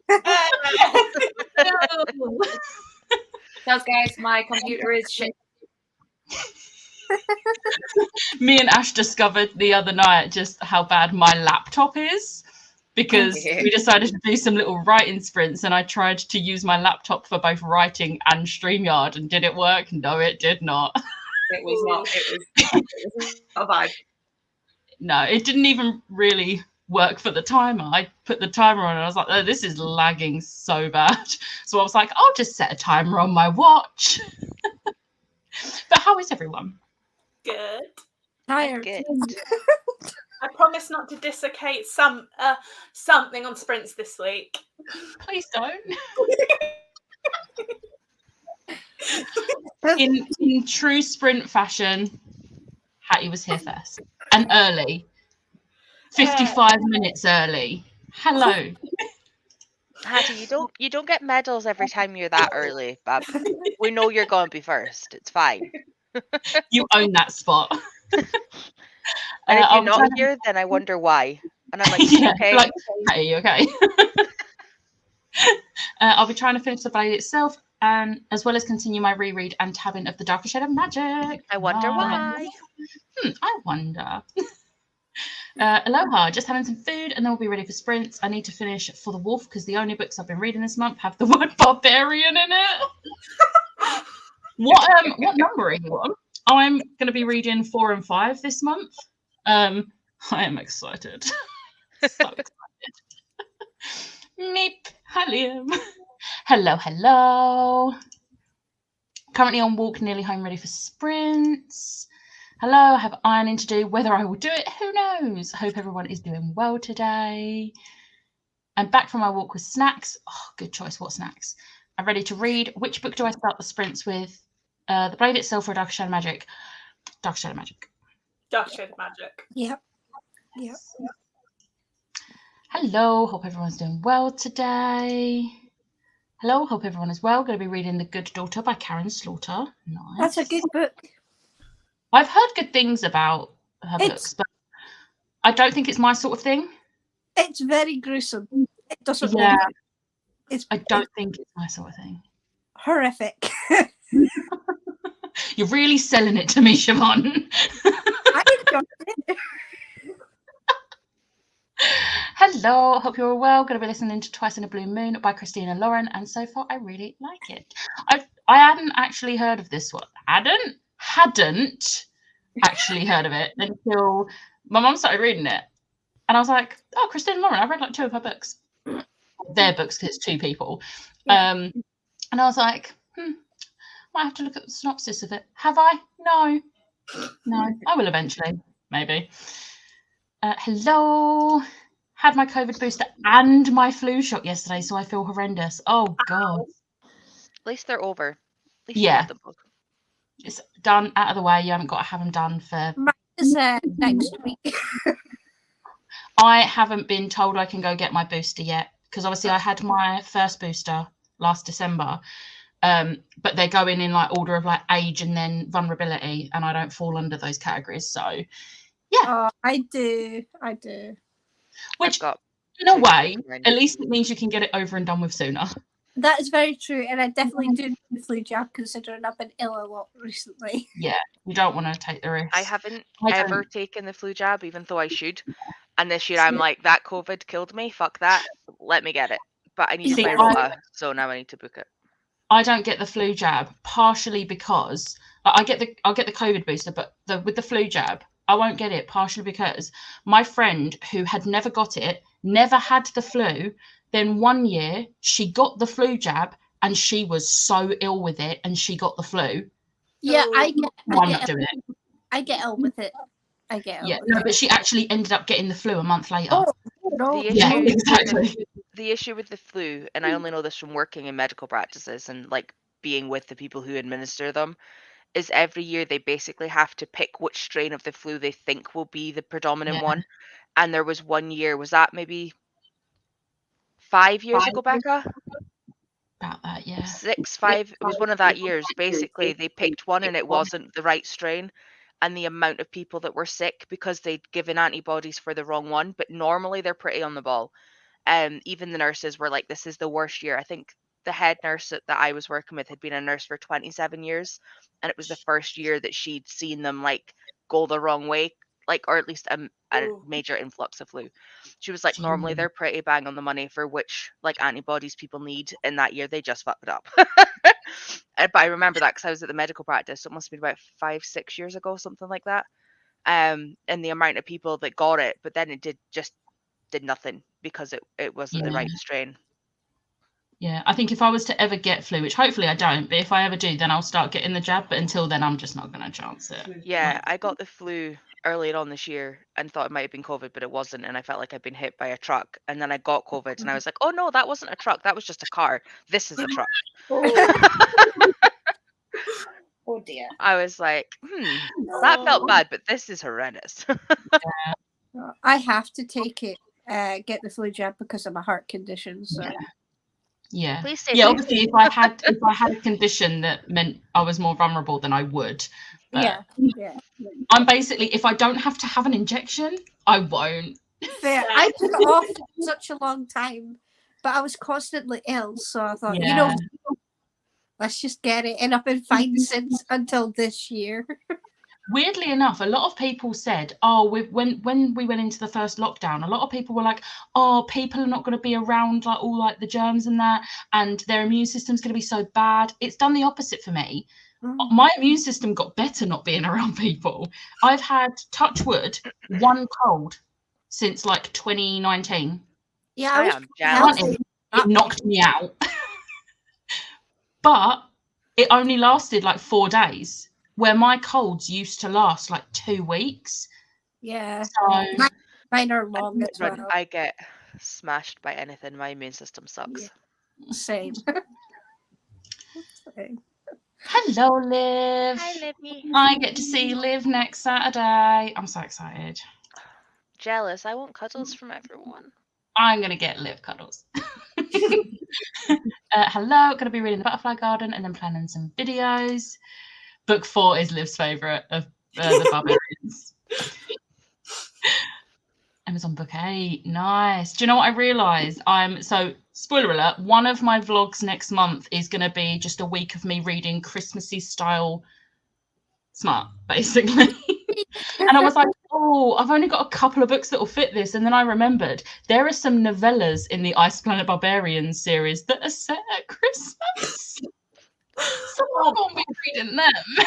No. So guys, my computer is shit. Me and Ash discovered the other night just how bad my laptop is, because we decided to do some little writing sprints, and I tried to use my laptop for both writing and StreamYard, and did it work? No, it did not. It was not. It was not a vibe. No, it didn't even really work for the timer. I put the timer on and I was like, oh, this is lagging so bad. So I was like, I'll just set a timer on my watch. But how is everyone? Good. Tired. Good. I promise not to dislocate something on sprints this week. Please don't. In true sprint fashion, Hattie was here first and early. 55 minutes early. Hello. Hattie, you don't get medals every time you're that early, Bab. We know you're going to be first. It's fine. You own that spot. And if you're not here, then I wonder why. And I'm like, yeah, okay. Like, hey, you okay? I'll be trying to finish the blade itself, as well as continue my reread and tabbing of The Darker Shade of Magic. I wonder why. I wonder. Aloha, just having some food and then we'll be ready for sprints. I need to finish For the Wolf because the only books I've been reading this month have the word barbarian in it. What number are you on? I'm going to be reading 4 and 5 this month. I am excited. So excited. Meep. Hi, Liam. Hello. Currently on walk, nearly home, ready for sprints. Hello, I have ironing to do. Whether I will do it, who knows? I hope everyone is doing well today. I'm back from my walk with snacks. Oh, good choice. What snacks? I'm ready to read. Which book do I start the sprints with? The Blade itself or Dark Shadow Magic? Dark Shadow Magic. Dark Shadow Magic. Yep. Hello, hope everyone's doing well today. Hello, hope everyone is well. Going to be reading The Good Daughter by Karen Slaughter. Nice. That's a good book. I've heard good things about her books, but I don't think it's my sort of thing. It's very gruesome. It doesn't. Yeah. I don't think it's my sort of thing. Horrific. You're really selling it to me, Siobhan. I enjoyed it. Hello, hope you're all well. Going to be listening to Twice in a Blue Moon by Christina Lauren, and so far I really like it. I hadn't actually heard of this one. Hadn't actually heard of it until my mum started reading it, and I was like, "Oh, Christina Lauren! I've read like 2 of her books, their books, because it's 2 people." And I was like, might have to look at the synopsis of it. Have I? No. I will eventually, maybe. Hello. Had my COVID booster and my flu shot yesterday, so I feel horrendous. Oh God. At least they're over. At least Yeah. It's done, out of the way. You haven't got to have them done for. Mine is next week. I haven't been told I can go get my booster yet, because obviously I had my first booster last December. But they're going in like order of like age and then vulnerability, and I don't fall under those categories. So yeah. Oh, I do. Which in a way, at least it means you can get it over and done with sooner. That is very true, and I definitely do need the flu jab, considering I've been ill a lot recently. Yeah, you don't want to take the risk. I haven't ever taken the flu jab, even though I should. And this year I'm like, that COVID killed me. Fuck that. Let me get it. But I need to play Rota, so now I need to book it. I don't get the flu jab, partially because I'll get the COVID booster, but with the flu jab, I won't get it, partially because my friend who had never got it, never had the flu. Then one year she got the flu jab and she was so ill with it and she got the flu. Yeah, I'm not doing it. I get ill with it. But she actually ended up getting the flu a month later. Oh, no. Exactly. The issue with the flu, and I only know this from working in medical practices and like being with the people who administer them, is every year they basically have to pick which strain of the flu they think will be the predominant one. And there was one year, was that maybe 5 years ago, Becca? About that, yeah. 6, 5, it was one of that years. Basically, they picked one and it wasn't the right strain. And the amount of people that were sick because they'd given antibodies for the wrong one, but normally they're pretty on the ball. even the nurses were like, this is the worst year. I think the head nurse that I was working with had been a nurse for 27 years, and it was the first year that she'd seen them like go the wrong way, like, or at least a major influx of flu. She was like, normally they're pretty bang on the money for which like antibodies people need, in that year they just fucked it up. But I remember that because I was at the medical practice, so it must have been about 5-6 years ago, something like that. And the amount of people that got it, but then it did nothing because it wasn't the right strain. Yeah, I think if I was to ever get flu, which hopefully I don't, but if I ever do, then I'll start getting the jab. But until then, I'm just not going to chance it. Yeah, I got the flu earlier on this year and thought it might have been COVID, but it wasn't. And I felt like I'd been hit by a truck. And then I got COVID and I was like, oh no, that wasn't a truck. That was just a car. This is a truck. Oh dear. I was like, that felt bad, but this is horrendous. I have to take it, get the flu jab because of my heart condition. So. Yeah. Please stay Yeah, safe. obviously if I had a condition that meant I was more vulnerable, then I would. But Yeah. I'm basically, if I don't have to have an injection, I won't. Fair. I put it off such a long time, but I was constantly ill, so I thought, let's just get it. And I've been fine since until this year. Weirdly enough, a lot of people said, oh, when we went into the first lockdown, a lot of people were like, oh, people are not going to be around like all like the germs and that, and their immune system's going to be so bad. It's done the opposite for me. My immune system got better not being around people. I've had, touch wood, one cold since like 2019. Yeah, I am jealous. It knocked me out. But it only lasted like 4 days, where my colds used to last like 2 weeks. Yeah. So mine are long as well. I get smashed by anything. My immune system sucks. Yeah. Same. hello, Liv. Hi, Livy. I get to see Liv next Saturday. I'm so excited. Jealous. I want cuddles from everyone. I'm going to get Liv cuddles. Hello, going to be reading The Butterfly Garden and then planning some videos. Book 4 is Liv's favourite of the Barbarians. Amazon Book 8. Nice. Do you know what I realised? So, spoiler alert, one of my vlogs next month is going to be just a week of me reading Christmassy style smart, basically. And I was like, oh, I've only got a couple of books that will fit this. And then I remembered there are some novellas in the Ice Planet Barbarians series that are set at Christmas. So I won't be reading them.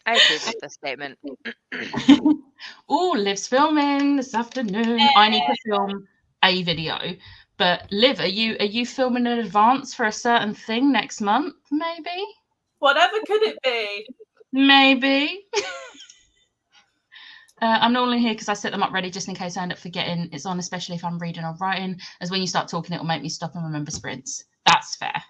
I approve of this statement. Oh, Liv's filming this afternoon. I need to film a video. But Liv, are you filming in advance for a certain thing next month? Maybe. Whatever could it be? Maybe. I'm normally here because I set them up ready just in case I end up forgetting it's on, especially if I'm reading or writing, as when you start talking, it'll make me stop and remember sprints. That's fair.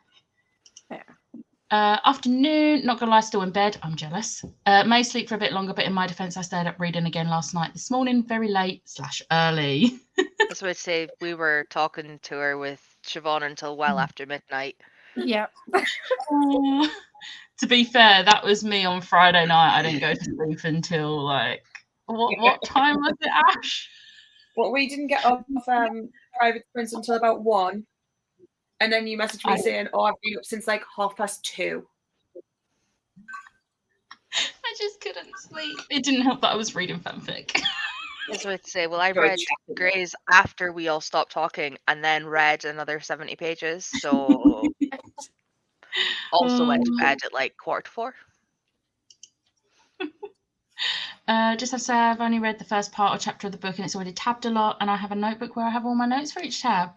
Afternoon, not gonna lie, still in bed. I'm jealous. May sleep for a bit longer, but in my defense, I stayed up reading again last night, this morning, very late / early. That's what I'd say. We were talking to her with Siobhan until well after midnight. Yeah. To be fair, that was me on Friday night. I didn't go to sleep until like what time was it, Ash? Well, we didn't get off private sprints until about 1. And then you messaged me saying, oh, I've been up since like 2:30. I just couldn't sleep. It didn't help that I was reading fanfic. That's what I'd say. Well, I read Grey's after we all stopped talking and then read another 70 pages. So also went to bed at like 4:45. Just have to say, I've only read the first part or chapter of the book and it's already tabbed a lot, and I have a notebook where I have all my notes for each tab.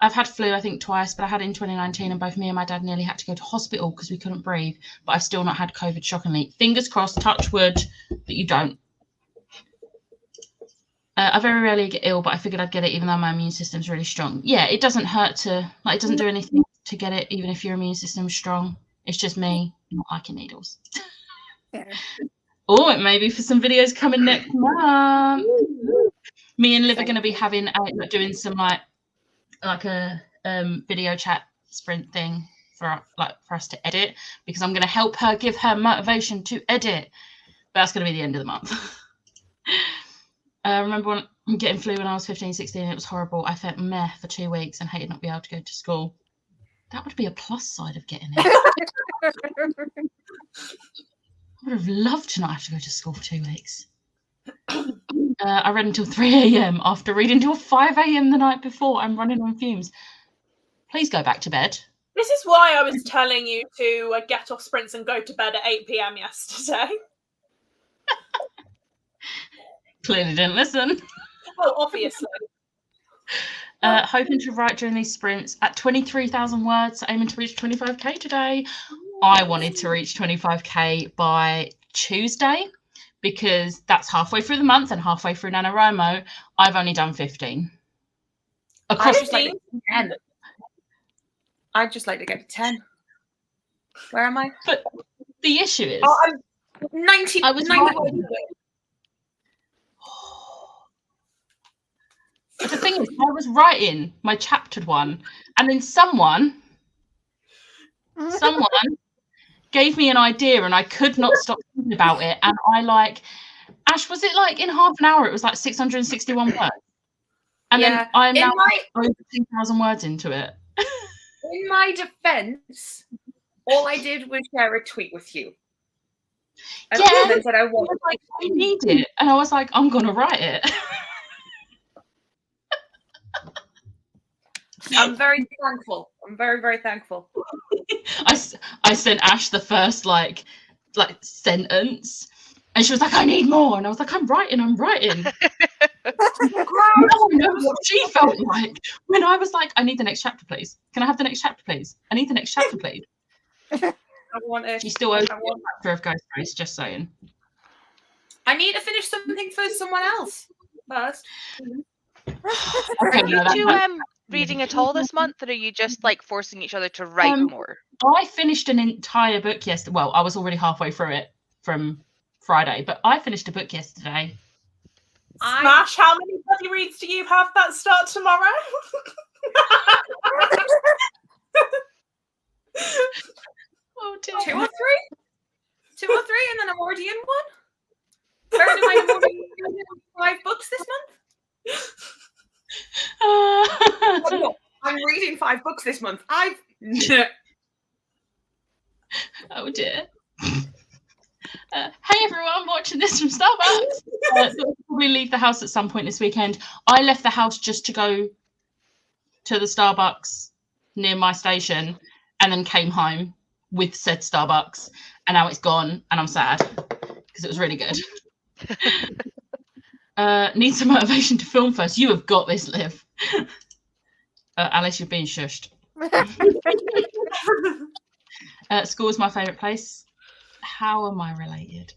I've had flu, I think, twice, but I had it in 2019 and both me and my dad nearly had to go to hospital because we couldn't breathe, but I've still not had COVID, shockingly. Fingers crossed, touch wood, that you don't. I very rarely get ill, but I figured I'd get it even though my immune system's really strong. Yeah, it doesn't hurt to, like, it doesn't do anything to get it, even if your immune system's strong. It's just me not liking needles. Oh, it may be for some videos coming next month. Me and Liv are going to be having doing some like a video chat sprint thing for us to edit, because I'm going to help her, give her motivation to edit. But that's going to be the end of the month. Remember when getting flu when I was 15, 16. And it was horrible. I felt meh for 2 weeks and hated not being able to go to school. That would be a plus side of getting it. I would have loved to not have to go to school for 2 weeks. I read until 3 a.m. after reading until 5 a.m. the night before. I'm running on fumes. Please go back to bed. This is why I was telling you to get off sprints and go to bed at 8 p.m. yesterday. Clearly didn't listen. Well, obviously. Hoping to write during these sprints at 23,000 words, aiming to reach 25k today. I wanted to reach 25k by Tuesday because that's halfway through the month and halfway through NaNoWriMo. I've only done 15. Across I'd just like to get to 10. Where am I? But the issue is, I'm 90. I was 90 writing. But the thing is, I was writing my chaptered one, and then someone gave me an idea, and I could not stop thinking about it. And Ash, was it like in half an hour? It was like 661 words, and then I'm now over 2,000 words into it. In my defense, all I did was share a tweet with you. And then said I need it, and I was like, I'm gonna write it. I'm very thankful. I'm very, very thankful. I sent Ash the first like sentence, and she was like, I need more, and I was like, I'm writing. Now I know what she felt like when I was like, I need the next chapter, please. Can I have the next chapter, please? I need the next chapter, please. She still owes me a chapter of Ghost Race, just saying. I need to finish something for someone else first. Okay, Are you reading at all this month, or are you just like forcing each other to write more? I finished an entire book yesterday. Well, I was already halfway through it from Friday, but I finished a book yesterday. Smash, how many bloody reads do you have that start tomorrow? Oh dear. 2 or 3? 2 or 3, and then I'm already in one. Bearing in mind I'm already in 5 books this month. No, I'm reading 5 books this month. Oh dear. Hey everyone, watching this from Starbucks. Probably leave the house at some point this weekend. I left the house just to go to the Starbucks near my station, and then came home with said Starbucks, and now it's gone, and I'm sad because it was really good. Need some motivation to film first. You have got this, Liv. Alice, you're being shushed. School is my favourite place. How am I related?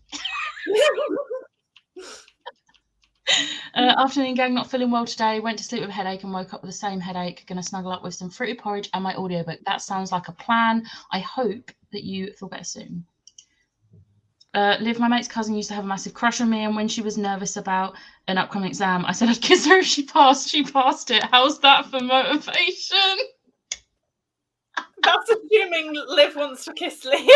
Afternoon gang, not feeling well today. Went to sleep with a headache and woke up with the same headache. Gonna snuggle up with some fruity porridge and my audiobook. That sounds like a plan. I hope that you feel better soon. Liv, my mate's cousin, used to have a massive crush on me, and when she was nervous about an upcoming exam, I said I'd kiss her if she passed. She passed it. How's that for motivation? That's assuming Liv wants to kiss Liam.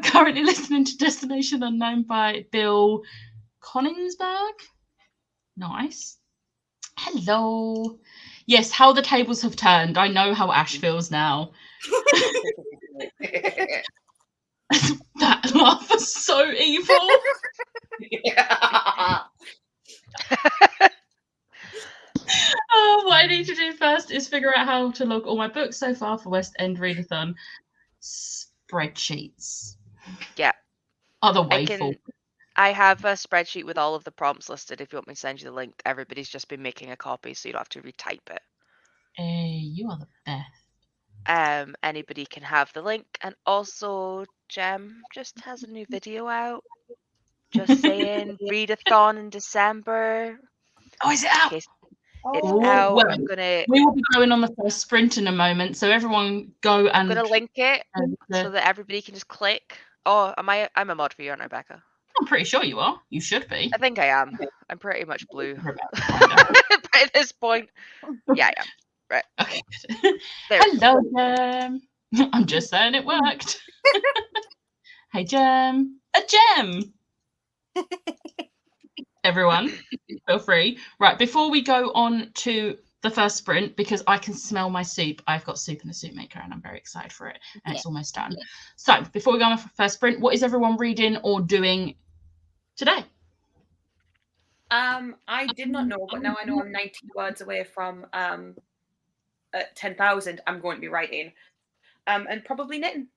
Currently listening to Destination Unknown by Bill Konigsberg. Nice. Hello. Yes, how the tables have turned. I know how Ash feels now. That laugh was so evil. Yeah. What I need to do first is figure out how to log all my books so far for West End Readathon. Spreadsheets. Yeah. Other way forward. I have a spreadsheet with all of the prompts listed. If you want me to send you the link, everybody's just been making a copy, so you don't have to retype it. You are the best. Anybody can have the link, and also Jem just has a new video out. Just saying, readathon in December. Oh, is it out? It's out. Well, we will be going on the first sprint in a moment, so everyone go and. I'm gonna link it so that everybody can just click. Oh, I'm a mod for you, aren't I, Becca? I'm pretty sure you are. You should be. I think I am. I'm pretty much blue by this point. Yeah, I am. Right. Okay. There. Hello, I'm just saying it worked. Hey, Gem. A gem. Everyone, feel free. Right, before we go on to the first sprint, because I can smell my soup. I've got soup in the soup maker and I'm very excited for it. And it's almost done. So before we go on for the first sprint, what is everyone reading or doing today? I did not know, but now I know I'm 90 words away from 10,000. I'm going to be writing, and probably knitting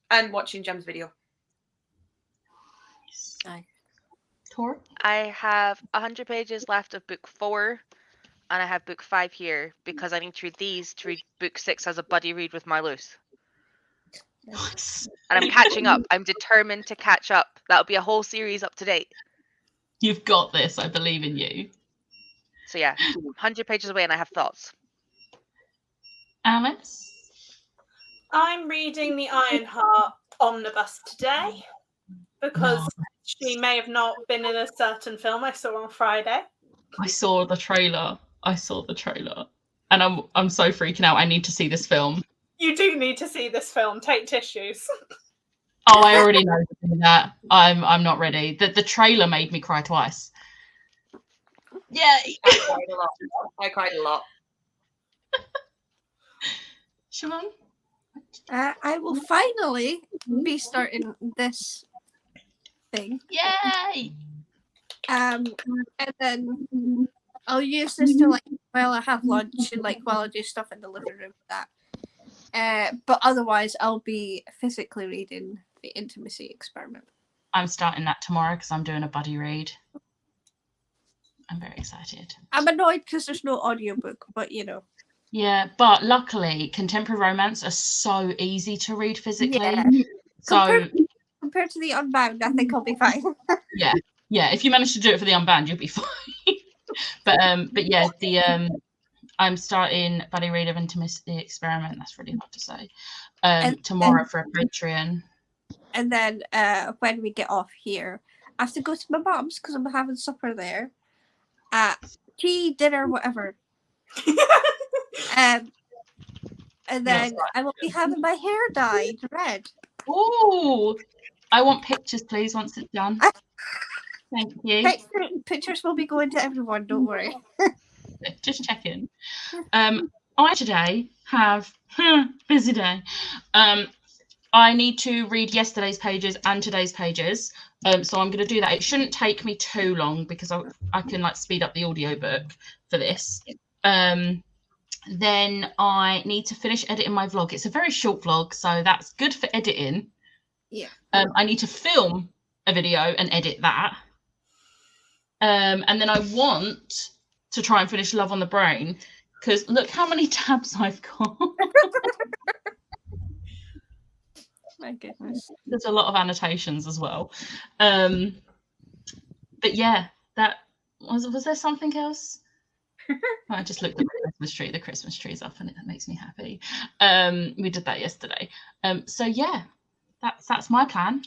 and watching Gem's video. Tora? I have 100 pages left of book 4, and I have book 5 here because I need to read these to read book 6 as a buddy read with Marloes. Nice. And I'm catching up. I'm determined to catch up. That'll be a whole series up to date. You've got this. I believe in you. So yeah, 100 pages away and I have thoughts. Alice? I'm reading the Ironheart omnibus today because she may have not been in a certain film I saw on Friday. I saw the trailer. And I'm so freaking out. I need to see this film. You do need to see this film. Take tissues. Oh, I already know to do that. I'm not ready. The trailer made me cry twice. Yay! I cried a lot. Siobhan? I will finally be starting this thing. Yay! And then I'll use this to while I have lunch and while I do stuff in the living room with that. But otherwise I'll be physically reading The Intimacy Experiment. I'm starting that tomorrow because I'm doing a buddy read. I'm very excited. I'm annoyed because there's no audiobook, but Yeah, but luckily contemporary romance are so easy to read physically. Yeah. So compared to the Unbound, I think I'll be fine. yeah, if you manage to do it for the Unbound, you'll be fine. but yeah, I'm starting buddy read of Intimacy Experiment. That's really hard to say. Tomorrow for a Patreon. And then when we get off here, I have to go to my mum's because I'm having supper there. Tea, dinner, whatever. And then I will be having my hair dyed red. Oh, I want pictures, please, once it's done. Thank you. Pictures will be going to everyone, don't worry. Just checking. I today have busy day. I need to read yesterday's pages and today's pages. So I'm going to do that. It shouldn't take me too long because I can speed up the audiobook for this. Then I need to finish editing my vlog. It's a very short vlog, so that's good for editing. Yeah. I need to film a video and edit that. And then I want to try and finish Love on the Brain because look how many tabs I've got. My goodness. There's a lot of annotations as well. But yeah, that was there something else? I just looked at the Christmas tree. The Christmas tree's up and it makes me happy. We did that yesterday. So yeah, that's my plan.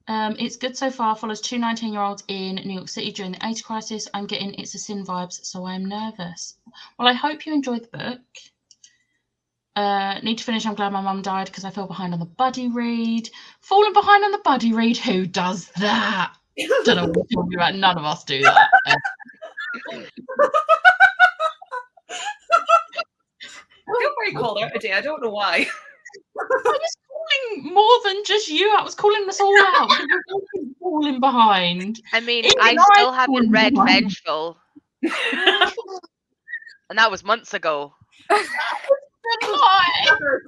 It's good so far. Follows two 19-year-olds in New York City during the AIDS crisis. I'm getting It's a Sin vibes, so I'm nervous. Well, I hope you enjoyed the book. Need to finish I'm Glad My Mum Died because I fell behind on the buddy read. Falling behind on the buddy read? Who does that? Don't know what you're talking about. None of us do that. I feel very called out today. I don't know why. I was calling more than just you. I was calling us all out. Falling behind. I mean, Even I still haven't read behind. Vengeful. And that was months ago. July.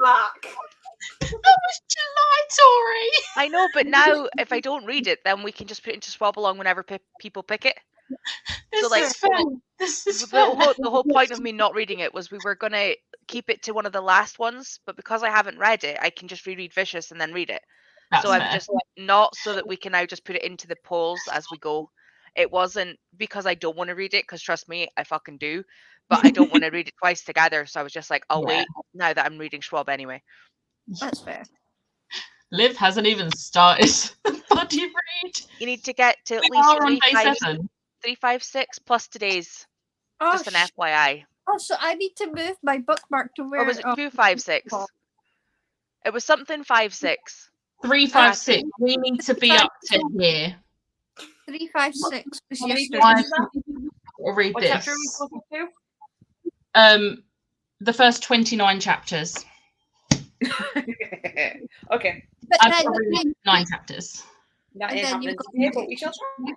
Black. That was July, Tori. I know, but now if I don't read it, then we can just put it into Swab Along whenever people pick it. This like, is fair. This is The fair. whole point of me not reading it was we were going to keep it to one of the last ones, but because I haven't read it, I can just reread Vicious and then read it. That's so I've fair. just not so that we can now just put it into the polls as we go. It wasn't because I don't want to read it, because trust me, I fucking do, but I don't want to read it twice together. So I was just like, I'll wait now that I'm reading Schwab anyway. That's fair. Liv hasn't even started the buddy read. You need to get to at We are on least day 7. 356 plus today's. Oh, Just an FYI. so I need to move my bookmark to where. Or was it 256? It was something 56. 356. We need to be up to here. 356 was How many yesterday. pages is that? I'll read What this. chapter are we supposed to The first 29 chapters. do? Okay. But I've then, already read 9 chapters. That And ain't then happening you've got- today, but we shall try.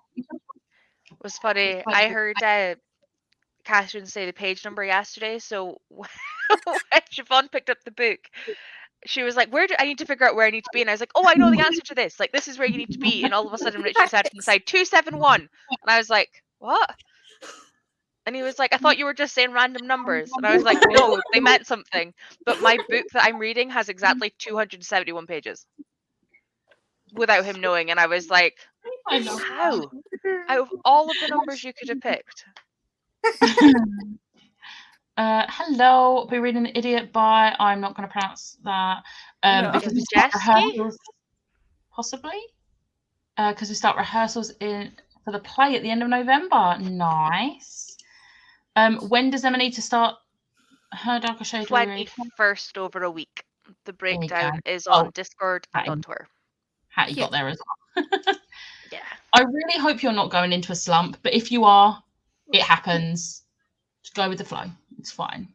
It was funny. I heard Catherine say the page number yesterday. So when Siobhan picked up the book, she was like, "Where do I need to figure out where I need to be?" And I was like, "Oh, I know the answer to this. Like, this is where you need to be." And all of a sudden, Richie said from the side 271, and I was like, "What?" And he was like, "I thought you were just saying random numbers." And I was like, "No, they meant something." But my book that I'm reading has exactly 271 pages without him knowing. And I was like, I love how? Out of all of the numbers you could have picked. Hello, I'll be reading The Idiot by, I'm not going to pronounce that, No. because we start Jeski? rehearsals, possibly, because we start rehearsals for the play at the end of November. Nice. When does Emma need to start her Darker Shade reread? 21st over a week. The There you breakdown go. is on Oh, Discord and right. on Twitter. Hattie Yeah. got there as well. Yeah. I really hope you're not going into a slump, but if you are, it happens. Just go with the flow. It's fine.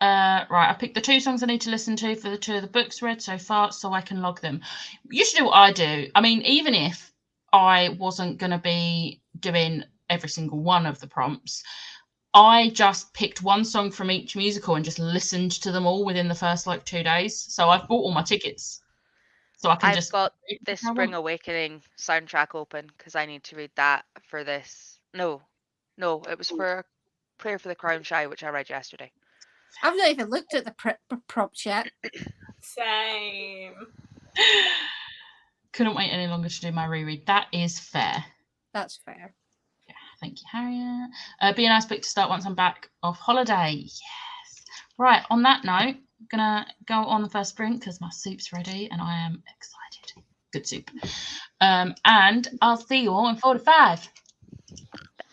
Right, I picked the 2 songs I need to listen to for the 2 of the books read so far, so I can log them. You should do what I do. I mean, even if I wasn't going to be doing every single one of the prompts, I just picked 1 song from each musical and just listened to them all within the first 2 days. So I've bought all my tickets. So I can I've just got read this if I Spring want. Awakening soundtrack open because I need to read that for this. No, it was for Prayer for the Crown Shy, which I read yesterday. I've not even looked at the prompts yet. Same. Couldn't wait any longer to do my reread. That is fair. That's fair. Yeah, thank you, Harriet. Be a nice book to start once I'm back off holiday. Yes. Right, on that note, I'm going to go on the first sprint because my soup's ready and I am excited. Good soup. And I'll see you all in 45.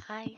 Bye.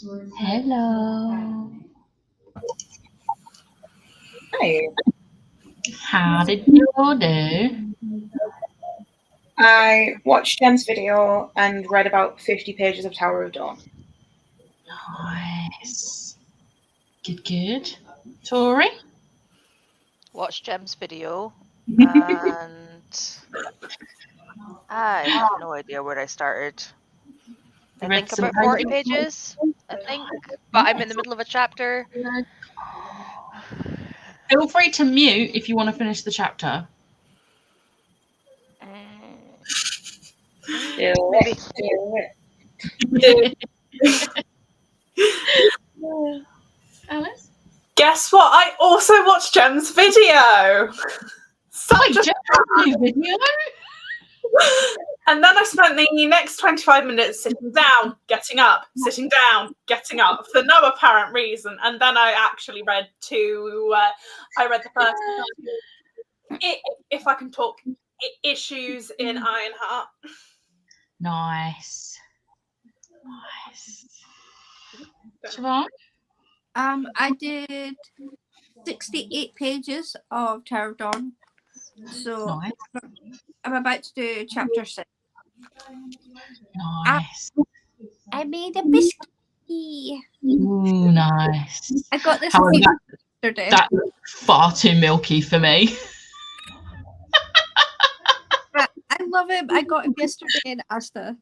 Hello. Hi. How did you all do? I watched Jen's video and read about 50 pages of Tower of Dawn. Nice. Good, good. Tori? Watched Jem's video, and I have no idea where I started. I Read think some about 40 pages? pages, I think. But I'm in the middle of a chapter. Feel free to mute if you want to finish the chapter. Maybe. Alice? Guess what? I also watched Jem's video. Wait, Jem has a new video? And then I spent the next 25 minutes sitting down, getting up, sitting down, getting up for no apparent reason. And then I actually read I read the first, if I can talk, issues in Ironheart. Nice. Nice. Siobhan? I did 68 pages of Tower of Dawn. So Nice. I'm about to do chapter 6. Nice. I made a biscuit. Ooh, nice. I got this However, yesterday. that looks far too milky for me. I love him. I got him yesterday in Asda.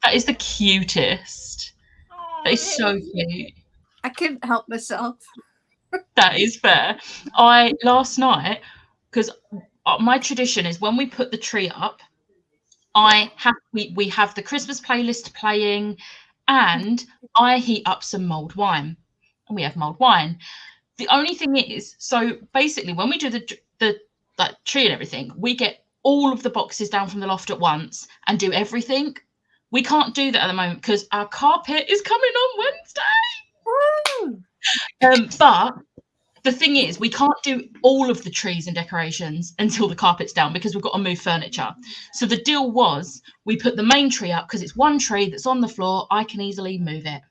That is the cutest. That is so cute. I couldn't help myself. That is fair. Last night, because my tradition is when we put the tree up, we have the Christmas playlist playing, and I heat up some mulled wine, and we have mulled wine. The only thing is, so basically, when we do the tree and everything, we get all of the boxes down from the loft at once and do everything. We can't do that at the moment because our carpet is coming on Wednesday. But the thing is, we can't do all of the trees and decorations until the carpet's down because we've got to move furniture. So the deal was we put the main tree up because it's one tree that's on the floor. I can easily move it.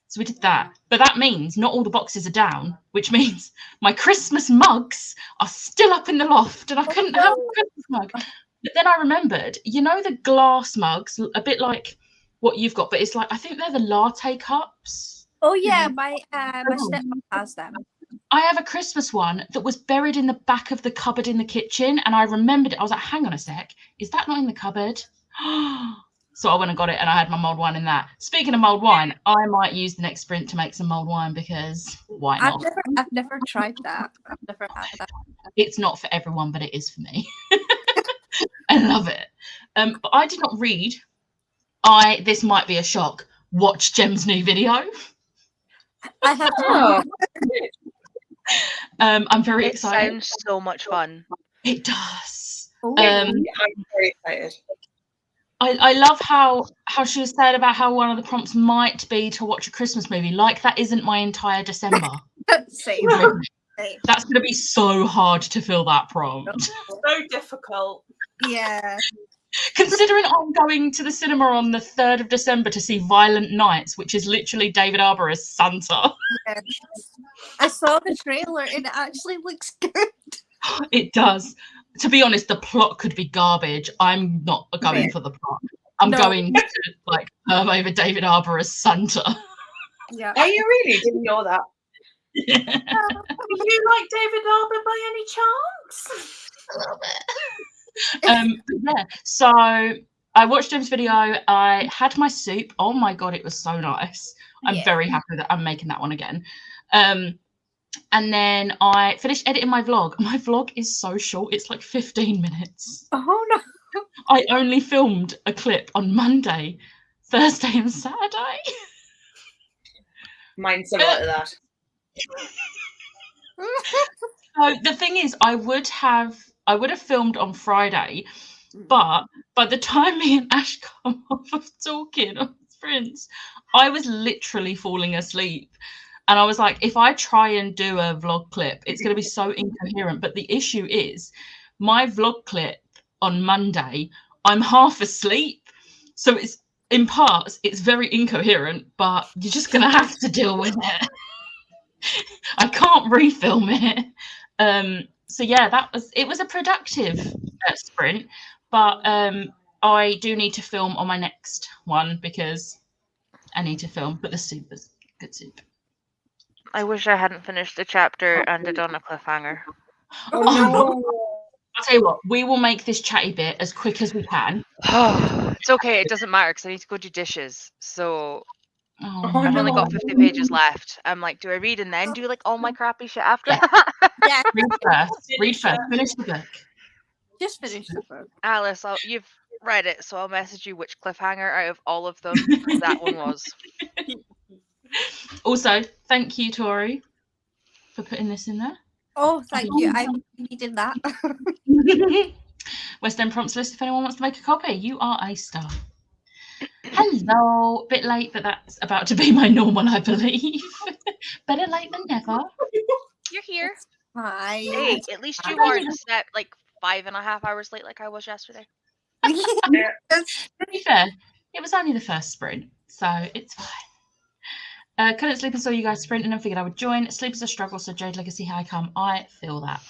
So we did that. But that means not all the boxes are down, which means my Christmas mugs are still up in the loft and I couldn't have a Christmas mug. But then I remembered, you know, the glass mugs, a bit like what you've got, but it's like, I think they're the latte cups. Oh yeah, my stepmom has them. I have a Christmas one that was buried in the back of the cupboard in the kitchen, and I remembered it. I was like, hang on a sec, is that not in the cupboard? So I went and got it, and I had my mulled wine in that. Speaking of mulled wine, I might use the next sprint to make some mulled wine because why not? I've never tried that. I've never had that. It's not for everyone, but it is for me. I love it. But I did not read. This might be a shock. Watch Jem's new video. I have Oh, I'm very It excited. sounds so much fun. It does. Oh, I'm very excited. I love how she was saying about how one of the prompts might be to watch a Christmas movie. Like that isn't my entire December. same. Same. That's going to be so hard to fill that prompt. So difficult. Yeah. Considering I'm going to the cinema on the 3rd of December to see Violent Nights, which is literally David Arbor as Santa. Yes. I saw the trailer and it actually looks good. It does. To be honest, the plot could be garbage. I'm not going for the plot. I'm No. going to like over David Arbor as Santa. Yeah. Are you really? Didn't know that. Do you like David Arbor by any chance? Yeah, so I watched Jim's video. I had my soup. Oh my god, it was so nice. I'm Yeah. very happy that I'm making that one again. And then I finished editing my vlog. My vlog is so short, it's like 15 minutes. Oh no. I only filmed a clip on Monday, Thursday, and Saturday. Mine's similar to that. So the thing is, I would have filmed on Friday, but by the time me and Ash come off of talking on sprints, I was literally falling asleep. And I was like, if I try and do a vlog clip, it's going to be so incoherent. But the issue is, my vlog clip on Monday, I'm half asleep. So in parts, it's very incoherent, but you're just going to have to deal with it. I can't refilm it. So yeah, it was a productive sprint, but I do need to film on my next one because I need to film. But the soup is good soup. I wish I hadn't finished the chapter and it on a cliffhanger. Oh, no. no. I'll tell you what, we will make this chatty bit as quick as we can. It's okay, it doesn't matter because I need to go do dishes. So Oh, I've only got no. 50 pages left. I'm like, do I read and then do like all my crappy shit after Yeah. that? Yeah, Read first. Finish the book. just finish the book. Alice, you've read it, so I'll message you which cliffhanger out of all of them that one was. Also, thank you, Tori, for putting this in there. Oh, thank you. I needed that. West End prompts list if anyone wants to make a copy. You are a star. Hello. Bit late, but that's about to be my normal, I believe. Better late than never. You're here. Hi. Hey, at least you weren't set like 5.5 hours late like I was yesterday. To be fair, it was only the first sprint, so it's fine. Couldn't sleep and saw you guys sprinting and figured I would join. Sleep is a struggle, so Jade Legacy, here I come. I feel that.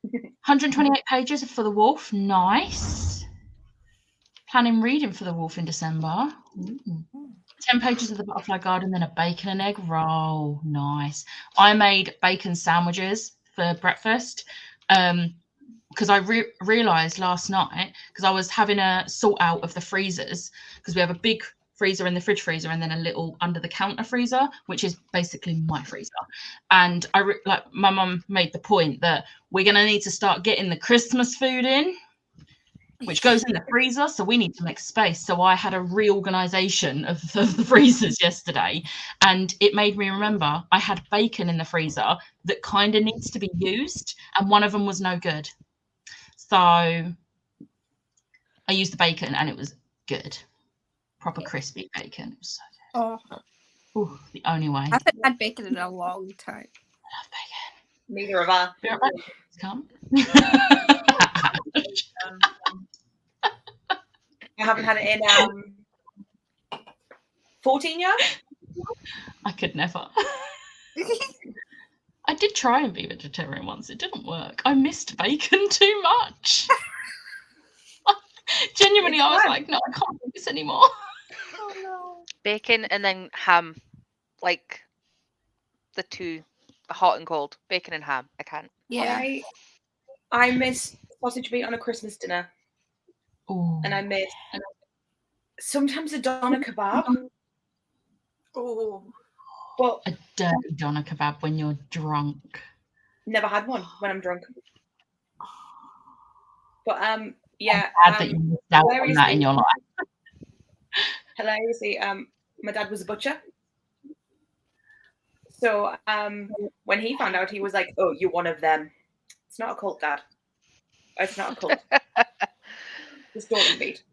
128 pages for The Wolf. Nice. Planning reading for The Wolf in December. Ooh. 10 pages of The Butterfly Garden, then a bacon and egg roll. Nice. I made bacon sandwiches for breakfast because I realised last night, because I was having a sort out of the freezers, because we have a big freezer in the fridge freezer and then a little under the counter freezer, which is basically my freezer. And my mum made the point that we're going to need to start getting the Christmas food in, which goes in the freezer, so we need to make space. So I had a reorganization of the freezers yesterday, and it made me remember I had bacon in the freezer that kind of needs to be used, and one of them was no good. So I used the bacon and it was good. Proper crispy bacon. It was so good. Oh, Ooh, the only way. I haven't had bacon in a long time. I love bacon. Neither of us. Be right back. Come. I haven't had it in 14 years. I could never. I did try and be vegetarian once. It didn't work. I missed bacon too much. Genuinely, I was like, no, I can't do this anymore. Oh no. Bacon and then ham. Like the two, hot and cold. Bacon and ham. I can't. Yeah. I miss sausage meat on a Christmas dinner. Ooh. And I miss sometimes a doner kebab. Oh, But A dirty doner kebab when you're drunk. never had one when I'm drunk. But yeah. Glad that you missed out on that in your life. Hilariously, my dad was a butcher. So when he found out, he was like, "Oh, you're one of them. It's not a cult, Dad. It's not a cult. It's golden meat."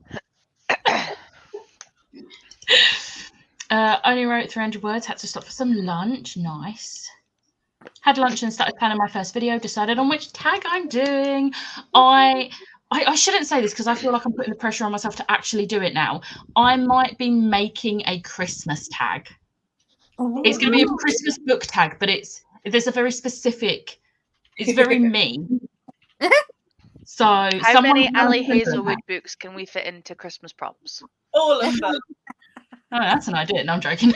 Only wrote 300 words, had to stop for some lunch. Nice. Had lunch and started planning my first video, decided on which tag I'm doing. I shouldn't say this because I feel like I'm putting the pressure on myself to actually do it now. I might be making a Christmas tag. It's going to be a Christmas book tag, but there's a very specific, it's very me. So How many Ali Hazelwood books can we fit into Christmas prompts? all of them. Oh, that's an idea. No, I'm joking.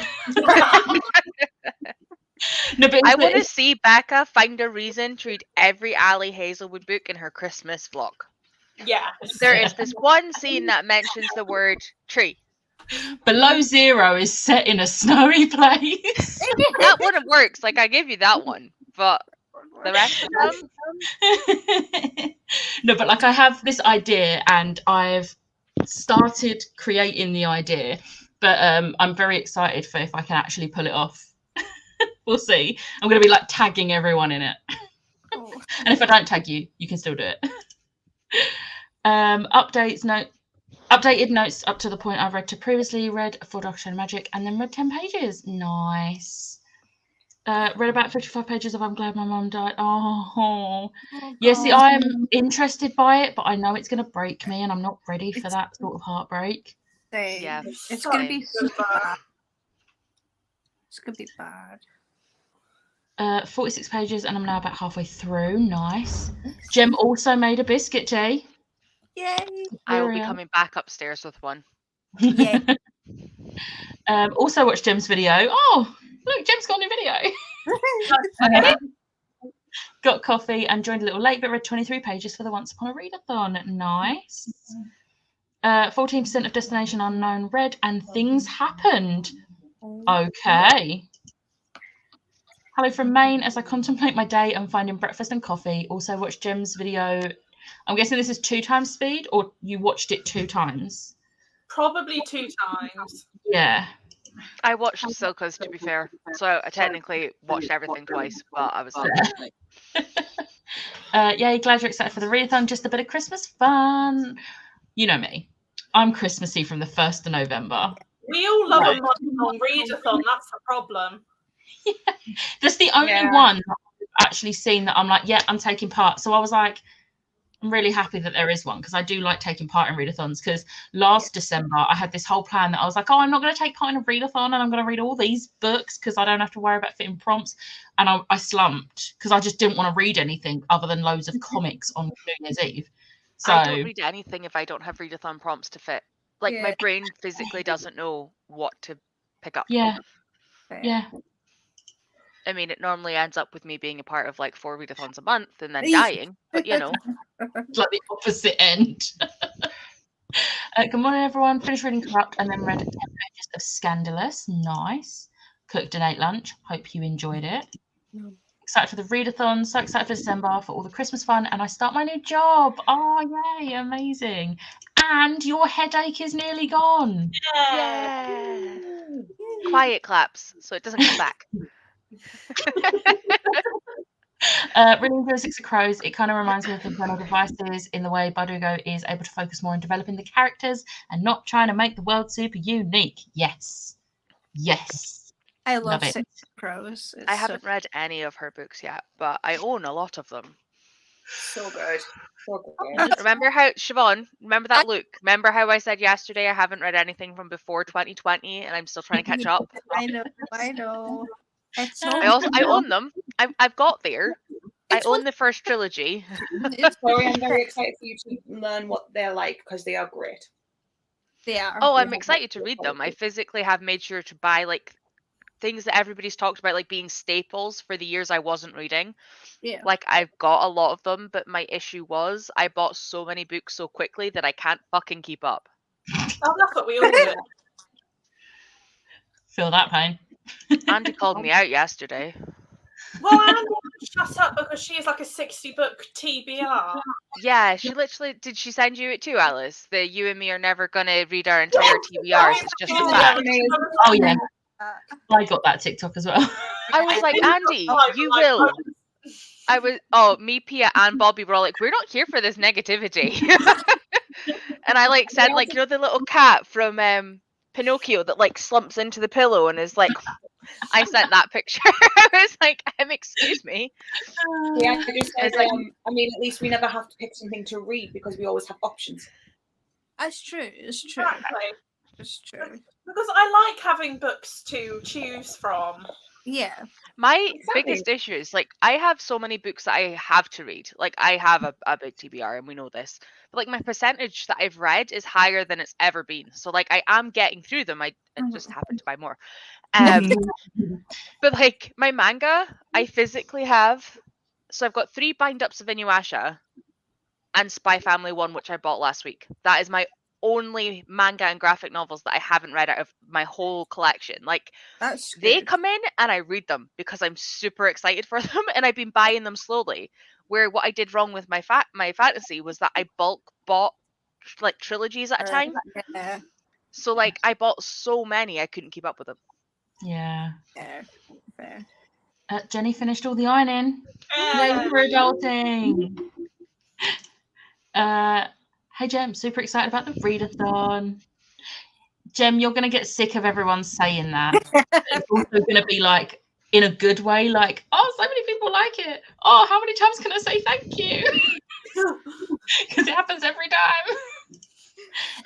No, but I want to see Becca find a reason to read every Ali Hazelwood book in her Christmas vlog. Yes. There is this one scene that mentions the word tree. Below Zero is set in a snowy place. That one works. Like, I give you that one. But the rest of them? No, but like I have this idea and I've started creating the idea, but I'm very excited for if I can actually pull it off. We'll see. I'm going to be like tagging everyone in it. And if I don't tag you, you can still do it. Updated notes up to the point I've read to previously read for Doctor and Magic and then read 10 pages. Nice. Read about 55 pages of I'm Glad My Mum Died. Oh. Oh, Yeah, see, God. I'm interested by it, but I know it's going to break me, and I'm not ready for that sort of heartbreak. Same. Yeah, It's gonna same. be super bad. It's gonna be bad. 46 pages, and I'm now about halfway through. Nice. Jem also made a biscuit tea. Yay! I will be Superior. coming back upstairs with one. Yay! Also watched Jem's video. Oh, look, Jem's got a new video. Okay. Got coffee and joined a little late, but read 23 pages for the Once Upon a Readathon. Nice. 14% of Destination Unknown read, and things happened. Okay. Hello from Maine. As I contemplate my day and finding breakfast and coffee, also watched Jem's video. I'm guessing this is 2 times speed, or you watched it 2 times? Probably 2 times. Yeah. I watched Silka's, to be fair. So I technically watched everything twice, but I was Yay, glad you're excited for the readathon. Just a bit of Christmas fun. You know me. I'm Christmassy from the 1st of November. We all love a month-long readathon. That's the problem. That's the only Yeah. one that I've actually seen that I'm like, yeah, I'm taking part. So I was like, I'm really happy that there is one, because I do like taking part in readathons. Because last December I had this whole plan that I was like, oh, I'm not going to take part in a readathon, and I'm going to read all these books because I don't have to worry about fitting prompts. And I slumped because I just didn't want to read anything other than loads of comics on New Year's Eve. So I don't read anything if I don't have readathon prompts to fit. Like my Yeah. brain physically doesn't know what to pick up. yeah, Fair. yeah. I mean, it normally ends up with me being a part of like 4 readathons a month and then Yeah. dying. But you know, It's like the opposite end. Good morning, everyone. Finished reading Corrupt and then read 10 pages of Scandalous. Nice. Cooked and ate lunch. Hope you enjoyed it. Excited for the readathon. So excited for December for all the Christmas fun. And I start my new job. Oh, yay. Amazing. And your headache is nearly gone. yeah. Quiet claps so it doesn't come back. Really enjoy Six of Crows. It kind of reminds me of Infernal Devices in the way Bardugo is able to focus more on developing the characters and not trying to make the world super unique. Yes. Yes. I love Love it. Six Crows. I haven't read any of her books yet, but I own a lot of them. So good. So good. Remember how, Siobhan, remember that look? Remember how I said yesterday I haven't read anything from before 2020 and I'm still trying to catch up? I know. It's so I own them. I've got there. It's I own the first trilogy. Sorry, I'm very excited for you to learn what they're like because they are great. They are. Oh, I'm excited to read them. I physically have made sure to buy like things that everybody's talked about, like being staples for the years I wasn't reading. Yeah. Like I've got a lot of them, but my issue was I bought so many books so quickly that I can't fucking keep up. Oh, that's what we all do. Feel that pain. Andy called me out yesterday. Well, Anne shut up because she is like a 60-book TBR. Yeah, she literally did. She send you it too, Alice? The you and me are never gonna read our entire TBRs. It's just a Yeah. fact. Oh, yeah. I got that TikTok as well. I was like, Andy, you will. I was. Oh, me, Pia, and Bobby were all like, we're not here for this negativity. And I like said, like, you know, the little cat from Pinocchio that like slumps into the pillow and is like. I sent that picture. I was like, excuse me. Yeah, I just said, It's like- I mean, at least we never have to pick something to read because we always have options. That's true. It's true. Exactly. It's true. Because I like having books to choose from. Yeah. My Exactly. biggest issue is like I have so many books that I have to read. Like I have a big TBR and we know this. But like my percentage that I've read is higher than it's ever been. So like I am getting through them. I just happen to buy more. But like my manga, I physically have. So I've got 3 bind-ups of Inuyasha and Spy Family 1, which I bought last week. That is my only manga and graphic novels that I haven't read out of my whole collection. Like That's they good. come in and I read them because I'm super excited for them and I've been buying them slowly. Where what I did wrong with my fantasy was that I bulk bought like trilogies at a time. Yeah. So like I bought so many I couldn't keep up with them. Yeah. Fair. Fair. Jenny finished all the ironing. Yay for adulting. Hey, Jem, super excited about the readathon. Jem, you're going to get sick of everyone saying that. It's also going to be like in a good way, like, oh, so many people like it. Oh, how many times can I say thank you? Because it happens every time.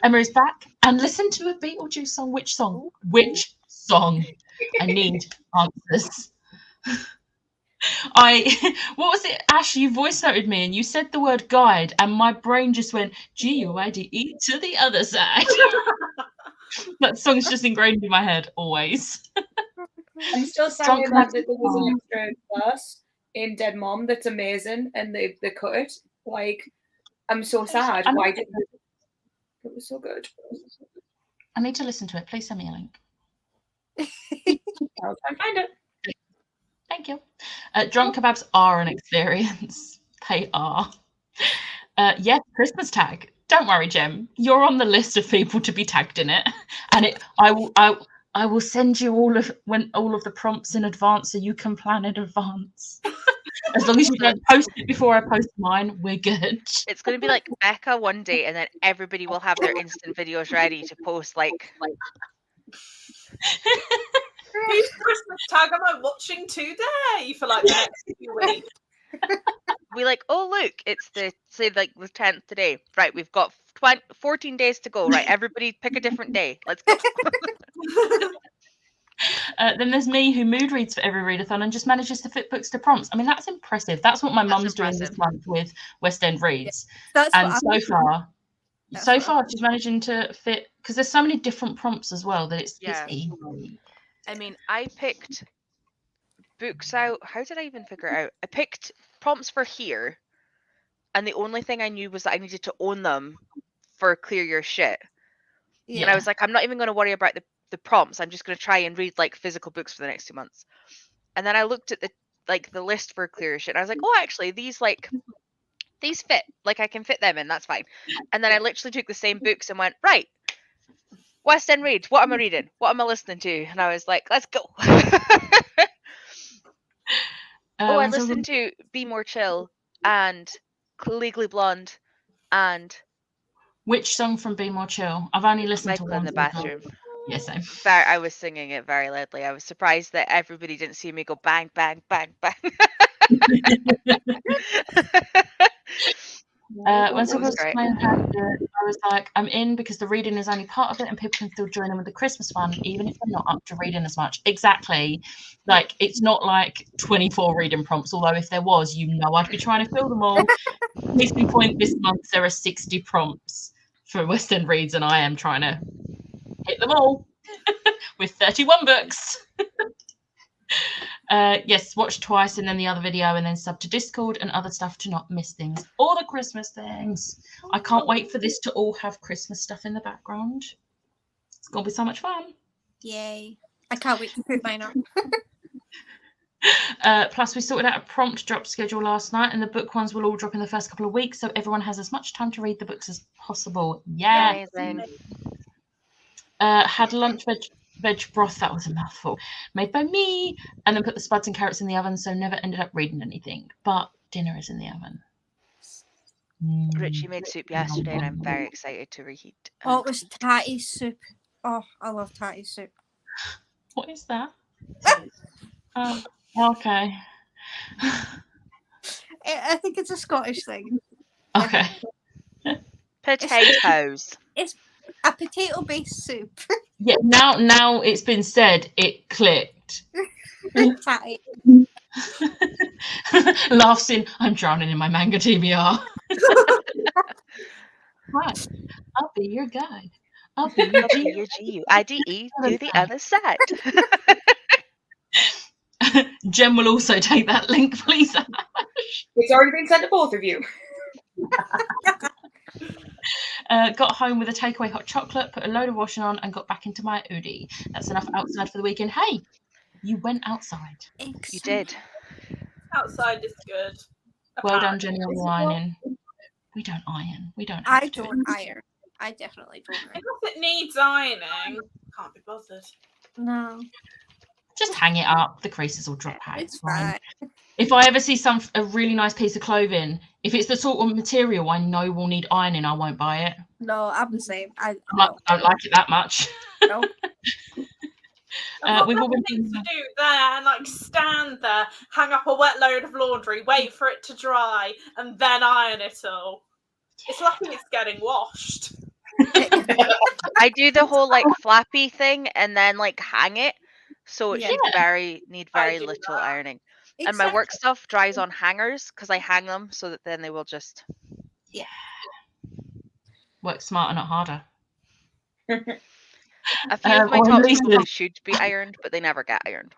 Emma is back. And listen to a Beetlejuice song. Which song? Which song? I need answers. What was it, Ash? You voice noted me and you said the word guide, and my brain just went GUIDE to the other side. That song's just ingrained in my head always. I'm still sad that there was an extra verse in Dead Mom that's amazing, and they cut it. Like, I'm so sad. Why didn't it was so good. I need to listen to it. Please send me a link. I'll try and find it. Thank you. Drunk kebabs are an experience. They are. Yes, Christmas tag. Don't worry, Jem. You're on the list of people to be tagged in it, and I will send you all of the prompts in advance so you can plan in advance. As long as you don't post it before I post mine, we're good. It's going to be like Becca one day, and then everybody will have their instant videos ready to post. Like, whose Christmas tag am I watching today for like the next few weeks? we like, oh look, it's the 10th today. Right, we've got 14 days to go. Right, everybody pick a different day. Let's go. Then there's me, who mood reads for every readathon and just manages to fit books to prompts. I mean, that's impressive. That's what my mum's doing this month with West End Reads. That's And what so far she's managing to fit, because there's so many different prompts as well that it's easy. I mean, I picked books out. How did I even figure it out? I picked prompts for here, and the only thing I knew was that I needed to own them for Clear Your Shit. Yeah. And I was like, I'm not even going to worry about the prompts. I'm just going to try and read like physical books for the next 2 months. And then I looked at the list for Clear Your Shit, and I was like, oh, actually, these fit. Like, I can fit them in. That's fine. And then I literally took the same books and went, right, West End Read. What am I reading? What am I listening to? And I was like, let's go. I listened to Be More Chill and Legally Blonde and... Which song from Be More Chill? I've only listened to one. in the Bathroom. Yes, same. I was singing it very loudly. I was surprised that everybody didn't see me go bang, bang, bang, bang. When someone was playing how to do it, I was like, I'm in because the reading is only part of it and people can still join in with the Christmas fun, even if they're not up to reading as much. Exactly. Like, it's not like 24 reading prompts, although if there was, I'd be trying to fill them all. Case in point, this month there are 60 prompts for West End Reads, and I am trying to hit them all with 31 books. Yes, watch twice and then the other video and then sub to Discord and other stuff to not miss things. All the Christmas things. I can't wait for this to all have Christmas stuff in the background. It's going to be so much fun. Yay. I can't wait to put mine on. Plus, we sorted out a prompt drop schedule last night, and the book ones will all drop in the first couple of weeks, so everyone has as much time to read the books as possible. Yeah. Amazing. Had lunch veg broth, that was a mouthful, made by me, and then put the spuds and carrots in the oven, so never ended up reading anything, but dinner is in the oven. Richie made soup yesterday and I'm very excited to reheat. Oh, it was tatty soup. Oh, I love tatty soup. What is that? Okay. I think it's a Scottish thing. Okay. Potatoes. It's a potato-based soup. Yeah, now it's been said, it clicked. Tatty. Laughs in, I'm drowning in my manga TBR. Right, I'll be your guide. I'll be your GUIDE to the other side. Jem will also take that link, please. It's already been sent to both of you. Got home with a takeaway hot chocolate, put a load of washing on, and got back into my Oodie. That's enough outside for the weekend. Hey, you went outside. You did. Outside is good. Well done, Jenny, on the ironing. We don't iron. We don't. I don't iron. I definitely don't iron. If it needs ironing, can't be bothered. No. Just hang it up. The creases will drop out. It's fine. If I ever see a really nice piece of clothing, if it's the sort of material I know will need ironing, I won't buy it. No, I'm the same. I don't like it that much. No. We've all been things to do there and like stand there, hang up a wet load of laundry, wait for it to dry, and then iron it all. It's lucky it's getting washed. I do the whole like flappy thing and then like hang it, so it Yeah. should need very do little that. ironing. And my work stuff dries on hangers because I hang them so that then they will just. work smarter, not harder. A few of my or tops Lisa's. probably should be ironed, but they never get ironed.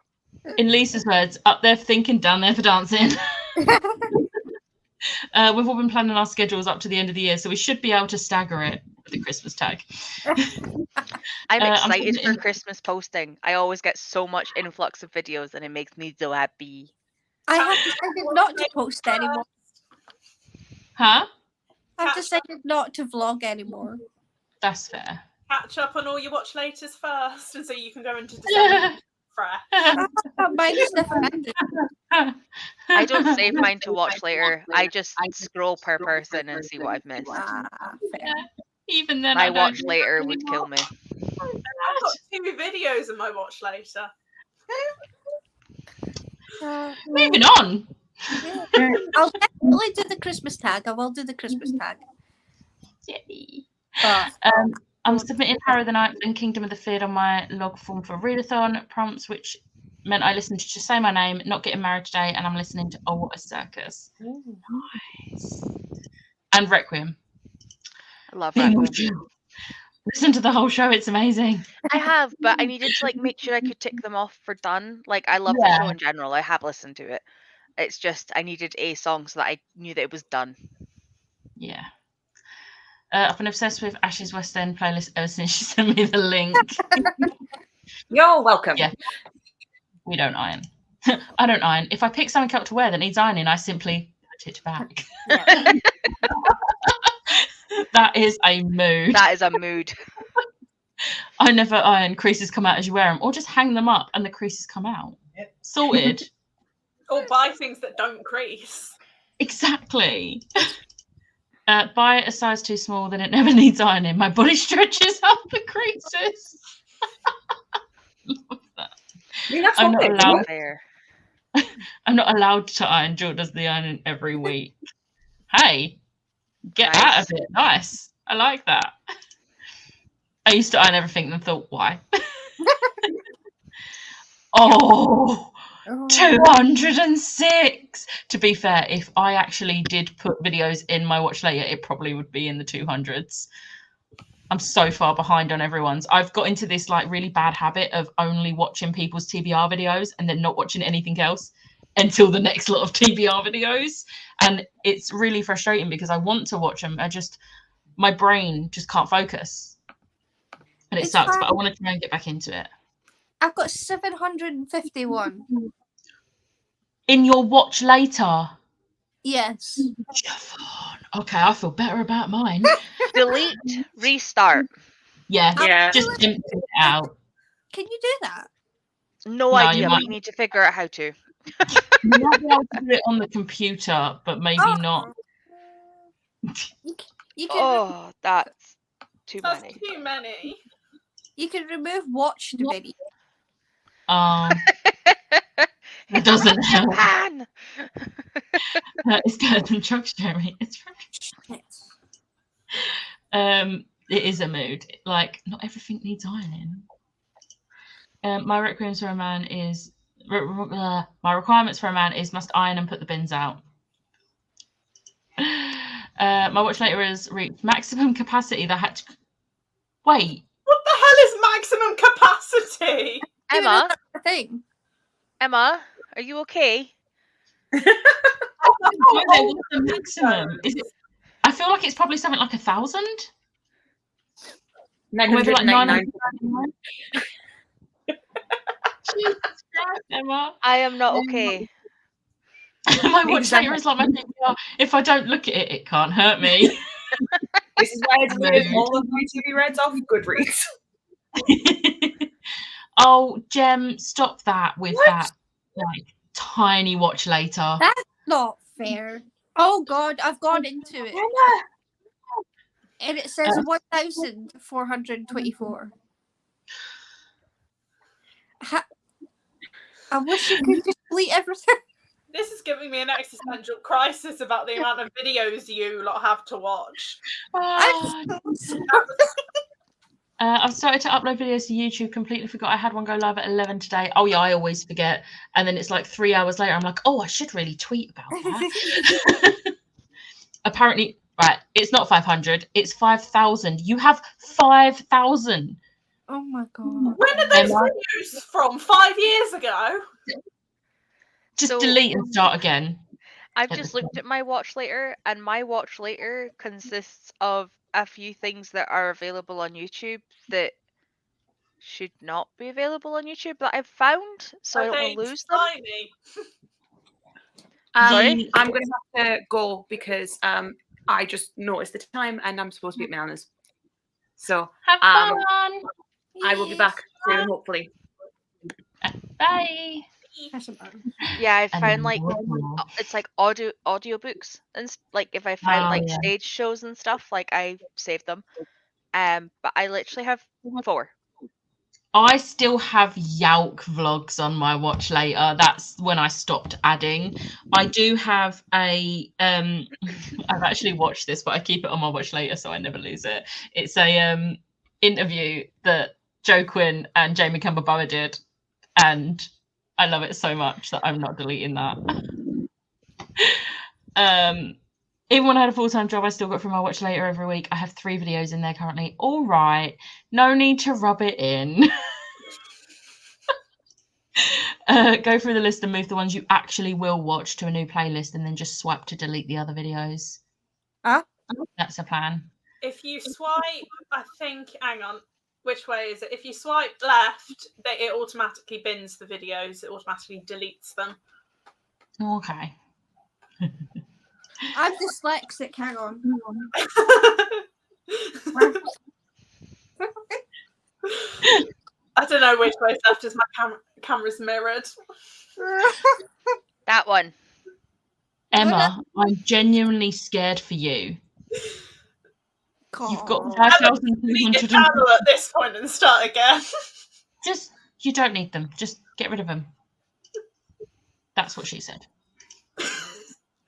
In Lisa's words, up there for thinking, down there for dancing. We've all been planning our schedules up to the end of the year, so we should be able to stagger it with the Christmas tag. I'm I'm excited putting it for in- Christmas posting. I always get so much influx of videos and it makes me so happy. I have decided not to post anymore. Huh? I've decided not to vlog anymore. That's fair. Catch up on all your watch laters first, and so you can go into December fresh. Mine is never ended. I don't save mine to watch later. I just scroll per person and see what I've missed. Fair. Even then, My I don't watch do later it would kill me. I've got 2 videos in my watch later. Moving on. I'll definitely do the Christmas tag. I will do the Christmas tag. Yay. But I'm submitting Harrow the Ninth and Kingdom of the Feared on my log form for readathon prompts, which meant I listened to Just Say My Name, Not Getting Married Today, and I'm listening to Oh What a Circus. Nice. And Requiem. I love Being Requiem. with you. Listen to the whole show, it's amazing. I have, but I needed to like make sure I could tick them off for done. Like I love the show in general. I have listened to it. It's just I needed a song so that I knew that it was done. Yeah. I've been obsessed with Ash's West End playlist ever since she sent me the link. You're welcome. Yeah. We don't iron. I don't iron. If I pick something up to wear that needs ironing, I simply put it back. That is a mood. That is a mood. I never iron. Creases come out as you wear them, or just hang them up and the creases come out. Sorted. Or buy things that don't crease. Exactly. Buy a size too small, then it never needs ironing. My body stretches out the creases. Love that. I mean, that's I'm what not they do. allowed. Fair. I'm not allowed to iron. Jill does the ironing every week. Hey, get Nice. out of it. Nice. I like that. I used to iron everything and thought, why? Oh, 206. To be fair, if I actually did put videos in my watch later, it probably would be in the 200s. I'm so far behind on everyone's. I've got into this like really bad habit of only watching people's TBR videos and then not watching anything else until the next lot of TBR videos. And it's really frustrating because I want to watch them. My brain just can't focus. And it It's sucks, fine. but I want to try and get back into it. I've got 751. In your watch later. Yes. Siobhan. Okay, I feel better about mine. Delete, restart. Yeah, Yeah. just empty it out. Can you do that? No No, idea, you but might- you need to figure out how to. You might be able to do it on the computer, but maybe not. You can Oh, that's too That's many. too many. you can remove watched video. It doesn't help. Man! It's better than Chuck's, Jeremy. It's very... It is a mood. Like, not everything needs ironing. My requirements for a man is my requirements for a man is must iron and put the bins out. My watch later has reached maximum capacity that had to wait. What the hell is maximum capacity? Emma, Thing. Emma, are you okay? What's the maximum? Is it? I feel like it's probably something like 1,000. Maybe like 999. Jesus Christ, Emma. I am not okay. My watch later is like my PPR. If I don't look at it, it can't hurt me. This is why I deleted all of my TV Reds off Goodreads. Oh, Jem, stop that with What? that like tiny watch later. That's not fair. Oh God, I've gone into it and it says 1,424. I wish you could just delete everything. This is giving me an existential crisis about the amount of videos you lot have to watch. I've started to upload videos to YouTube. Completely forgot I had one go live at 11 today. Oh yeah, I always forget. And then it's like 3 hours later. I'm like, oh, I should really tweet about that. Apparently, right, it's not 500. It's 5,000. You have 5,000. Oh my god. When are those videos from? 5 years ago? Just So- delete and start again. I've at just the looked at my watch later, and my watch later consists of a few things that are available on YouTube that should not be available on YouTube that I've found, so I Are don't they want to lose them. tiny? Sorry? I'm going to have to go because I just noticed the time and I'm supposed to be at Melna's. So Have fun. I will be back soon, hopefully. Bye. Yeah, I And found then like more. it's like audiobooks and like if I find Oh, like yeah. stage shows and stuff, like I save them. But I literally have 4. I still have Yalk vlogs on my watch later. That's when I stopped adding. I do have a I've actually watched this, but I keep it on my watch later so I never lose it. It's a interview that Joe Quinn and Jamie Campbell-Bower did, and I love it so much that I'm not deleting that. Even when I had a full-time job, I still got through my watch later every week. I have 3 videos in there currently. All right, no need to rub it in. Go through the list and move the ones you actually will watch to a new playlist, and then just swipe to delete the other videos. That's the plan. If you swipe, I think, hang on, which way is it? If you swipe left, it automatically bins the videos. It automatically deletes them. Okay. I'm dyslexic. Hang on. I don't know which way's left as my camera's mirrored. That one. Emma, I'm genuinely scared for you. You've got Delete your 5,200. channel at this point and start again. Just, you don't need them. Just get rid of them. That's what she said.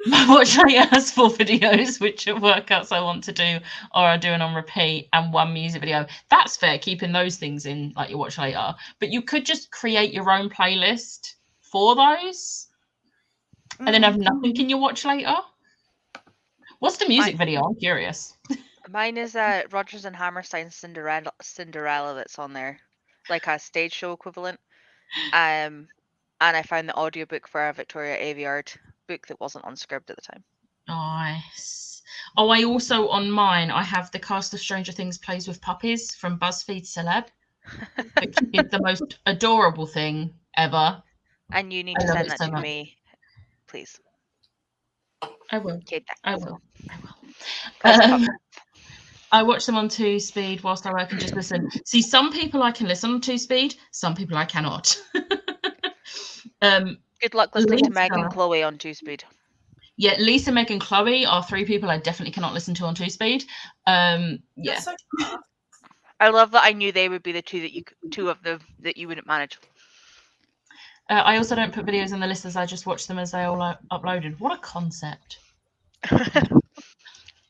My watch later has 4 videos, which are workouts I want to do or are doing on repeat, and 1 music video. That's fair, keeping those things in like your watch later. But you could just create your own playlist for those and then have nothing in your watch later. What's the music video? I'm curious. Mine is Rodgers and Hammerstein's Cinderella that's on there, like a stage show equivalent. And I found the audiobook for a Victoria Aveyard book that wasn't on Scribd at the time. Nice. Oh, I also, on mine, I have the cast of Stranger Things Plays with Puppies from BuzzFeed Celeb, which is the most adorable thing ever. And you need I to love send it that so to much. me, please. I will. Okay, I will. I will. Press the button. I watch them on 2-speed whilst I work and just listen. See, some people I can listen on 2-speed, some people I cannot. Good luck listening to Lisa. Meg and Chloe on 2-speed. Yeah, Lisa, Meg, and Chloe are 3 people I definitely cannot listen to on 2-speed. Yeah. That's so fast. I love that I knew they would be the two of them that you wouldn't manage. I also don't put videos on the list as I just watch them as they all uploaded. What a concept. That's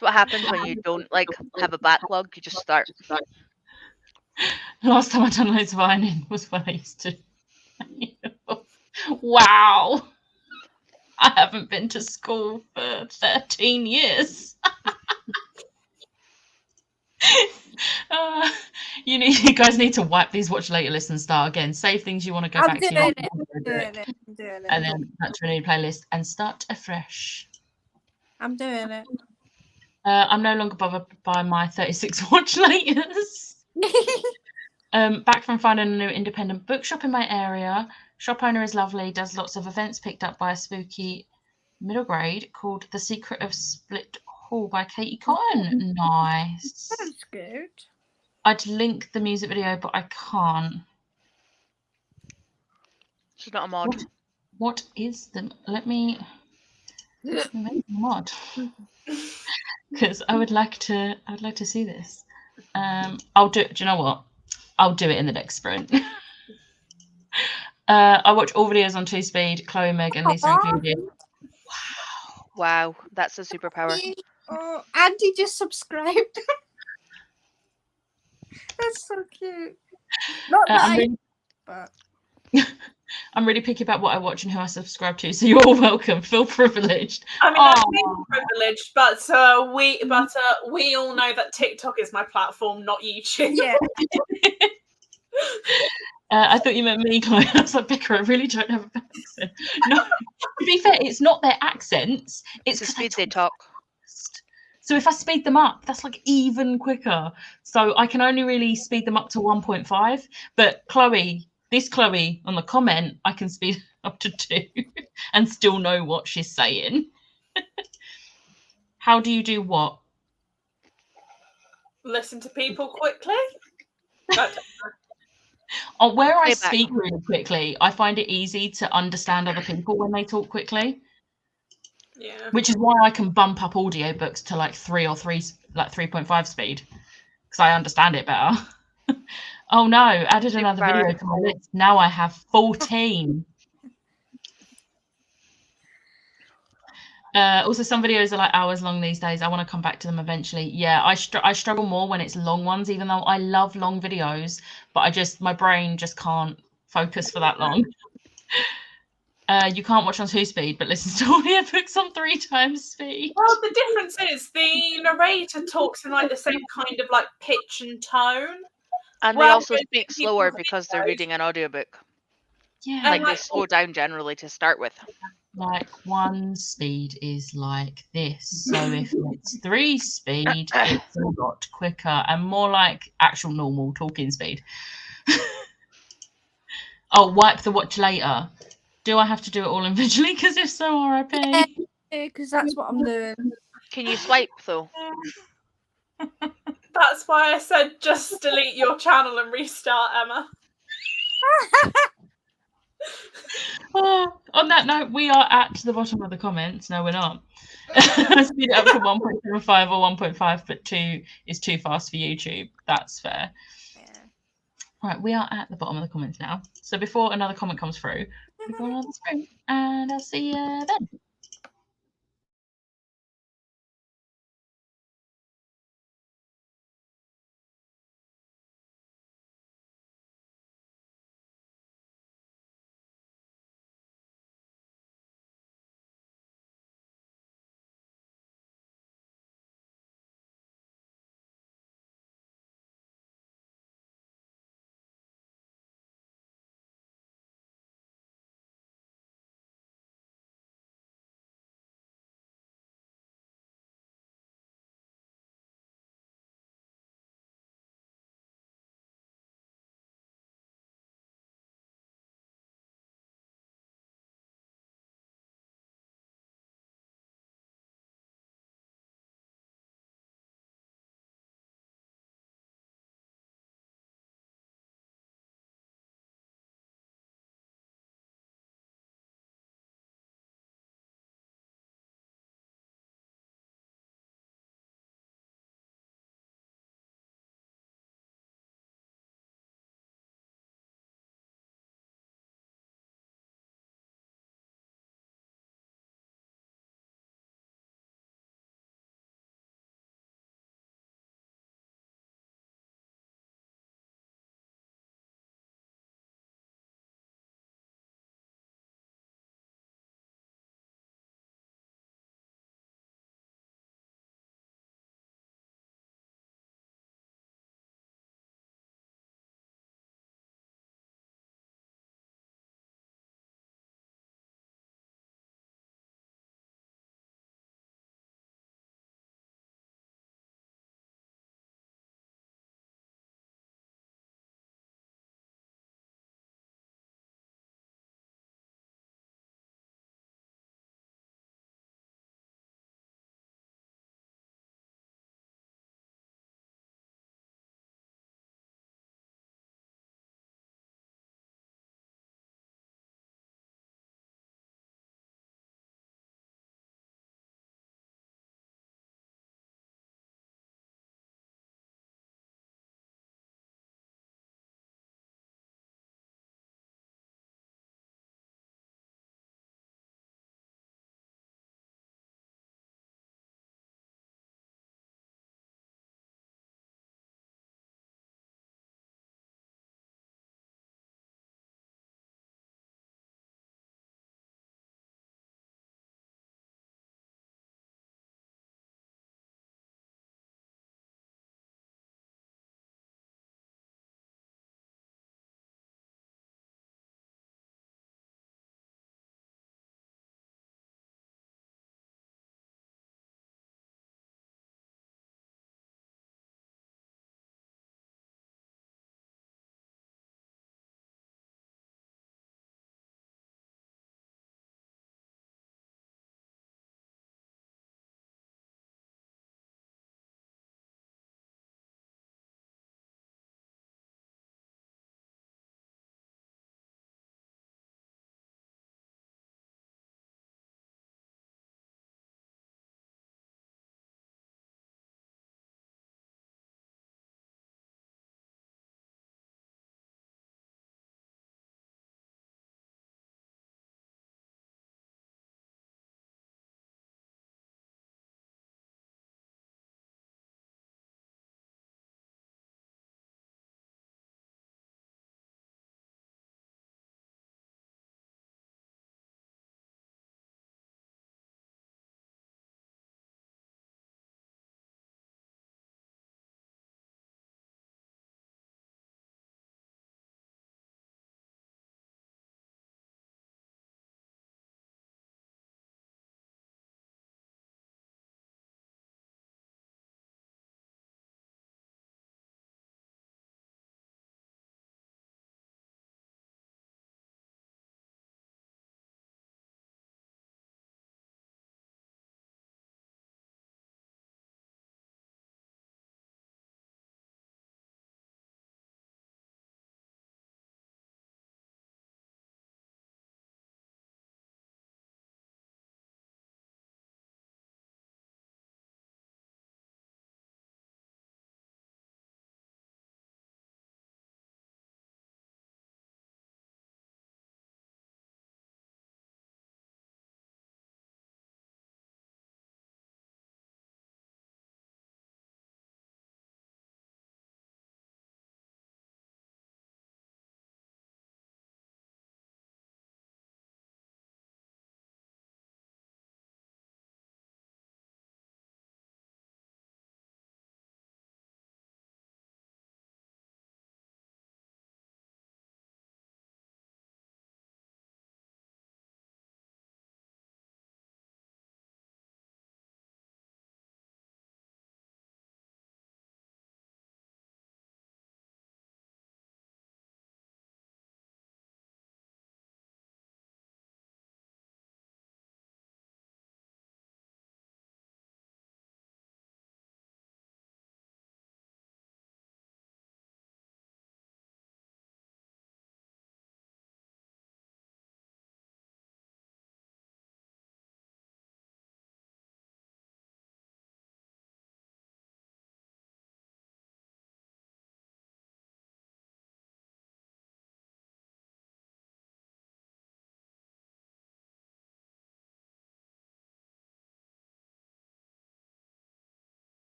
what happens when you don't like have a backlog. You just start. Last time I done loads of ironing was when I used to. Wow. I haven't been to school for 13 years. You guys need to wipe these watch later lists and start again. Save things you want to go I'm back doing to. it. I'm doing it. I'm doing it. And then back to a new playlist and start afresh. I'm doing it. I'm no longer bothered by my 36 watch laters. Back from finding a new independent bookshop in my area. Shop owner is lovely, does lots of events picked up by a spooky middle grade called The Secret of Split Hall by Katie Cotton. Nice. That's good. I'd link the music video, but I can't. She's not a mod. What is the? Let me make a mod because I would like to. I would like to see this. I'll do it. Do you know what? I'll do it in the next sprint. I watch all videos on 2Speed, Chloe, Meg, and Lisa included. Wow, that's a superpower. Oh, Andy just subscribed. That's so cute. Not that but I'm really picky about what I watch and who I subscribe to, so you're all welcome. Feel privileged. I mean, Aw. that's being privileged, but we all know that TikTok is my platform, not YouTube. yeah. I thought you meant me, Chloe. I was like, Becca, I really don't have a bad accent. No, to be fair, it's not their accents. It's The 'cause speed they talk. fast. So if I speed them up, that's like even quicker. So I can only really speed them up to 1.5. But Chloe, this Chloe on the comment, I can speed up to 2 and still know what she's saying. How do you do what? Listen to people quickly. But Where I Playback. speak really quickly, I find it easy to understand other people when they talk quickly, yeah, which is why I can bump up audiobooks to like 3.5 speed because I understand it better. Oh no, added another Superpower. video to my list. Now I have 14. Also, some videos are like hours long these days. I want to come back to them eventually. Yeah, I struggle more when it's long ones, even though I love long videos, but my brain just can't focus for that long. You can't watch on 2Speed, but listen to audiobooks on 3 times speed. well, the difference is the narrator talks in like the same kind of like pitch and tone. And they Well, also with speak people's slower because they're videos. reading an audiobook. Yeah, And Like they like, slow down generally to start with. like 1 speed is like this. So if it's 3 speed, it's a lot quicker and more like actual normal talking speed. Oh, wipe the watch later. Do I have to do it all individually? Because if so, RIP. Because that's what I'm doing. Can you swipe though? that's why I said just delete your channel and restart, Emma. On that note, we are at the bottom of the comments. No, we're not. Speed it up to 1.75 or 1.5, but 2 is too fast for YouTube. That's fair. Yeah. Right, we are at the bottom of the comments now. So before another comment comes through, we go on the screen, and I'll see you then.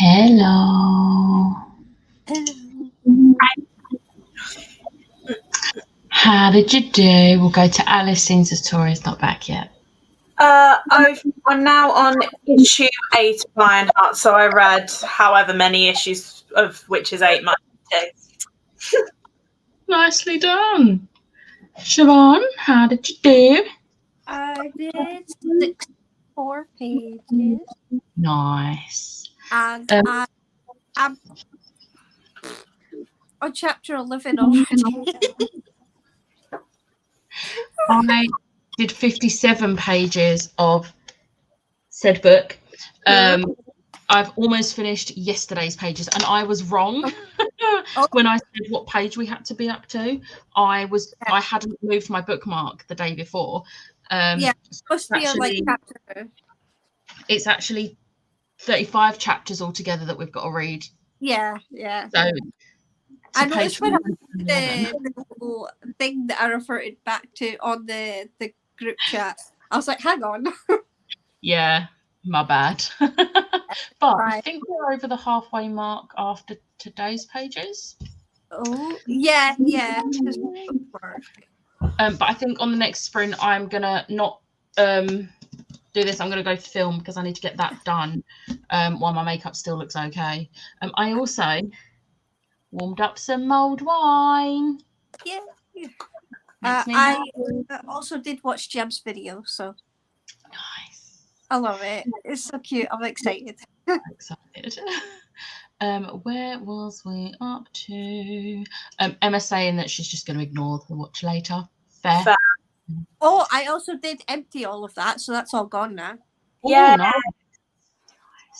Hello. How did you do? We'll go to Alice since Tori's not back yet. I'm now on issue 8 of Lionheart, so I read however many issues of which is 8 might be. Nicely done. Siobhan, how did you do? I did 64 pages. Nice. And I'm on chapter 11 already. I did 57 pages of said book. I've almost finished yesterday's pages, and I was wrong when I said what page we had to be up to. I hadn't moved my bookmark the day before. Yeah, it's supposed to be on like chapter. It's actually 35 chapters altogether that we've got to read. Yeah. So I noticed when I the little thing that I referred back to on the group chat, I was like, hang on. Yeah, my bad. But I think we're over the halfway mark after today's pages. Oh, yeah. But I think on the next sprint, I'm gonna not do this. I'm gonna go film because I need to get that done while my makeup still looks okay. I also warmed up some mulled wine. Yeah. I also did watch Jem's video, so nice. I love it. It's so cute. I'm excited. Excited. Where was we up to? Emma saying that she's just going to ignore the watch later. Fair. Oh, I also did empty all of that, so that's all gone now. Yeah. Nice.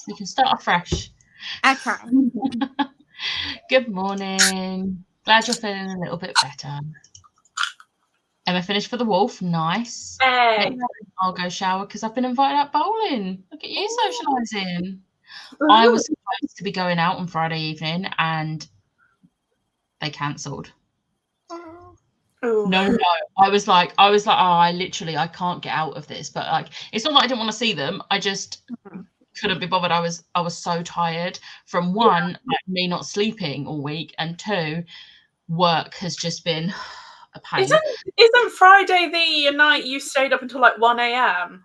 You can start afresh. I can. Good morning. Glad you're feeling a little bit better. Emma finished for the wolf. Nice. Hey. I'll go shower because I've been invited out bowling. Look at you socialising. I was supposed to be going out on Friday evening and they cancelled. No. I was like, oh, I can't get out of this. But like, it's not that I didn't want to see them. I just couldn't be bothered. I was so tired from one, me not sleeping all week, and two, work has just been a pain. Isn't Friday the night you stayed up until like 1 a.m.?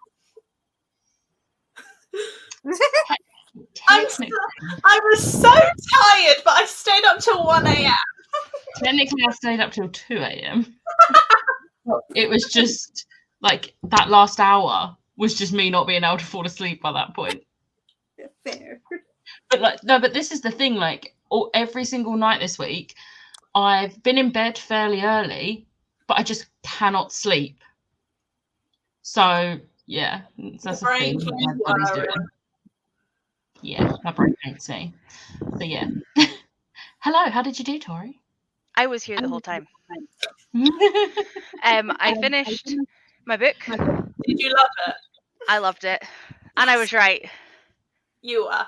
I was so tired, but I stayed up till 1 a.m. Technically, I stayed up till 2 a.m. It was just like that last hour was just me not being able to fall asleep by that point. Fair. But this is the thing, like every single night this week, I've been in bed fairly early, but I just cannot sleep. So yeah, that's the thing my body's doing. Yeah, my brain hates me. So yeah. Hello, how did you do, Tori? I was here the whole time. I finished my book. Did you love it? I loved it. And I was right. You were.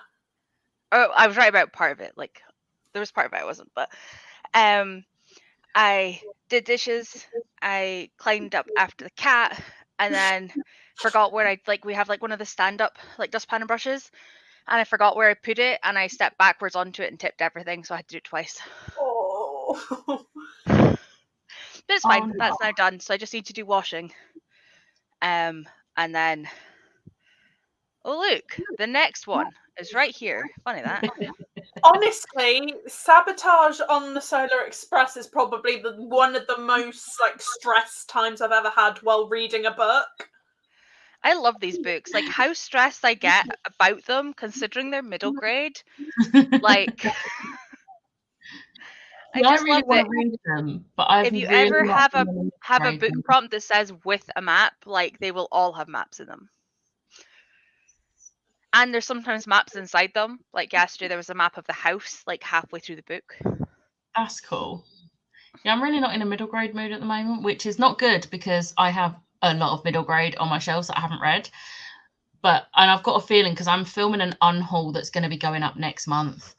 Oh, I was right about part of it. Like, there was part of it I wasn't, but I did dishes. I climbed up after the cat, and then forgot where we have like one of the stand-up like dustpan and brushes, and I forgot where I put it, and I stepped backwards onto it and tipped everything, so I had to do it twice. Oh. But it's fine. Oh, no. That's now done. So I just need to do washing. And then, oh look, the next one is right here. Funny that. Honestly, sabotage on the Solar Express is probably one of the most like stressed times I've ever had while reading a book. I love these books. Like how stressed I get about them, considering they're middle grade. Like. I really want to read them, but I've if you really ever not have a read book them. prompt that says with a map, like they will all have maps in them. And there's sometimes maps inside them. Like yesterday, there was a map of the house, like halfway through the book. That's cool. Yeah, I'm really not in a middle grade mood at the moment, which is not good because I have a lot of middle grade on my shelves that I haven't read. And I've got a feeling because I'm filming an unhaul that's going to be going up next month.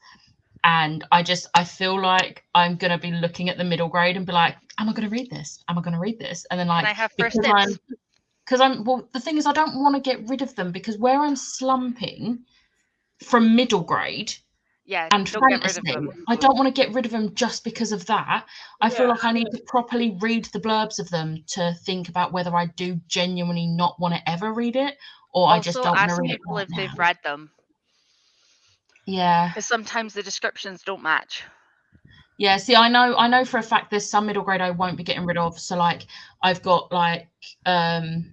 And I feel like I'm going to be looking at the middle grade and be like, am I going to read this? Am I going to read this? And then like, and I have first dibs. Well, the thing is, I don't want to get rid of them because where I'm slumping, from middle grade Yeah, and don't get rid fantasy. of them. I don't want to get rid of them just because of that. I feel Yeah. like I need to properly read the blurbs of them to think about whether I do genuinely not want to ever read it, or I just Also, don't want to ask read it people right if they've now. read them, Yeah. because sometimes the descriptions don't match. Yeah, see, I know for a fact there's some middle grade I won't be getting rid of. So like I've got like the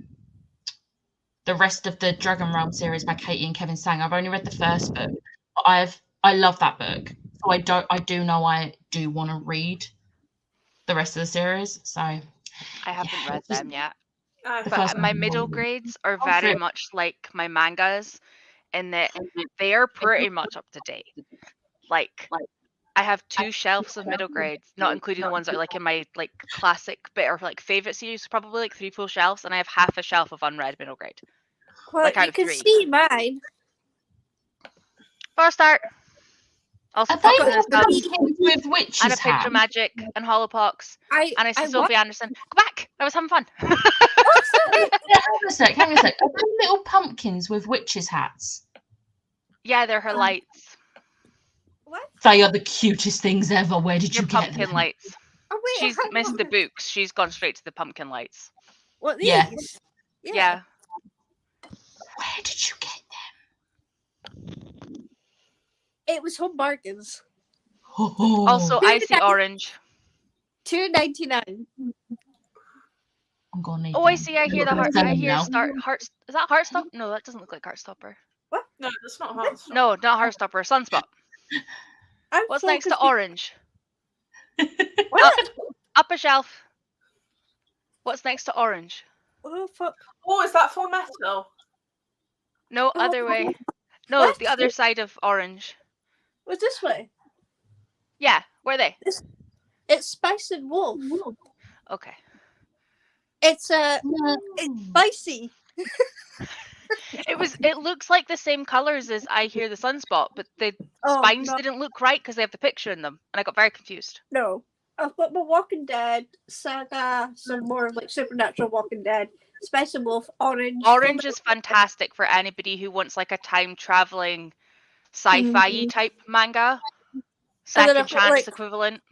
rest of the Dragon Realm series by Katie and Kevin Sang. I've only read the first book, but I love that book. So I do know I do want to read the rest of the series. So I haven't read them yet. I The But first my one. middle grades are Oh, very shit. much like my mangas in that they are pretty much up to date. Like I have 2 shelves of middle grades, not including the ones that are like in my like classic bit or like favorite series, probably like 3 full shelves, and I have half a shelf of unread middle grade. Well, Like out you of can 3. see mine. For a start. Also Are they Pumpkin and Stuff, Pumpkins with and witches a Picture hat? Magic and Holopox. And I see want- Sophie Anderson. Go back! I was having fun. Hang on a sec. Are they little pumpkins with witches hats? Yeah, they're her lights. What? They are the cutest things ever. Where did Your you get pumpkin them? lights. Oh wait, She's hang missed on. the books. She's gone straight to the pumpkin lights. What these? Yeah. Yeah. Where did you get It was Home Bargains. them? Oh. Also, Icy Orange. $2.99. I'm gonna need Oh, I them. see. I hear They're the heart. selling I hear now. Hearts. Is that Heartstopper? No, that doesn't look like Heartstopper. No, that's not hard. No, not Heartstopper. Sunspot. I'm What's so next to confused. Orange? What? Up a shelf. What's next to Orange? Oh fuck! Oh, is that Full Metal? No, Oh, other way. No, what? the other side of Orange. What's this way? Yeah, where are they? It's Spice and Wolf. Okay. It's it's spicy. It looks like the same colours as I Hear the Sunspot, but the Oh spines no, didn't look right because they have the picture in them, and I got very confused. no! I've got my Walking Dead saga, some more like supernatural Walking Dead. Spice and Wolf, Orange. Orange is fantastic for anybody who wants like a time traveling sci-fi type manga. And then Second I've got, Chance like, equivalent.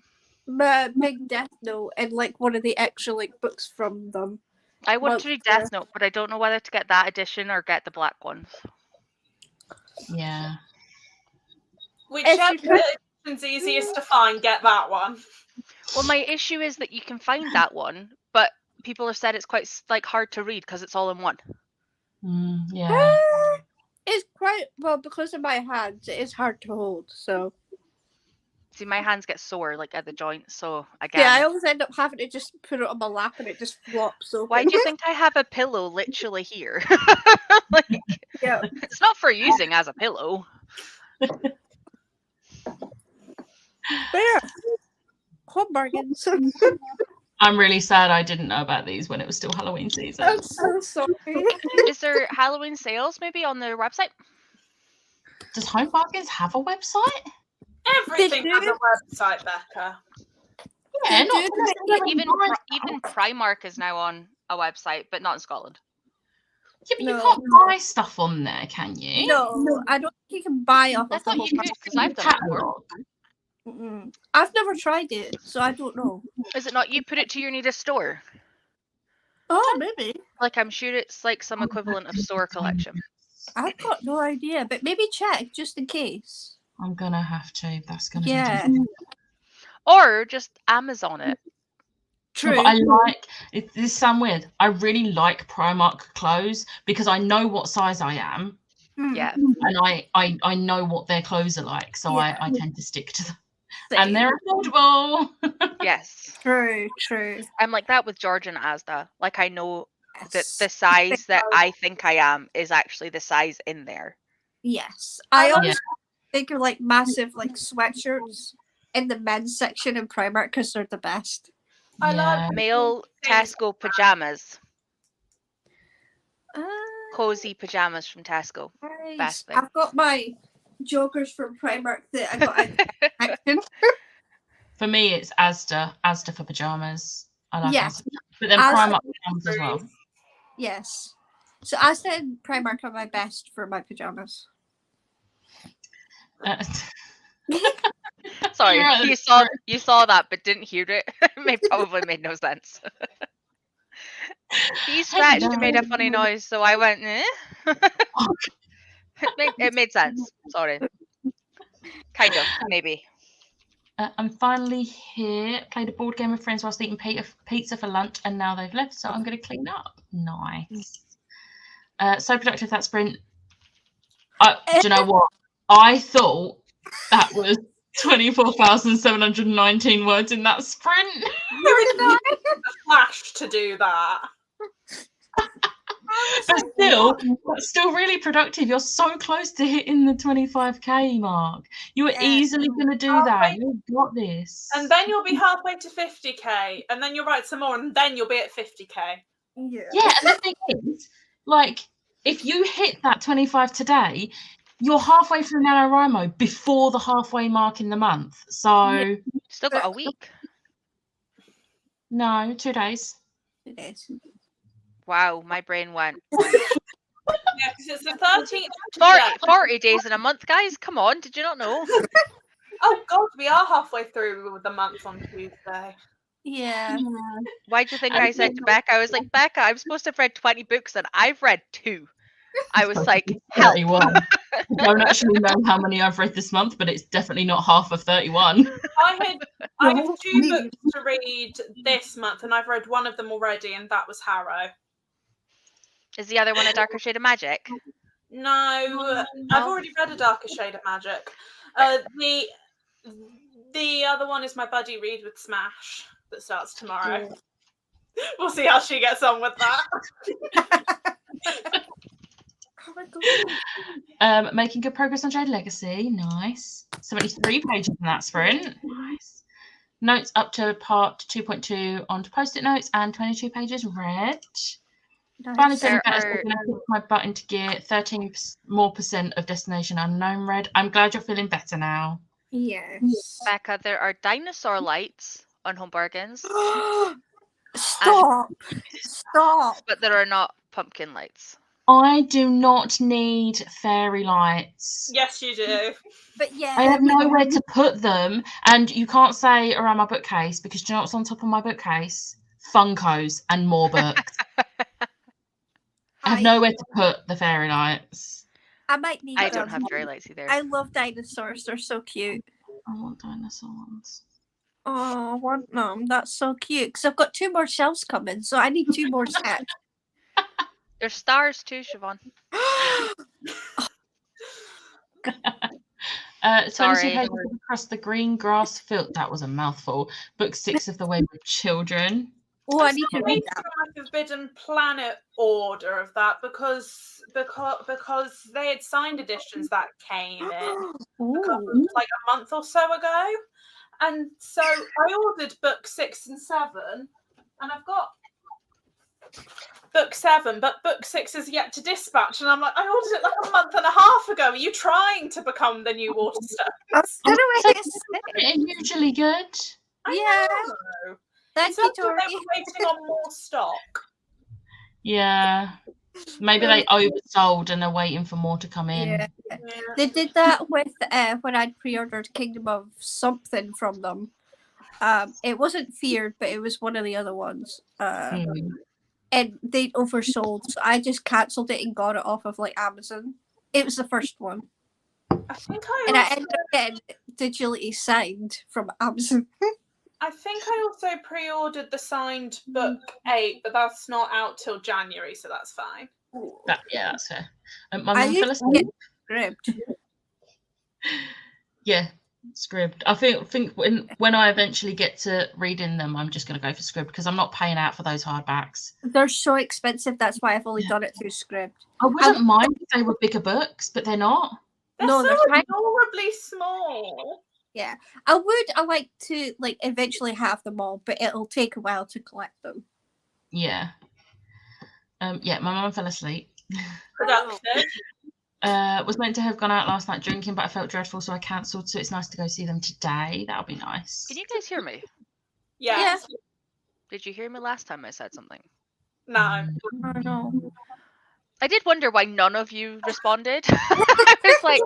My Big Death Note and like one of the actual like books from them. I want to read monster. Death Note, but I don't know whether to get that edition or get the black ones. Yeah. Whichever you- edition's easiest to find, get that one. Well, my issue is that you can find that one, but people have said it's quite like hard to read because it's all in one. Yeah. It's quite well because of my hands. It is hard to hold. So See, my hands get sore like at the joints, so again. yeah, I always end up having to just put it on my lap and it just flops open. Why do you think I have a pillow literally here? Like, Yeah. it's not for using as a pillow. There. Home Bargains. I'm really sad I didn't know about these when it was still Halloween season. I'm so sorry. Is there Halloween sales maybe on their website? Does Home Bargains have a website? Everything They has do. a website, Becca. Yeah, They not do. Even Primark is now on a website, but not in Scotland. Yeah, but you No. can't buy stuff on there, can you? No, I don't think you can buy off I of the thought Home you could because I've done it before. Catalog. Mm-mm. I've never tried it, so I don't know. Is it not you put it to your nearest store? Oh, maybe. Like I'm sure it's like some equivalent of store collection. I've got no idea, but maybe check just in case. I'm gonna have to. That's gonna Yeah. be Or just Amazon it. True. But I like it. This sound weird. I really like Primark clothes because I know what size I am, Mm. Yeah. and I know what their clothes are like, so Yeah. I tend to stick to them, Same. and they're affordable. Yes. True. True. I'm like that with George and Asda. Like I know that the size that I think I am is actually the size in there. Yes, I Yeah. always think of like massive like sweatshirts in the men's section in Primark because they're the best. I Yeah. like Male Tesco pajamas. Uh, Cozy pajamas from Tesco. nice. Best thing. I've got my jokers from Primark that I got at action. For me, it's Asda for pajamas. I like Yeah. Asda, but then Asda Primark pajamas as well. Yes. So I said Primark are my best for my pajamas. Sorry, You're right, you saw that but didn't hear it. Probably made no sense. He scratched and made a funny noise, so I went, eh? It made sense. Sorry. Kind of, maybe. I'm finally here. Played a board game with friends whilst eating pizza for lunch, and now they've left, so I'm going to clean up. Nice. So productive, that sprint. Do you know what? I thought that was 24,719 words in that sprint. You were the flash to do that. But that's still really productive. You're so close to hitting the 25k mark. You were easily going to do that. You've got this. And then you'll be halfway to 50k, and then you'll write some more, and then you'll be at 50k. Yeah. And the thing is, like, if you hit that 25 today, you're halfway through NaNoWriMo before the halfway mark in the month. So Still got a week. No, 2 days. 2 days. Wow, my brain went. Yeah, because it's the 13th. 40 days in a month, guys. Come on, did you not know? Oh God, we are halfway through the month on Tuesday. Yeah. Why do you think I said to Becca? I was like, Becca, I'm supposed to have read 20 books and I've read 2. I was like, help. 31. I don't actually know how many I've read this month, but it's definitely not half of 31. I have 2 books to read this month, and I've read one of them already, and that was Harrow. Is the other one a darker shade of magic? No, I've already read A Darker Shade of Magic. The other one is my buddy read with Smash that starts tomorrow. We'll see how she gets on with that. Oh my God. Making good progress on Jade Legacy. Nice. 73 pages in that sprint. Nice. Notes up to part 2.2 onto post-it notes and 22 pages read. Finally feeling better, so I'm going to put my butt into gear. 13% more of Destination Unknown read. I'm glad you're feeling better now. Yes. Becca, there are dinosaur lights on Home Bargains, Stop. but there are not pumpkin lights. I do not need fairy lights. Yes, you do. But yeah. I have nowhere to put them, and you can't say around my bookcase because do you know what's on top of my bookcase? Funkos and more books. I have nowhere to put the fairy lights. I might need I them. don't have fairy lights either. I love dinosaurs. They're so cute. I want dinosaurs. Oh, I want them. That's so cute. Because I've got 2 more shelves coming, so I need 2 more sets. There's stars too, Siobhan. 22 Sorry. pages across the green grass field. That was a mouthful. Book 6 of The Way with Children. Oh, I need to read that. The Forbidden Planet order of that because they had signed editions that came in like a month or so ago, and so I ordered book 6 and 7, and I've got book 7, but book 6 is yet to dispatch, and I'm like, I ordered it like a month and a half ago. Are you trying to become the new Waterstones? They're usually good. I Yeah. know. Thank It's you, not that Tori. they were waiting on more stock. Yeah. Maybe they oversold and are waiting for more to come in. Yeah. Yeah. They did that with when I'd pre-ordered Kingdom of something from them. It wasn't Feared, but it was one of the other ones. And they oversold, so I just cancelled it and got it off of like Amazon. It was the first one, I think I and I also, ended up getting digitally signed from Amazon. I think I also pre-ordered the signed book 8, but that's not out till January, so that's fine. That's fair. My I mum used fell to get asleep. script. Yeah, Scribd. I think when I eventually get to reading them, I'm just going to go for Scribd because I'm not paying out for those hardbacks. They're so expensive. That's why I've only done it through script. I wouldn't mind if they were bigger books, but they're not. They're No, so they're tiny. adorably small. Yeah, I like to like eventually have them all, but it'll take a while to collect them. Yeah. Yeah, my mum fell asleep. Productive. Was meant to have gone out last night drinking, but I felt dreadful, so I cancelled. So it's nice to go see them today. That'll be nice. Can you guys hear me? Yes. Did you hear me last time I said something? No. I don't know. I did wonder why none of you responded. I was like,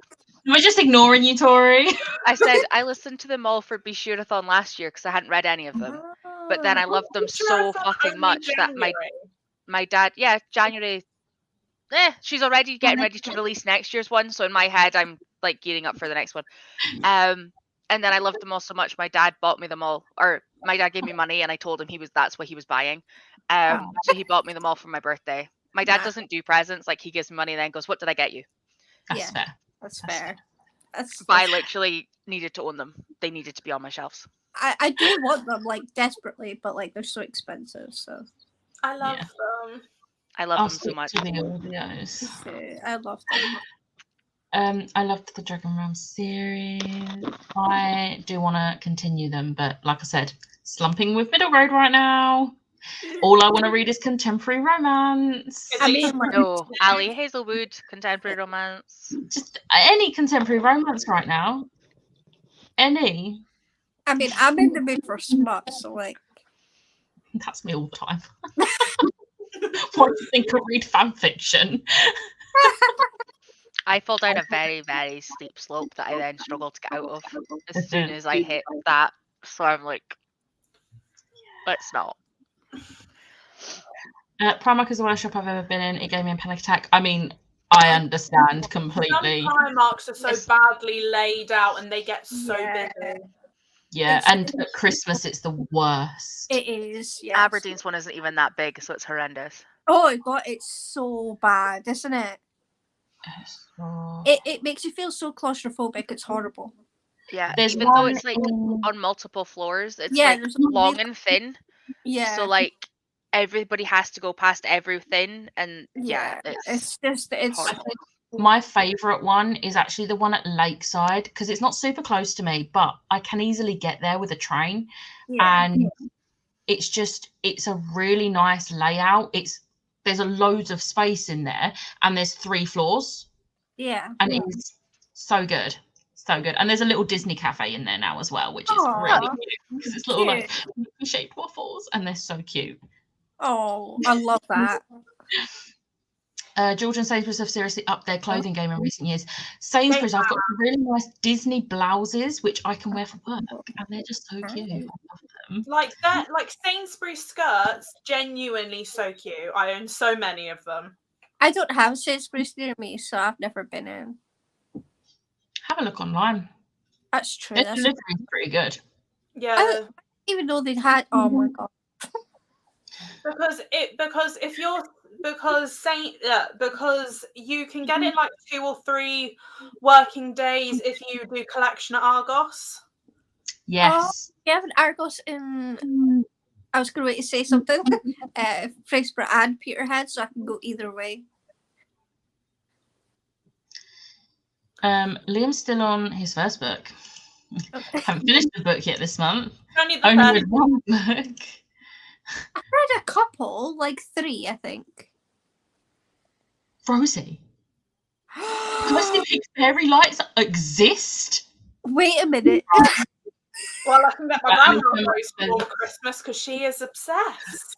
We're just ignoring you, Tori. I said I listened to them all for Be Sure-a-thon last year because I hadn't read any of them. But then I loved them so fucking much that my dad, January. She's already getting ready to release next year's one. So in my head, I'm like gearing up for the next one. And then I loved them all so much. My dad bought me them all, or my dad gave me money, and I told him that's what he was buying. So he bought me them all for my birthday. My dad doesn't do presents; like he gives me money and then goes, "What did I get you?" That's fair. That's fair. But I literally needed to own them. They needed to be on my shelves. I do want them like desperately, but like they're so expensive. So I love them. I love them so much. To the audios. I love them. I loved the Dragon Realm series. I do want to continue them, but like I said, slumping with middle grade right now. All I want to read is contemporary romance. I mean, No, Ali Hazelwood, contemporary romance. Just any contemporary romance right now. Any. I mean, I'm in the mood for smut, so like. That's me all the time. What do you think of read fan fiction? I fall down a very, very steep slope that I then struggle to get out of as soon as I hit that. So I'm like, let's not. Primark is the worst shop I've ever been in. It gave me a panic attack. I mean, I understand completely. Some Primarks are so badly laid out and they get so busy. Yeah, and at Christmas it's the worst. It is, yeah. Aberdeen's one isn't even that big, so it's horrendous. Oh my god, it's so bad, isn't it? It makes you feel so claustrophobic. It's horrible. Yeah, There's even though one it's like on multiple floors, it's Yeah, like there's long and thin. Yeah. So like everybody has to go past everything, and it's horrible. My favourite one is actually the one at Lakeside because it's not super close to me, but I can easily get there with a train. And it's a really nice layout. There's a loads of space in there and there's 3 floors. Yeah. And it's so good. So good. And there's a little Disney cafe in there now as well, which is really cute because it's little like shaped waffles and they're so cute. Oh, I love that. George and Sainsbury's have seriously upped their clothing game in recent years. Sainsbury's, I've got some really nice Disney blouses which I can wear for work, and they're just so cute. I love them. Like that, like Sainsbury's skirts, genuinely so cute. I own so many of them. I don't have Sainsbury's near me, so I've never been in. Have a look online. That's true. Their delivery is pretty good. Yeah. Even though they had, oh my god. Because you can get it in like 2 or 3 working days if you do collection at Argos. Yes. You have an Argos in. I was going to wait to say something. Fraserburgh and Peterhead, so I can go either way. Liam's still on his first book. Haven't finished the book yet this month. Only read one book. I've read a couple, like 3, I think. Rosie, Percy Pig Fairy Lights exist? Wait a minute. Well, I can get my grandma Rose for Christmas because she is obsessed.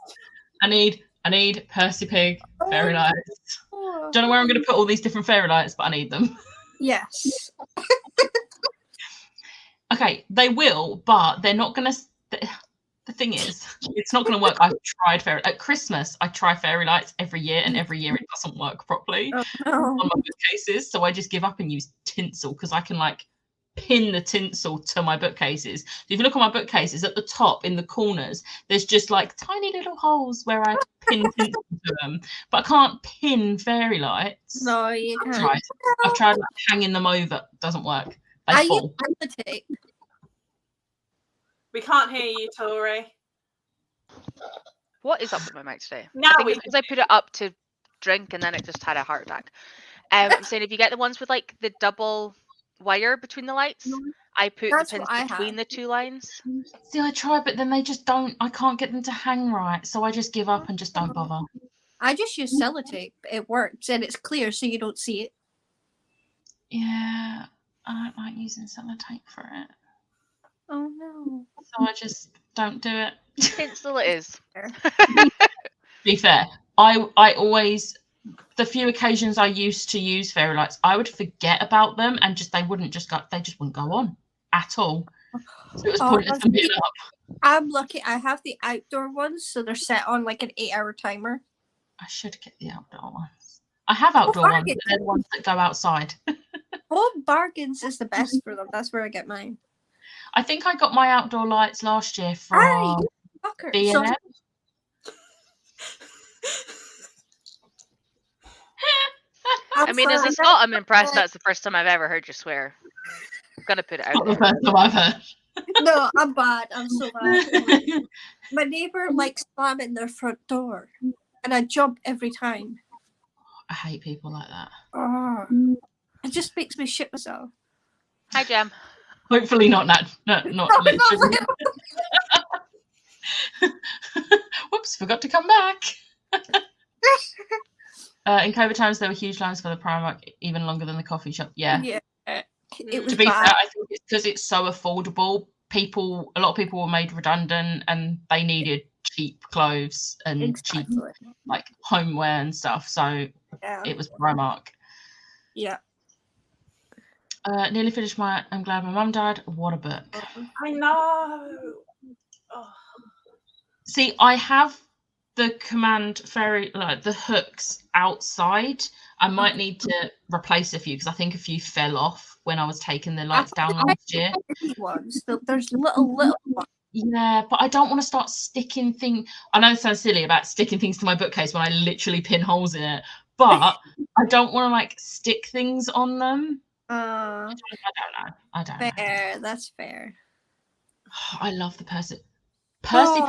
I need Percy Pig Fairy Lights. Don't know where I'm going to put all these different fairy lights, but I need them. Yes. Okay, they will, but they're not going to. The thing is, it's not going to work. I've tried at Christmas. I try fairy lights every year, and every year it doesn't work properly on my bookcases. So I just give up and use tinsel because I can like pin the tinsel to my bookcases. So if you look at my bookcases at the top in the corners, there's just like tiny little holes where I pin tinsel to them, but I can't pin fairy lights. No, you can't. I've tried like, hanging them over. Doesn't work. I They fall. use tape. We can't hear you, Tori. What is up with my mic today? Now I think it's because I put it up to drink and then it just had a heart attack. I'm saying if you get the ones with like the double wire between the lights, I put That's the what pins I between have. the 2 lines. See, I try, but then they just don't. I can't get them to hang right, so I just give up and just don't bother. I just use sellotape. It works and it's clear so you don't see it. Yeah, I don't like using sellotape for it, Oh no. so I just don't do it. Tinsel it is. To be fair, I always the few occasions I used to use fairy lights, I would forget about them and they wouldn't go on at all. So it was pointless them being up. I'm lucky. I have the outdoor ones, so they're set on like an 8-hour timer. I should get the outdoor ones. I have outdoor ones, but they're the ones that go outside. Home Bargains is the best for them. That's where I get mine. I think I got my outdoor lights last year from B&M. I mean, as a Scot, I'm impressed. That's the first time I've ever heard you swear. I'm gonna put it out Not the there. first time I've heard. No, I'm bad. I'm so bad. My neighbour likes slamming their front door, and I jump every time. I hate people like that. Oh, it just makes me shit myself. Hi, Jem. Hopefully not literally. Whoops, forgot to come back. In COVID times, there were huge lines for the Primark, even longer than the coffee shop. Yeah. It was To be fair, bad. I think it's because it's so affordable. A lot of people were made redundant, and they needed cheap clothes and cheap like homeware and stuff. So it was Primark. Yeah. Nearly finished my I'm Glad My Mum Died. What a book. I know. Oh. See, I have the command fairy, like the hooks outside. I might need to replace a few because I think a few fell off when I was taking the lights down last year. Ones. There's little ones. Yeah, but I don't want to start sticking things. I know it sounds silly about sticking things to my bookcase when I literally pin holes in it, but I don't want to like stick things on them. I don't know. Fair. That's fair. I love the Percy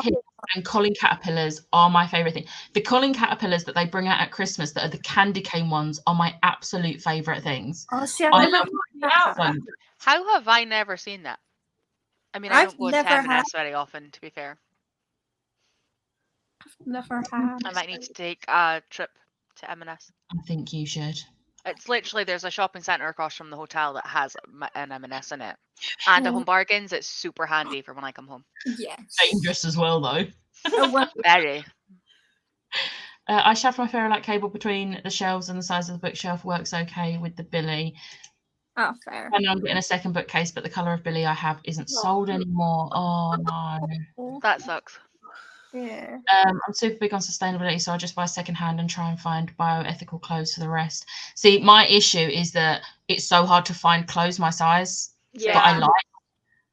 Pig and Colin Caterpillars are my favourite thing. The Colin Caterpillars that they bring out at Christmas that are the candy cane ones are my absolute favourite things. Oh, see, How have I never seen that? I mean, I don't go to M&S very often, to be fair. Never had. I might need to take a trip to M&S. I think you should. It's literally, there's a shopping centre across from the hotel that has an M&S in it. And a Home Bargains. It's super handy for when I come home. Yes. Dangerous as well, though. Very. I shoved my fairy light cable between the shelves, and the size of the bookshelf works okay with the Billy. Oh, fair. And I'm getting a second bookcase, but the colour of Billy I have isn't sold anymore. Oh, no. That sucks. Yeah. I'm super big on sustainability, so I just buy secondhand and try and find bioethical clothes for the rest. See, my issue is that it's so hard to find clothes my size that I like.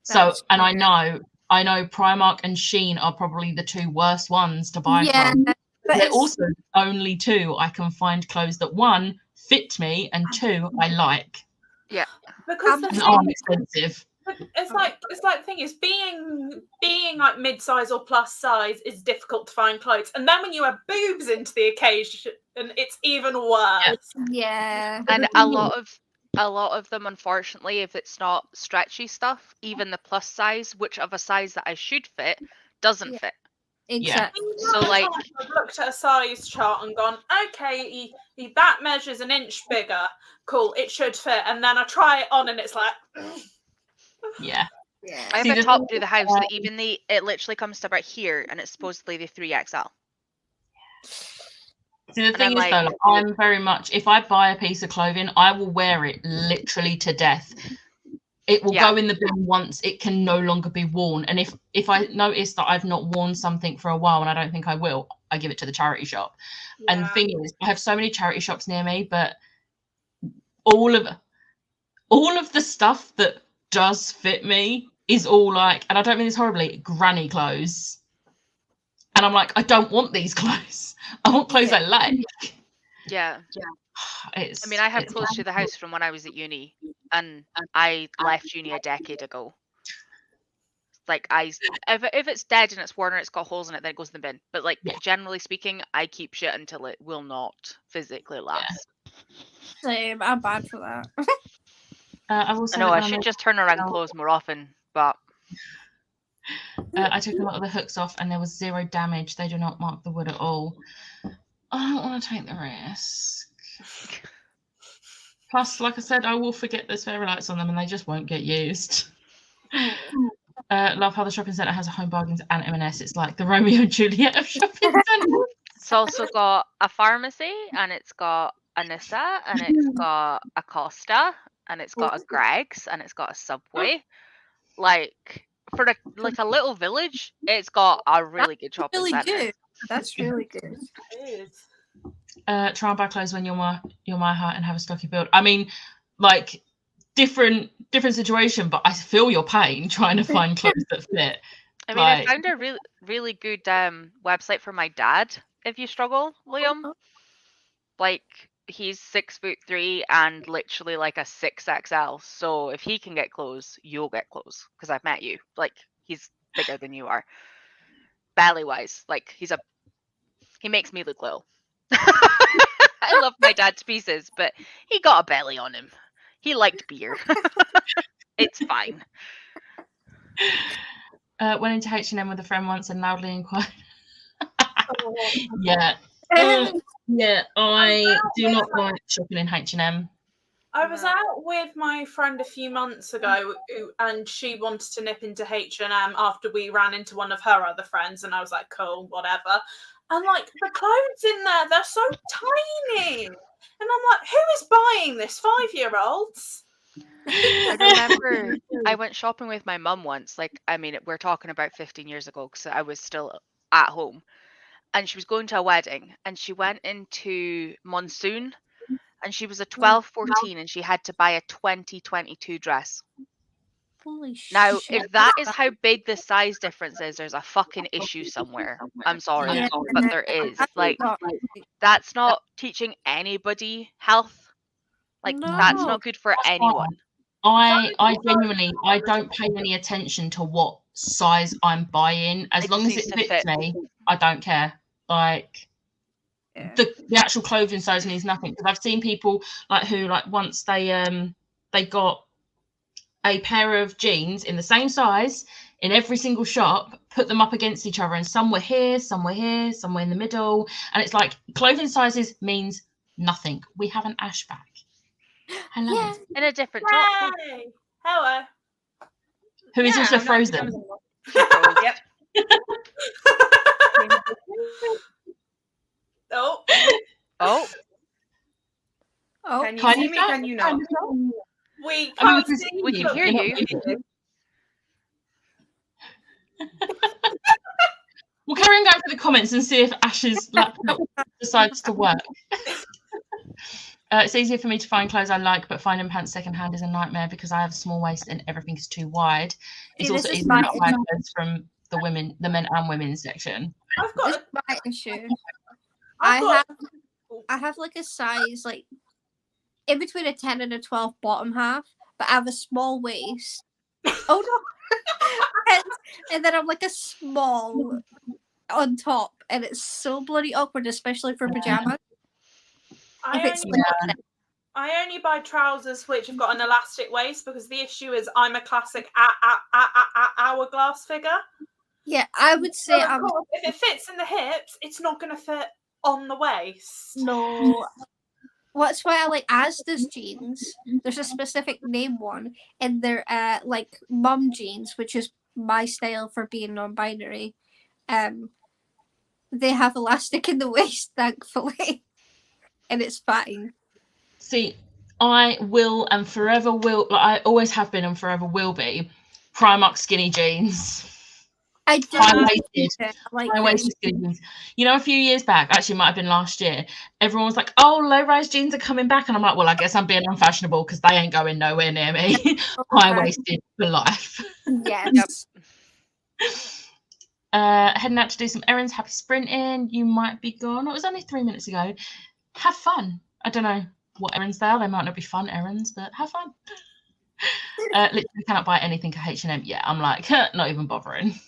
So, and I know Primark and Shein are probably the two worst ones to buy from. But they're also only two I can find clothes that, one, fit me, and two, I like. Yeah. Because and aren't expensive. It's like the thing is being like mid-size or plus size is difficult to find clothes, and then when you add boobs into the occasion, it's even worse. Yeah. And a lot of them, unfortunately, if it's not stretchy stuff, even the plus size, which of a size that I should fit, doesn't fit. Exactly. So like, I've looked at a size chart and gone, okay, that measures an inch bigger. Cool, it should fit. And then I try it on, and it's like. Yeah. I have a top through the house that even it literally comes to about here, and it's supposedly the 3XL. See, the thing is, though, like, I'm very much, if I buy a piece of clothing, I will wear it literally to death. It will go in the bin once it can no longer be worn. And if I notice that I've not worn something for a while, and I don't think I will, I give it to the charity shop. Yeah. And the thing is, I have so many charity shops near me, but all of the stuff that does fit me is all like, and I don't mean this horribly, granny clothes. And I'm like, I don't want these clothes. I want clothes I like. Yeah. I mean, I have clothes to the house from when I was at uni, and I left uni a decade ago. Like, if it's dead and it's worn or it's got holes in it, then it goes in the bin. But like, generally speaking, I keep shit until it will not physically last. Same. I'm bad for that. I should just turn around clothes more often, but I took a lot of the hooks off and there was 0 damage. They do not mark the wood at all. I don't want to take the risk. Plus, like I said, I will forget there's fairy lights on them and they just won't get used. Love how the shopping centre has a Home Bargains and M&S. It's like the Romeo and Juliet of shopping centres. It's also got a pharmacy, and it's got a Nissa, and it's got a Costa, and it's got a Greg's, and it's got a Subway. Like for a little village, it's got a really good shopping Really centre. good. That's really good. It is. Try and buy clothes when you're my height and have a stocky build. I mean, like different situation, but I feel your pain trying to find clothes that fit. I mean, I found a really good website for my dad. If you struggle, Liam, like he's 6'3" and literally like a 6XL. So if he can get clothes, you'll get clothes because I've met you. Like he's bigger than you are, belly wise. Like he makes me look little. I love my dad to pieces, but he got a belly on him. He liked beer. It's fine. Went into H&M with a friend once and loudly inquired. Yeah. Yeah, I do not like shopping in H&M. I was out with my friend a few months ago, and she wanted to nip into H&M after we ran into one of her other friends, and I was like, cool, whatever. And like the clothes in there, they're so tiny. And I'm like, who is buying this? 5-year-olds? I remember I went shopping with my mum once. Like, I mean, we're talking about 15 years ago because I was still at home. And she was going to a wedding, and she went into Monsoon, and she was a 12, 14, and she had to buy a 2022 dress. Holy shit. Now, if that is how big the size difference is, there's a fucking issue somewhere. I'm sorry, Yeah. but there is. That's Like, not- that's not teaching anybody health. Like, that's No. not good for That's anyone. I genuinely, I don't pay any attention to what size I'm buying. As It long just as it needs to fits fit. me, I don't care. Like, Yeah. the actual clothing size means nothing. Because I've seen people who once they got a pair of jeans in the same size in every single shop, put them up against each other, and some were here, somewhere in the middle, and it's like clothing sizes means nothing. We have an Ash back. Hello. Yeah. In a different top. Hey, hello. Who is also I'm not- frozen. Yep. Oh, Oh, Oh, Can you Kind see of me? that, Can you kind not? of that. we I mean, can't because see we can you. hear you. We'll carry on going through the comments and see if Ash's laptop decides to work. It's easier for me to find clothes I like, but finding pants secondhand is a nightmare because I have a small waist and everything is too wide. It's See, also this is easier to my- buy clothes from the men and women's section. I've this got. is my issue. I've got. I have like a size like in between a 10 and a 12 bottom half, but I have a small waist. Oh no. and then I'm like a small on top, and it's so bloody awkward, especially for pajamas. I If it's only, like, I only buy trousers which have got an elastic waist because the issue is I'm a classic hourglass figure. yeah, I would say So of I'm course, if it fits in the hips, it's not going to fit on the waist. no. What's why I like Asda's jeans. There's a specific name one, and they're like mum jeans, which is my style for being non-binary. They have elastic in the waist, thankfully, and it's fine. See, I will and forever will, I always have been and forever will be, Primark skinny jeans. I do High-waisted. like High-waisted skinny jeans. You know, a few years back, actually it might have been last year, everyone was like, oh, low-rise jeans are coming back. And I'm like, well, I guess I'm being unfashionable because they ain't going nowhere near me. High-waisted for life. Yes. Heading out to do some errands. Happy sprinting. You might be gone. It was only 3 minutes ago. Have fun. I don't know what errands they are. They might not be fun errands, but have fun. Literally cannot buy anything at H&M. Yeah, I'm like, not even bothering.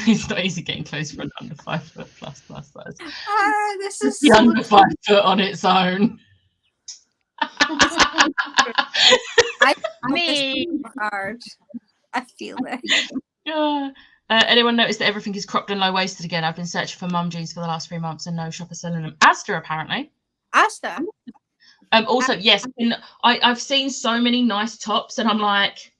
It's not easy getting clothes for an under 5 foot plus size. This is The so under 5 foot on its own. me. hard. I feel it. Yeah. Anyone noticed that everything is cropped and low waisted again? I've been searching for mum jeans for the last 3 months and no shop is selling them. Asda apparently. Asta. Also, yes, and I've seen so many nice tops, and I'm like,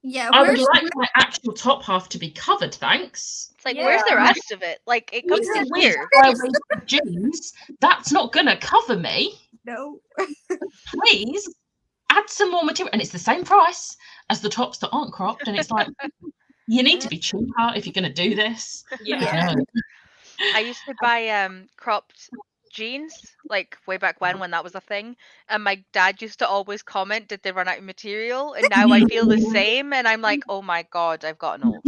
Yeah, I would where's like my actual top half to be covered, thanks. It's like, where's the Yeah. rest of it? Like, it comes These to weird here. high-waisted jeans, that's not gonna cover me. no? Please add some more material, and it's the same price as the tops that aren't cropped. And it's like, you need to be cheaper if you're gonna do this. Yeah. I used to buy cropped jeans, like way back when that was a thing. And my dad used to always comment, did they run out of material? And now I feel the same. And I'm like, oh my God, I've gotten old.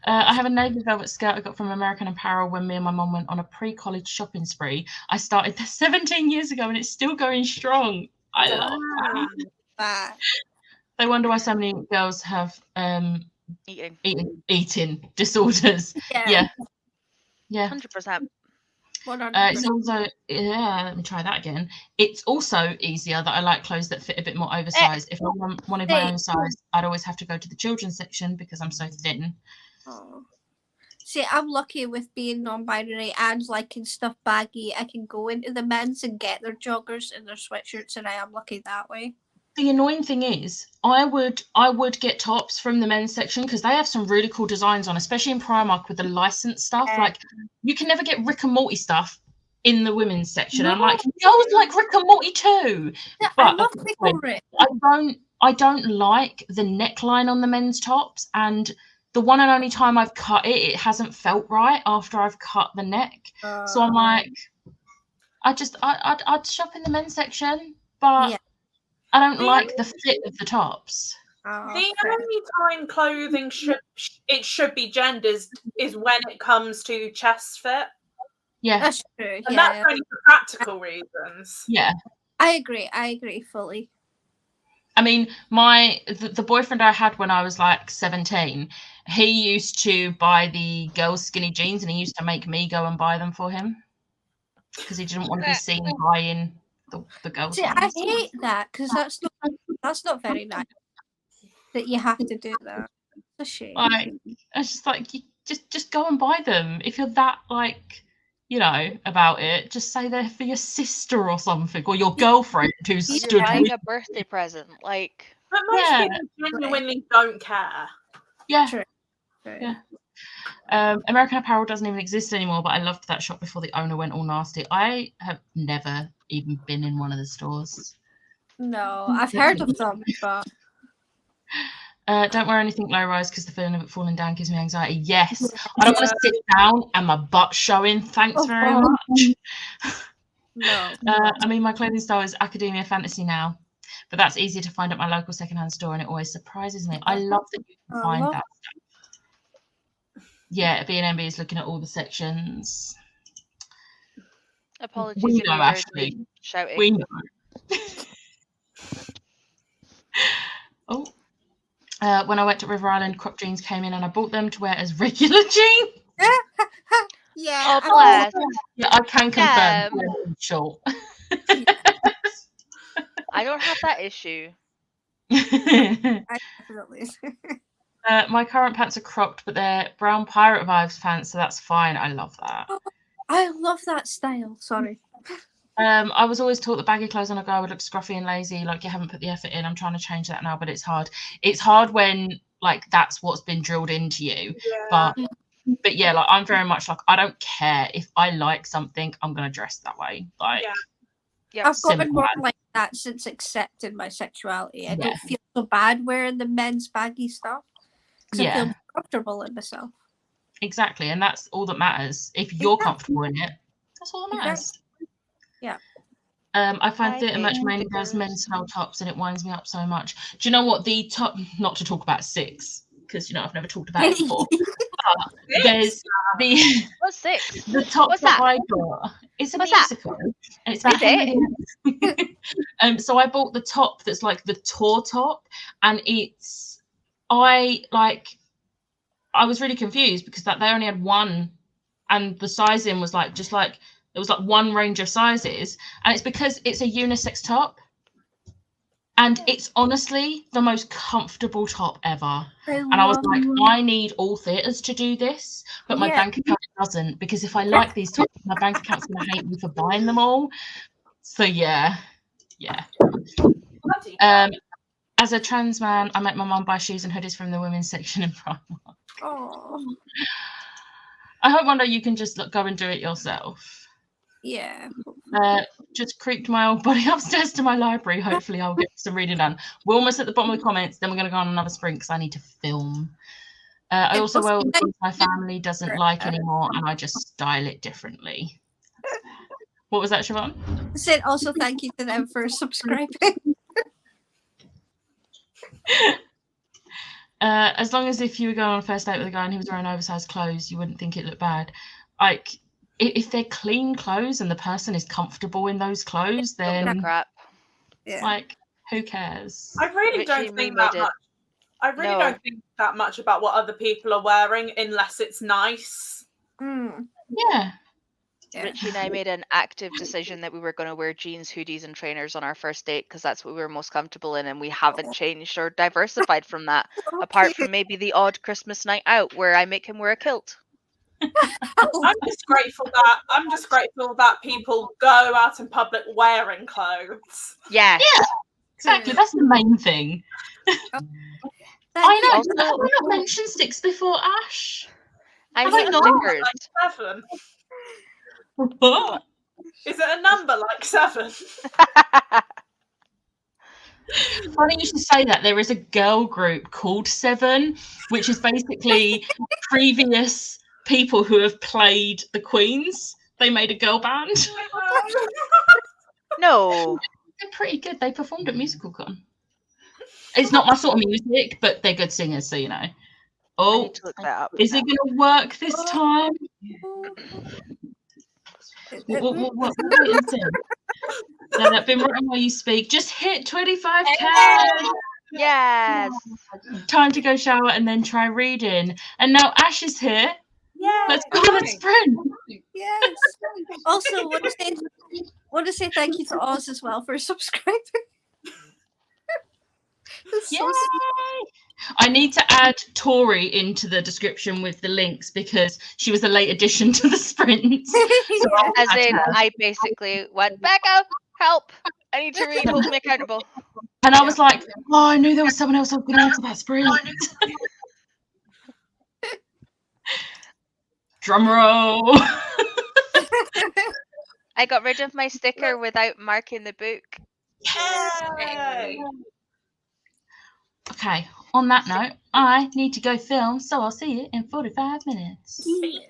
I have a navy velvet skirt I got from American Apparel when me and my mum went on a pre-college shopping spree. I started this 17 years ago and it's still going strong. I love that. They wonder why so many girls have eating disorders. Yeah. 100%. It's also, let me try that again. It's also easier that I like clothes that fit a bit more oversized. If I wanted my own size, I'd always have to go to the children's section because I'm so thin. Oh. See, I'm lucky with being non-binary and liking stuff baggy. I can go into the men's and get their joggers and their sweatshirts, and I am lucky that way. The annoying thing is, I would get tops from the men's section because they have some really cool designs on, especially in Primark with the licensed stuff. Like, you can never get Rick and Morty stuff in the women's section. No. I'm like, girls like Rick and Morty too. Yeah, but I love Rick. I don't like the neckline on the men's tops, and the one and only time I've cut it, it hasn't felt right after I've cut the neck. So I'm like, I'd shop in the men's section, but. Yeah. I don't like the fit of the tops. The only time clothing should be gendered is when it comes to chest fit. Yeah, that's true. And that's only for practical reasons. Yeah, I agree fully. I mean, the boyfriend I had when I was like 17, he used to buy the girls' skinny jeans, and he used to make me go and buy them for him because he didn't want to be seen buying the girls. See, I hate that because that's not very nice that you have to do that. It's a shame. Like, it's just like, you just go and buy them. If you're that, like, you know, about it, just say they're for your sister or something, or your girlfriend who's stood buying a birthday present. Like, but most people genuinely don't care. Yeah. True. Yeah. American Apparel doesn't even exist anymore, but I loved that shop before the owner went all nasty. I have never even been in one of the stores. No, I've heard of them, but don't wear anything low rise because the feeling of it falling down gives me anxiety. Yes, I don't want to sit down and my butt showing. Thanks very much. No. I mean, my clothing style is academia fantasy now, but that's easier to find at my local secondhand store, and it always surprises me. I love that you can find that stuff. Yeah, B&B is looking at all the sections. Apologies. We know, Ashley. Shouting. We know. When I went to River Island, crop jeans came in and I bought them to wear as regular jeans. Yeah. Oh, bless. Yeah, I can confirm. Short. I don't have that issue. I definitely. My current pants are cropped, but they're brown pirate vibes pants, so that's fine. I love that. I love that style. Sorry. I was always taught that baggy clothes on a guy would look scruffy and lazy, like you haven't put the effort in. I'm trying to change that now, but it's hard. It's hard when like that's what's been drilled into you. Yeah. But yeah, like I'm very much like, I don't care if I like something, I'm gonna dress that way. Like, yeah. I've gotten more like that since accepting my sexuality. I don't feel so bad wearing the men's baggy stuff. I feel comfortable in myself. Exactly, and that's all that matters. If you're comfortable in it, that's all that matters. Yeah. I find theatre merch mainly wears men's style tops, and it winds me up so much. Do you know what the top? Not to talk about Six, because you know I've never talked about it before. But there's the what's Six? The top that I got. It's a musical. And it's about so I bought the top that's like the tour top, and I was really confused because that they only had one, and the sizing was like just like there was like one range of sizes, and it's because it's a unisex top, and it's honestly the most comfortable top ever. And I was like, I need all theatres to do this, but my bank account doesn't, because if I like these tops, my bank account's gonna hate me for buying them all. So yeah. as a trans man, I make my mum buy shoes and hoodies from the women's section in Primark. Oh, I hope one day you can just go and do it yourself. yeah. Just creeped my old body upstairs to my library. Hopefully I'll get some reading done. We're almost at the bottom of the comments. Then we're going to go on another sprint because I need to film. I also wear things my family doesn't like anymore, and I just style it differently. What was that, Siobhan? I said also thank you to them for subscribing. As long as if you were going on a first date with a guy and he was wearing oversized clothes, you wouldn't think it looked bad. Like, if they're clean clothes and the person is comfortable in those clothes, Don't give a then crap. Yeah. like, who cares? I really Richie don't think that Mimo did. much. I really No. don't think that much about what other people are wearing unless it's nice. Mm, Yeah. yeah. Richie and I made an active decision that we were going to wear jeans, hoodies, and trainers on our first date because that's what we were most comfortable in, and we haven't changed or diversified from that, apart from maybe the odd Christmas night out where I make him wear a kilt. I'm just grateful that people go out in public wearing clothes. Yes. Yeah, exactly. That's the main thing. Thank you. Also- Have we not mentioned sticks before, Ash? I Have hate I not? stickers. Like 7. What? Is it a number like 7? Funny you should say that. There is a girl group called Seven, which is basically previous people who have played the Queens. They made a girl band. No. They're pretty good. They performed at MusicalCon. It's not my sort of music, but they're good singers, so you know. I Oh, need to look that up. is it going to work this time? We'll wait and see. No, that's been written while you speak. Just hit 25k. Yes. Time to go shower and then try reading. And now Ash is here. Yeah. Let's go on a sprint. Yes. Also, want to say thank you to Oz as well for subscribing. That's so Yay! I need to add Tori into the description with the links because she was a late addition to the sprint. sweet. Yeah. As in, I basically went, Becca, help. I need to read, hold me accountable. And I was like, oh, I knew there was someone else I was going to add to that sprint. Drum roll. I got rid of my sticker without marking the book. Yay. Okay, on that note, I need to go film, so I'll see you in 45 minutes. Sweet.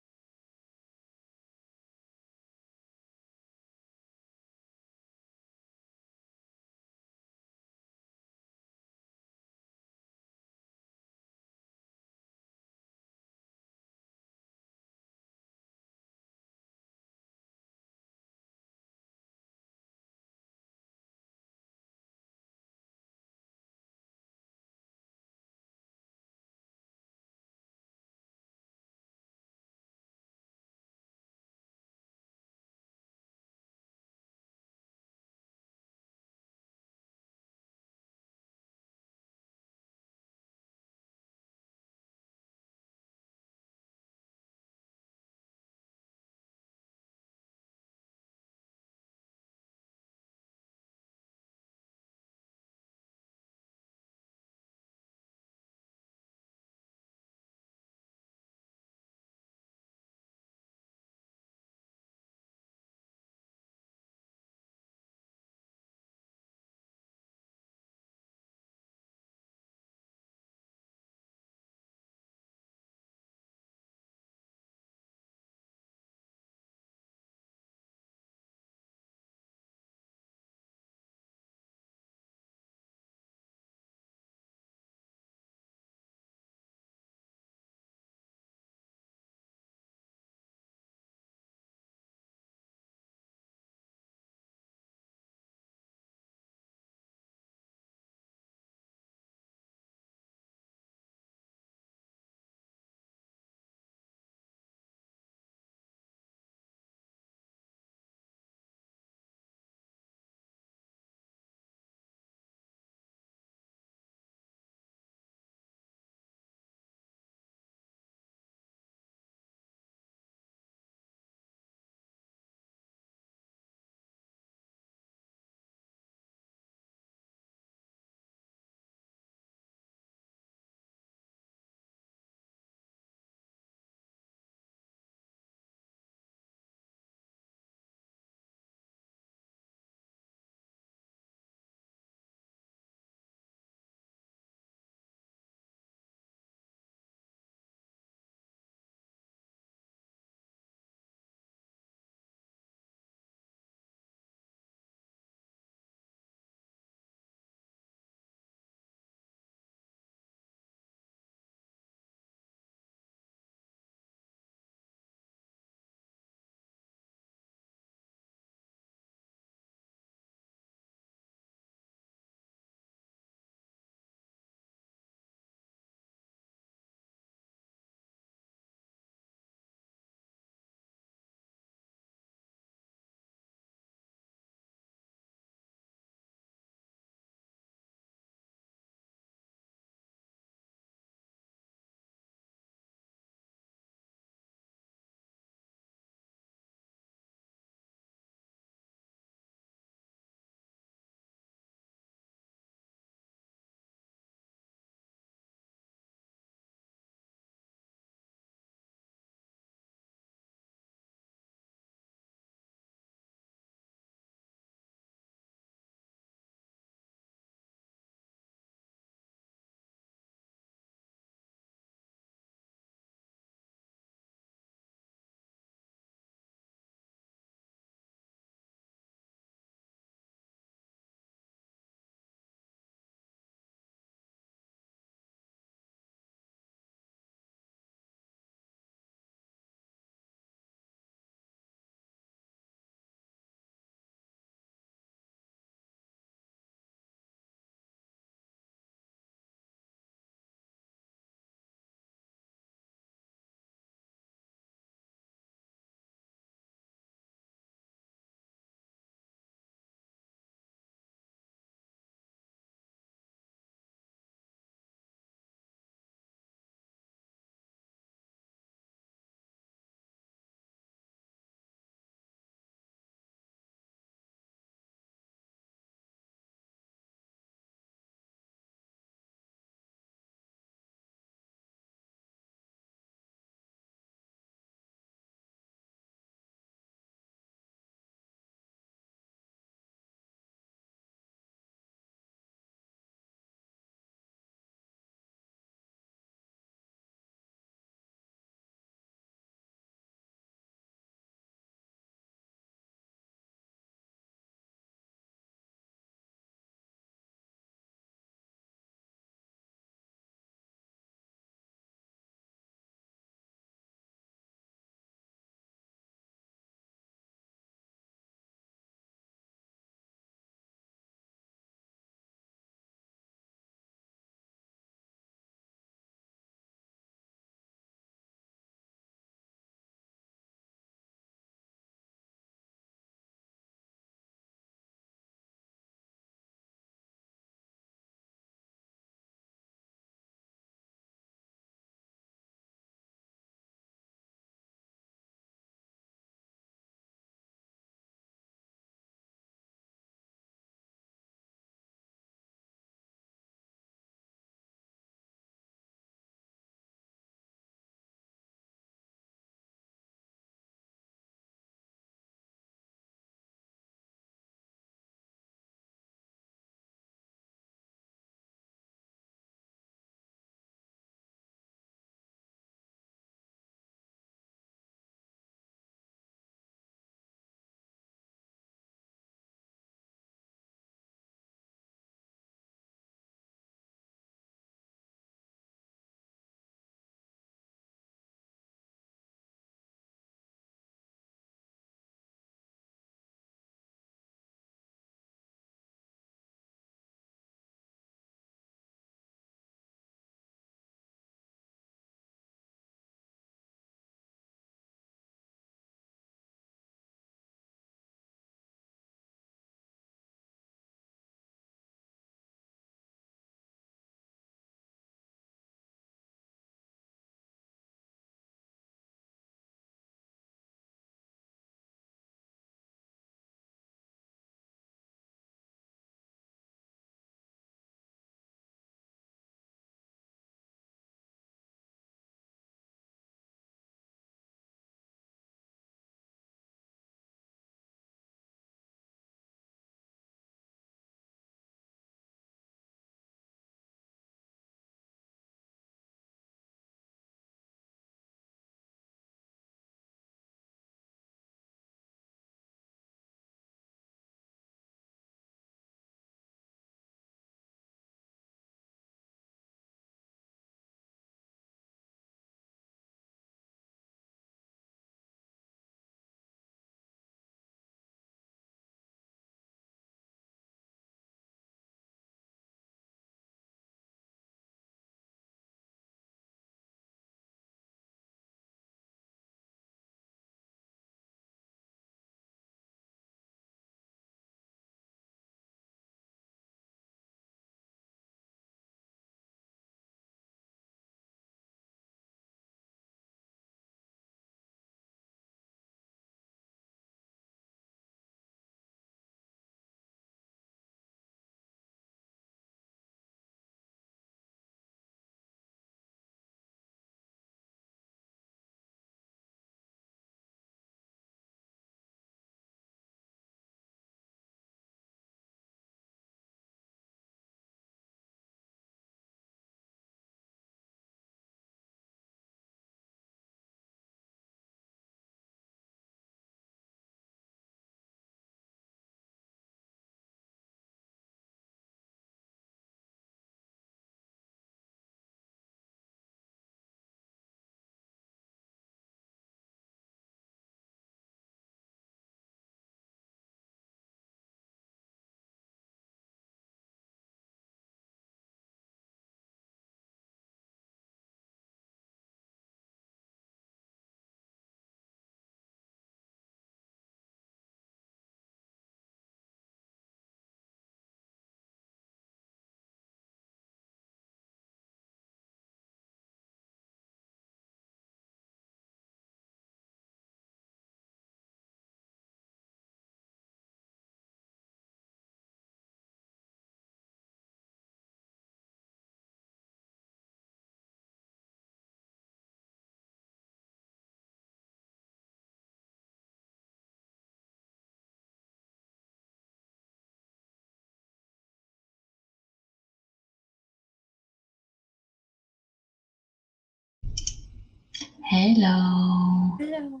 Hello. Hello.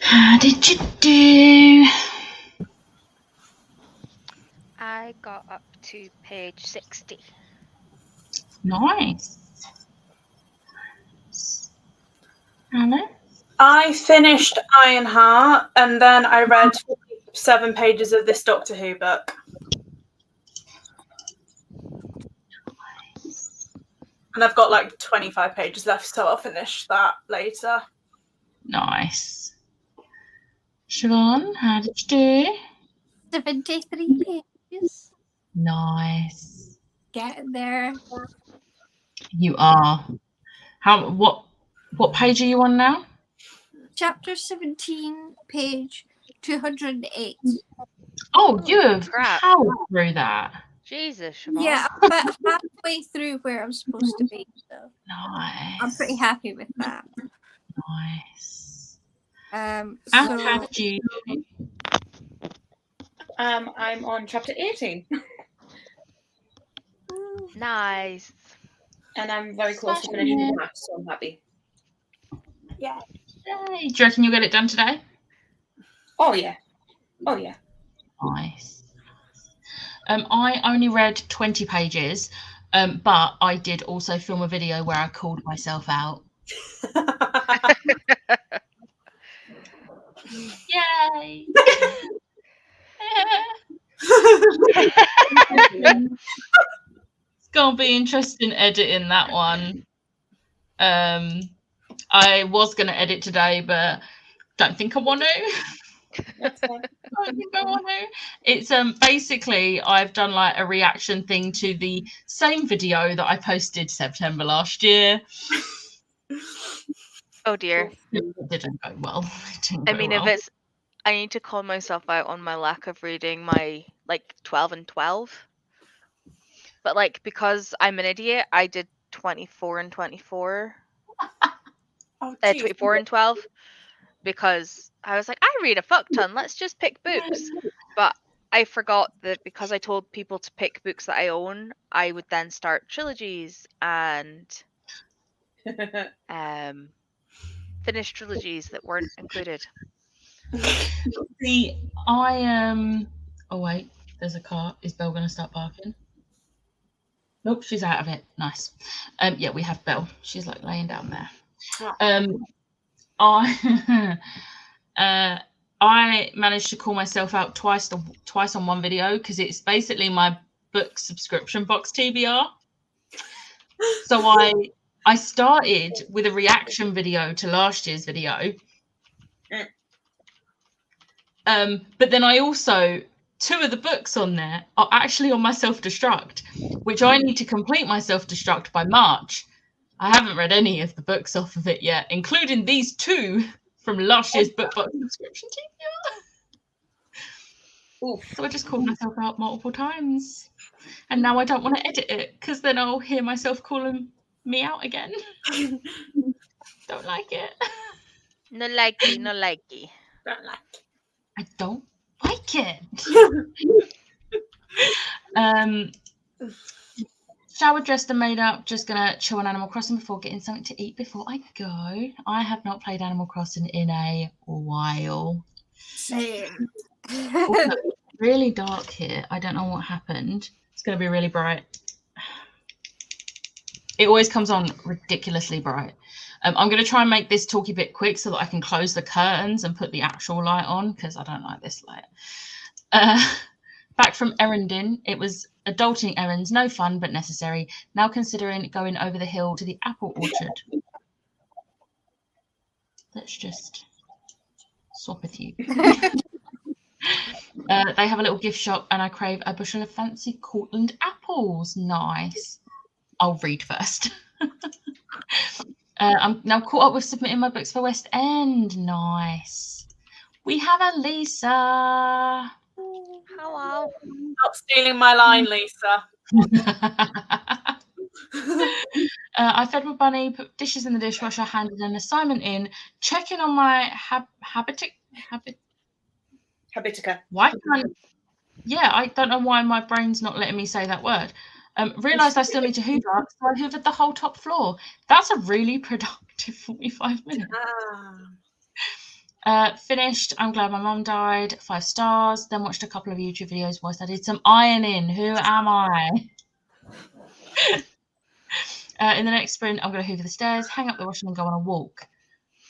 How did you do? I got up to page 60. Nice. Anna? I finished Ironheart and then I read 7 pages of this Doctor Who book. And I've got like 25 pages left, so I'll finish that later. Nice. Siobhan, how did you do? 73 pages. Nice. Get there. You are. What page are you on now? Chapter 17, page 208. Oh, you have Crap. powered through that. Jesus, Siobhan. Yeah, I'm about halfway through where I'm supposed to be, so Nice. I'm pretty happy with that. Nice. So How did you do? I'm on chapter 18, Nice. and I'm very close to finishing the map, so I'm happy. Yeah. Yay. Do you reckon you'll get it done today? Oh yeah. Oh yeah. Nice. I only read 20 pages, but I did also film a video where I called myself out. Yay! It's gonna be interesting editing that one. I was gonna edit today, but don't think I want to. That's fine. I don't think I want to. It's basically I've done like a reaction thing to the same video that I posted September last year. Oh dear. It didn't go well. It didn't I go mean, well. if it's, I need to call myself out on my lack of reading my like 12 and 12. But like, because I'm an idiot, I did 24 and 24. Oh, geez. 24 and 12. Because I was like, I read a fuck ton. Let's just pick books. But I forgot that because I told people to pick books that I own, I would then start trilogies and finish trilogies that weren't included. See, I am. Oh wait, there's a car. Is Belle going to start barking? Nope, she's out of it. Nice. Yeah, we have Belle. She's like laying down there. I managed to call myself out twice on one video because it's basically my book subscription box TBR. So I started with a reaction video to last year's video. But then I also, 2 of the books on there are actually on my self-destruct, which I need to complete my self-destruct by March. I haven't read any of the books off of it yet, including these 2 from last year's book box subscription TBR. Oof. So I just called myself out multiple times. And now I don't want to edit it because then I'll hear myself calling me out again. Don't like it. No likey, no likey. Don't like it. I don't like it. Showered, dressed and made up, just gonna chill on Animal Crossing before getting something to eat before I go. I have not played Animal Crossing in a while. Same. Also, really dark here. I don't know what happened. It's gonna be really bright. It always comes on ridiculously bright. I'm going to try and make this talky bit quick so that I can close the curtains and put the actual light on because I don't like this light. Back from erranding, it was adulting errands, no fun but necessary. Now considering going over the hill to the apple orchard. Let's just swap a few. They have a little gift shop and I crave a bushel of fancy Cortland apples. Nice. I'll read first. I'm now caught up with submitting my books for West End. Nice. We have a Lisa. Hello. Not stealing my line, Lisa. I fed my bunny, put dishes in the dishwasher, handed an assignment in, checking on my Habitica. Habitica. Why can't? Yeah, I don't know why my brain's not letting me say that word. Realised I still need to hoover, so I hoovered the whole top floor. That's a really productive 45 minutes. Finished. I'm glad my mum died. 5 stars. Then watched a couple of YouTube videos whilst I did some ironing. Who am I? In the next sprint, I'm going to hoover the stairs, hang up the washing, and go on a walk.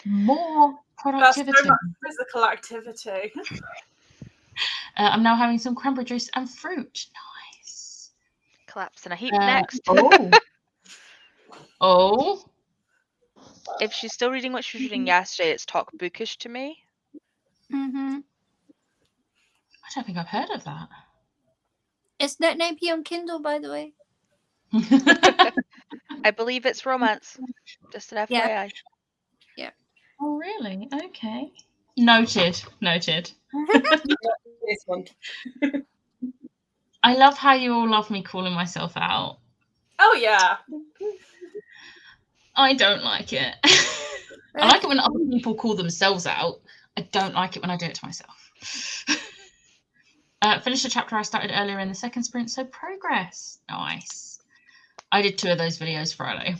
More That's productivity. so much physical activity. I'm now having some cranberry juice and fruit. Nice. Collapse in a heap next. Oh. If she's still reading what she was reading yesterday, it's Talk Bookish to me. Mm-hmm. I don't think I've heard of that. It's not 9p on Kindle, by the way. I believe it's romance. Just an FYI. Oh, really? Okay. Noted. This one. I love how you all love me calling myself out. Oh yeah. I don't like it. I like it when other people call themselves out. I don't like it when I do it to myself. Finished a chapter I started earlier in the second sprint, so progress. Nice. I did 2 of those videos Friday.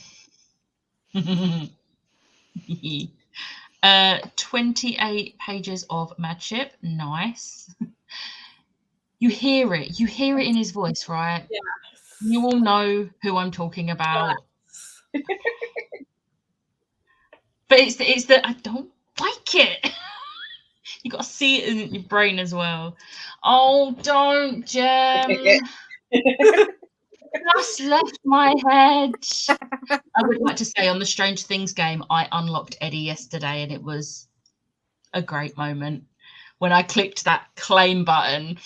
28 pages of Madship. Nice. You hear it in his voice, right? Yes. You all know who I'm talking about. Yes. But it's the I don't like it. You got to see it in your brain as well. Oh, don't, Jem. That's left my head. I would like to say on the Strange Things game, I unlocked Eddie yesterday, and it was a great moment when I clicked that claim button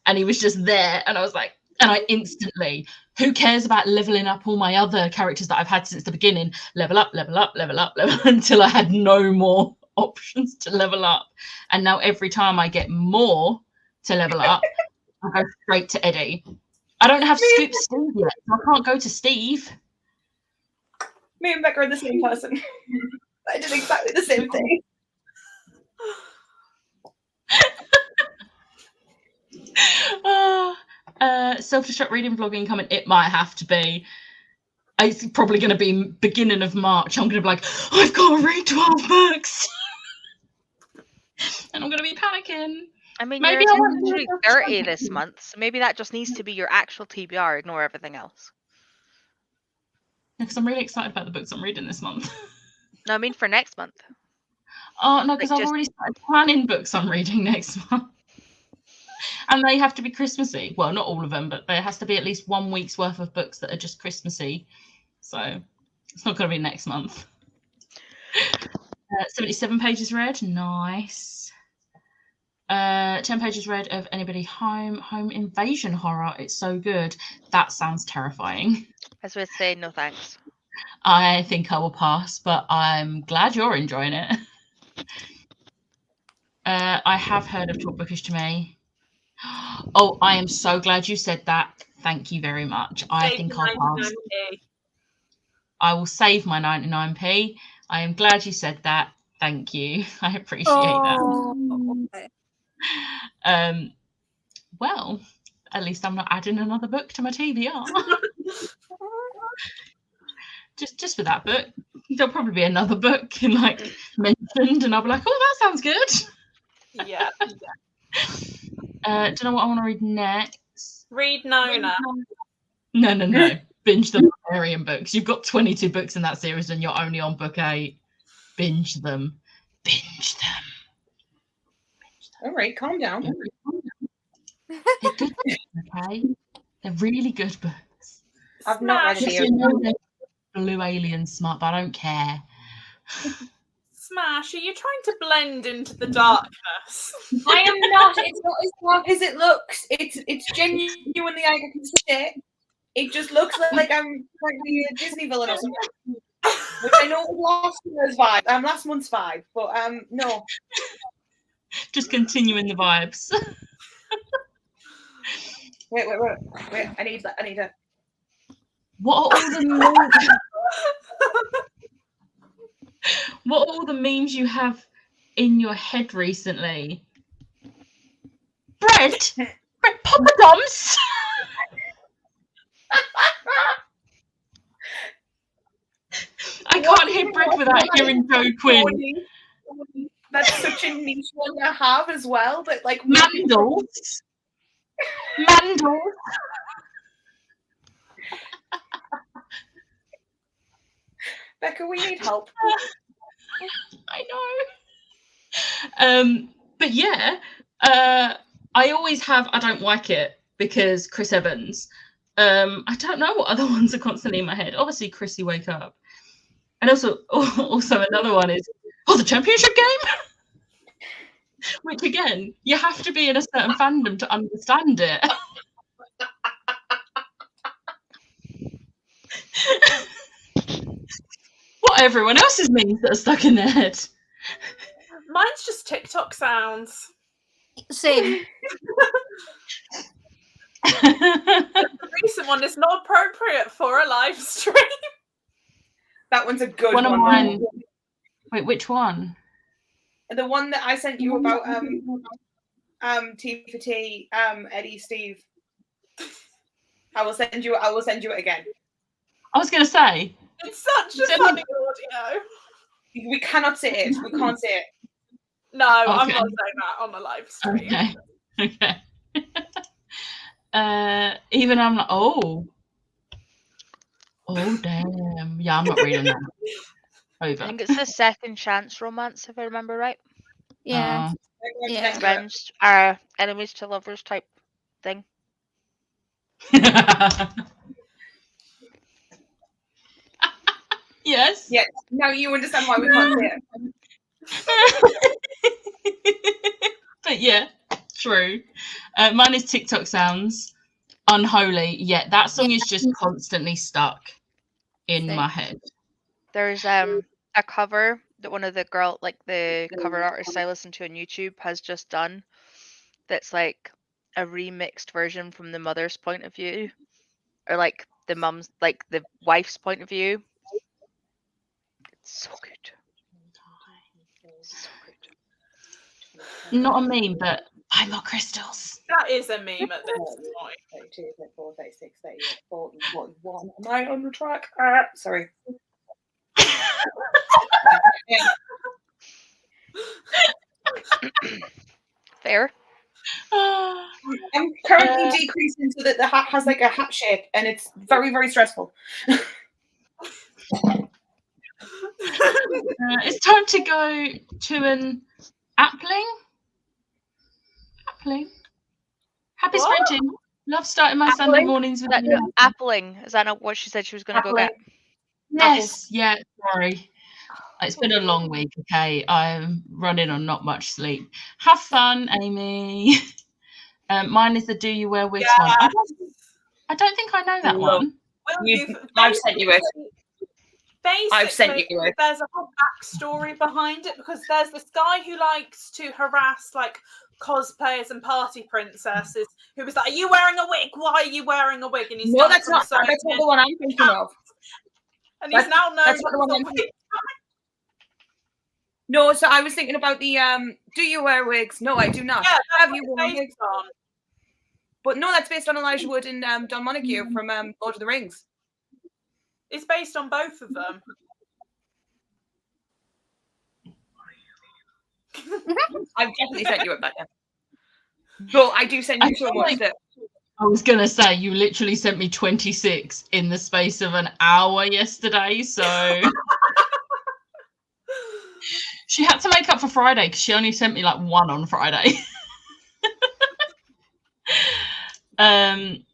and he was just there, and I was like, and I instantly, who cares about leveling up all my other characters that I've had since the beginning? Level up, until I had no more options to level up. And now every time I get more to level up, I go straight to Eddie. I don't have Scoop Steve yet, so I can't go to Steve. Me and Becca are the same person. I did exactly the same thing. Self-destruct reading vlogging coming. It might have to be. It's probably going to be beginning of March. I'm going to be like, I've got to read 12 books. And I'm going to be panicking. I mean, Maybe you're I want attempting to to read do 30 something. this month, so maybe that just needs to be your actual TBR. Ignore everything else. Because I'm really excited about the books I'm reading this month. No, I mean for next month. Oh, no, because Like, I've just- already started planning books I'm reading next month. And they have to be Christmassy. Well, not all of them, but there has to be at least 1 week's worth of books that are just Christmassy. So it's not going to be next month. 77 pages read. Nice. 10 pages read of Anybody Home? Home Invasion Horror. It's so good. That sounds terrifying. I was going to say no thanks. I think I will pass, but I'm glad you're enjoying it. I have heard of Talk Bookish to Me. Oh, I am so glad you said that. Thank you very much. I think I'll pass. 99p. I will save my 99p. I am glad you said that. Thank you. I appreciate that. Well, at least I'm not adding another book to my TBR. just for that book. There'll probably be another book in mentioned, and I'll be like, oh, that sounds good. Yeah. Don't know what I want to read next. Read Nona. No. Binge the Barbarian books. You've got 22 books in that series and you're only on book 8. Binge them. All right, calm down. They're good books, okay? They're really good books. I've not read Smash. Yes, any I of them. know they're blue alien smart, but I don't care. Smash, are you trying to blend into the darkness? I am not. It's not as dark as it looks. It's genuinely, I can see it. It just looks like I'm trying to be a Disney villain or something. Which I know was last year's vibe. Last month's vibe, but no. Just continuing the vibes. Wait. I need a. What are all the memes? What are all the memes you have in your head recently? Bread poppadoms. hear bread without hearing Joe Quinn. That's such a niche one to have as well. But like Mandels. Mandels. Becca, we need help. I know. But yeah, I always have I don't like it because Chris Evans. I don't know what other ones are constantly in my head. Obviously, Chrissy Wake Up. And also another one is, the championship game? Which again, you have to be in a certain fandom to understand it. What are everyone else's memes that are stuck in their head? Mine's just TikTok sounds. Same. The recent one is not appropriate for a live stream. That one's a good One one. of mine. Wait, which one? The one that I sent you about T for T, Eddie Steve. I will send you it again. I was gonna say. It's such a funny audio. We cannot say it. We can't say it. No, I'm Okay. not saying that on a live stream. Okay. Even I'm like, oh damn. Yeah, I'm not reading that. Over. I think it's the second chance romance, if I remember right. Yeah. Yeah. Friends are enemies to lovers type thing. Yes. Yeah. Now you understand why we can't say it. But yeah, true. Mine is TikTok sounds. Unholy. Yeah, that song is just constantly stuck in my head. There's a cover that one of the the cover artists I listen to on YouTube has just done. That's like a remixed version from the mother's point of view, or like the mum's, like the wife's point of view. It's so good. So good. Not a meme, but buy more crystals. That is a meme at this point. 32, 34, 36, 38, 40, 41. Am I on the track? Sorry. Fair. I'm currently decreasing so that the hat has like a hat shape, and it's very, very stressful. It's time to go to an appling. Happy What? sprinting. Love starting my Sunday mornings with you. Appling. Is that not what she said she was going to go get? Yes, yeah, sorry. It's been a long week, okay? I'm running on not much sleep. Have fun, Amy. Mine is the Do You Wear Wigs one. I don't think I know that one. I've sent you it. Basically, I've sent you it. There's a whole backstory behind it, because there's this guy who likes to harass like cosplayers and party princesses who was like, "Are you wearing a wig? Why are you wearing a wig?" And he's No, that's not the one I'm thinking of. And he's now known That's not the one I'm thinking. No, so I was thinking about the Do You Wear Wigs? No, I do not. Yeah, Have you worn based wigs? on. But no, that's based on Elijah Wood and Don Montague from Lord of the Rings. It's based on both of them. I've definitely sent you it back then. But I do send you so much that I was going to say, you literally sent me 26 in the space of an hour yesterday, so... She had to make up for Friday because she only sent me like one on Friday.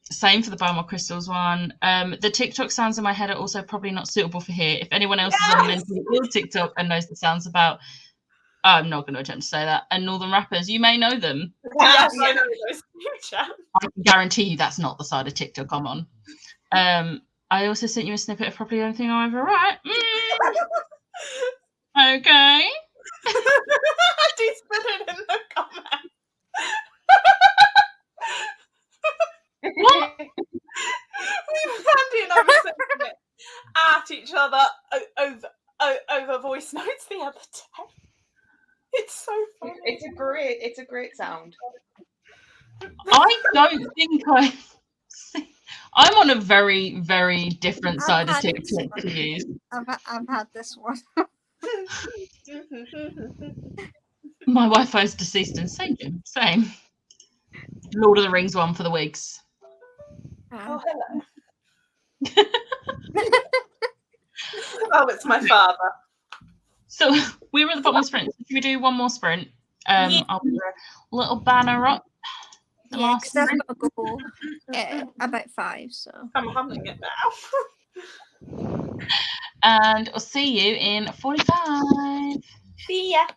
Same for the Buy More Crystals one. The TikTok sounds in my head are also probably not suitable for here. If anyone else is on mentally ill TikTok and knows the sounds about, I'm not going to attempt to say that, and Northern rappers, you may know them. Yes, I know those. I can guarantee you that's not the side of TikTok I'm on. I also sent you a snippet of probably the only thing I ever write. Okay. Just put it in the comments. What? Andy and I were sending it at each other over voice notes the other day. It's so funny. it's a great sound. I don't think I'm on a very, very different I've side of had this TikTok one. to you. I've had this one. My Wi-Fi's deceased and same. Lord of the Rings one for the wigs. Oh, hello. Oh, it's my father. So we were at the bottom of the sprint. Should we do one more sprint? Yeah. I'll put a little banner up. The Yeah, last because I've sprint. got to go about 5. So I'm humming it now. And I'll see you in 45. See ya.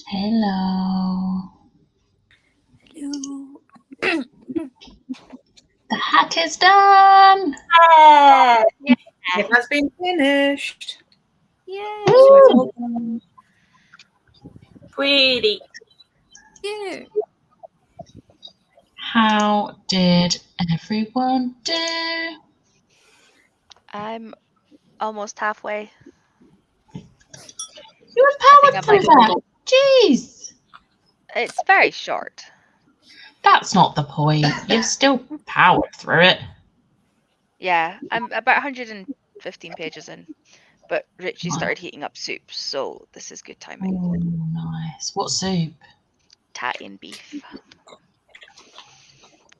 Hello. Hello. The hat is done. It has been finished. Yay. So it's all done. Pretty. Yeah. How did everyone do? I'm almost halfway. You I powered think through that. Jeez. It's very short. That's not the point. You've still powered through it. Yeah, I'm about 115 pages in, but Richie started heating up soup, so this is good timing. Oh, nice. What soup? Tatty and beef.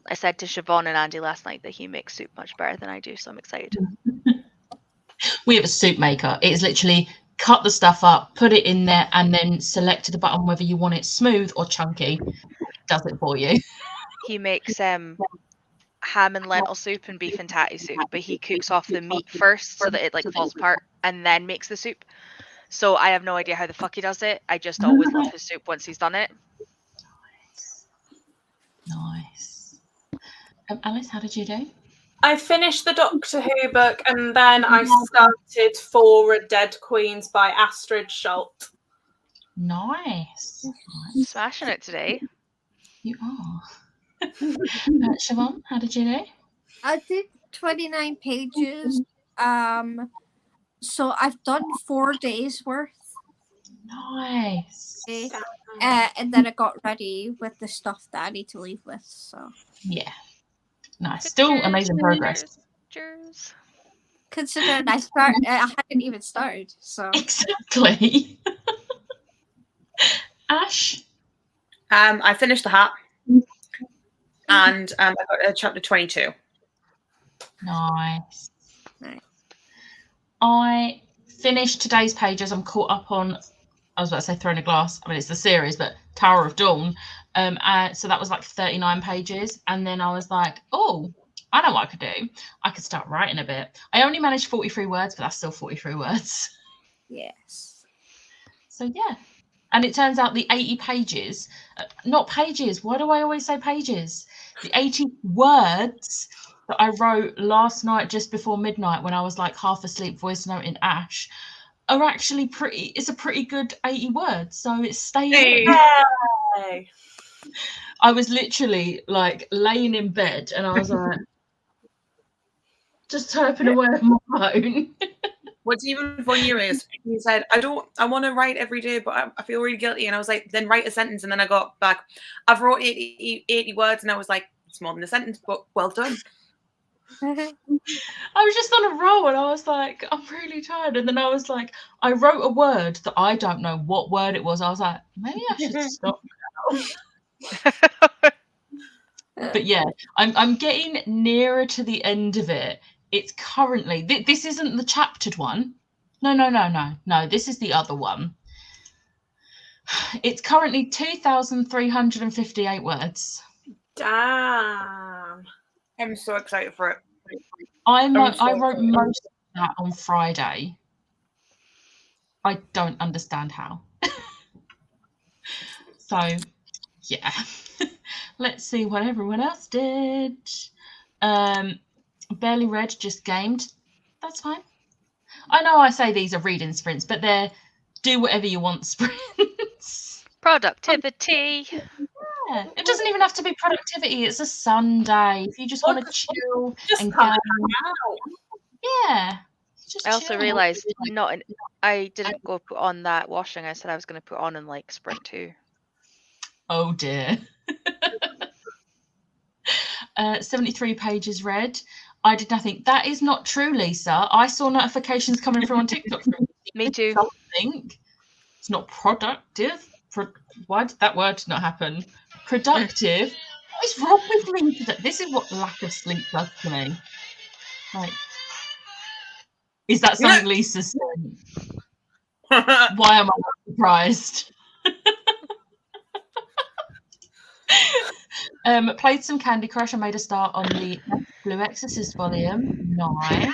I said to Siobhan and Andy last night that he makes soup much better than I do, so I'm excited. We have a soup maker. It's literally cut the stuff up, put it in there, and then select the button whether you want it smooth or chunky. Does it for you. He makes ham and lentil soup and beef and tatty soup, but he cooks off the meat first so that it like falls apart and then makes the soup. So I have no idea how the fuck he does it. I just always love his soup once he's done it. Nice. Alice, how did you do? I finished the Doctor Who book and then I started For Dead Queens by Astrid Schultz. Nice. Smashing it today. You are. Siobhan, how did you do? I did 29 pages. So I've done 4 days worth. Nice. Okay. And then I got ready with the stuff that I need to leave with. So Yeah. Nice. Still amazing progress. Pictures. considering I hadn't even started. So Exactly. Ash? I finished the hat. And I got chapter 22. Nice. Nice. I finished today's pages. I'm caught up on, I was about to say Throne of Glass. I mean, it's the series, but Tower of Dawn. So that was like 39 pages. And then I was like, oh, I know what I could do. I could start writing a bit. I only managed 43 words, but that's still 43 words. yes. So yeah. And it turns out the 80 pages, not pages. Why do I always say pages? The 80 words that I wrote last night just before midnight when I was like half asleep voice noting Ash are actually pretty, it's a pretty good 80 words. So it's staying in. Hey. I was literally like laying in bed and I was like, just typing away on my phone. What's even funnier is he said, I want to write every day, but I feel really guilty. And I was like, then write a sentence. And then I got back, I've wrote 80 words. And I was like, it's more than a sentence, but well done. I was just on a roll and I was like, I'm really tired. And then I was like, I wrote a word that I don't know what word it was. I was like, maybe I should stop now. But yeah, I'm getting nearer to the end of it. It's currently, this isn't the chaptered one. No, this is the other one. It's currently 2,358 words. Damn. I'm so excited for it. I wrote most of that on Friday. I don't understand how. So, yeah. Let's see what everyone else did. Barely read, just gamed. That's fine. I know I say these are reading sprints, but they're do whatever you want sprints. Productivity. Yeah. It doesn't even have to be productivity. It's a Sunday. If you just want to chill Just and come go, out. yeah. Just I also chill. realised I didn't go put on that washing I said I was going to put on in like sprint 2. Oh dear. 73 pages read. I did nothing. That is not true, Lisa. I saw notifications coming through on TikTok. Me too. Something. It's not productive. Why did that word not happen? Productive. What is wrong with me today? This is what lack of sleep does to me. Like, is that something Lisa said? Why am I not surprised? Played some Candy Crush and made a start on the Blue Exorcist volume 9.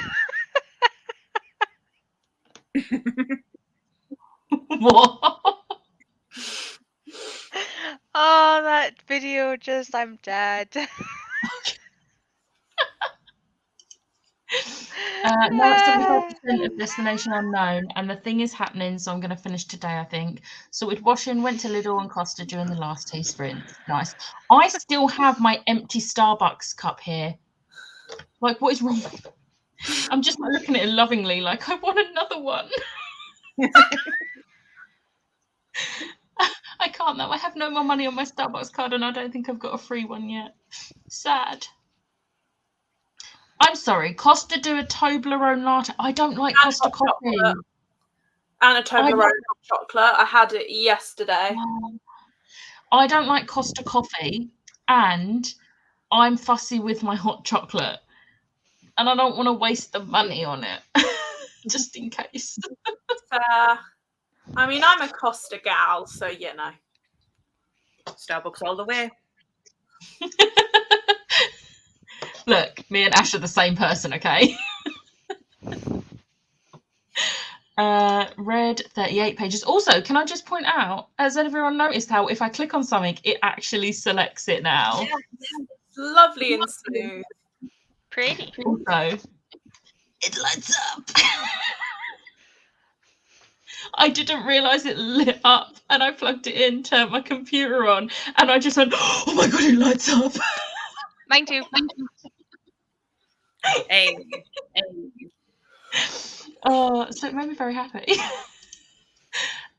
What? Oh, that video just, I'm dead. Now it's 75% of Destination Unknown, and the thing is happening, so I'm going to finish today, I think. Sorted washing, went to Lidl and Costa during the last 2 sprints. Nice. I still have my empty Starbucks cup here. Like, what is wrong with me? I'm just like, looking at it lovingly, like, I want another one. I can't, though. I have no more money on my Starbucks card, and I don't think I've got a free one yet. Sad. I'm sorry, Costa do a Toblerone latte. I don't like And Costa hot coffee. chocolate. And a Toblerone hot chocolate. I had it yesterday. I don't like Costa coffee, and I'm fussy with my hot chocolate, and I don't want to waste the money on it, just in case. I mean, I'm a Costa gal, so you know. Starbucks all the way. Look, me and Ash are the same person, okay? Read 38 pages. Also, can I just point out, has everyone noticed how if I click on something, it actually selects it now? Yeah, it's lovely and smooth. Pretty. Also, it lights up. I didn't realise it lit up, and I plugged it in, turned my computer on, and I just went, oh my god, it lights up. Mine too. Hey. So it made me very happy.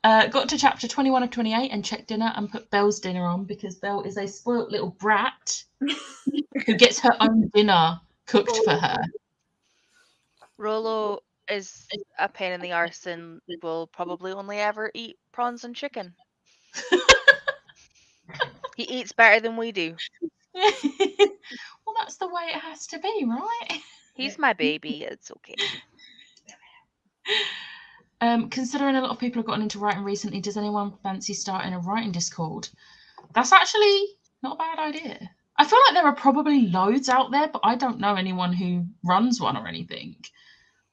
Got to chapter 21 of 28 and checked dinner and put Belle's dinner on because Belle is a spoilt little brat who gets her own dinner cooked for her. Rolo is a pain in the arse and will probably only ever eat prawns and chicken. He eats better than we do. Well, that's the way it has to be, right? He's my baby. It's okay. Considering a lot of people have gotten into writing recently, does anyone fancy starting a writing Discord? That's actually not a bad idea. I feel like there are probably loads out there, but I don't know anyone who runs one or anything.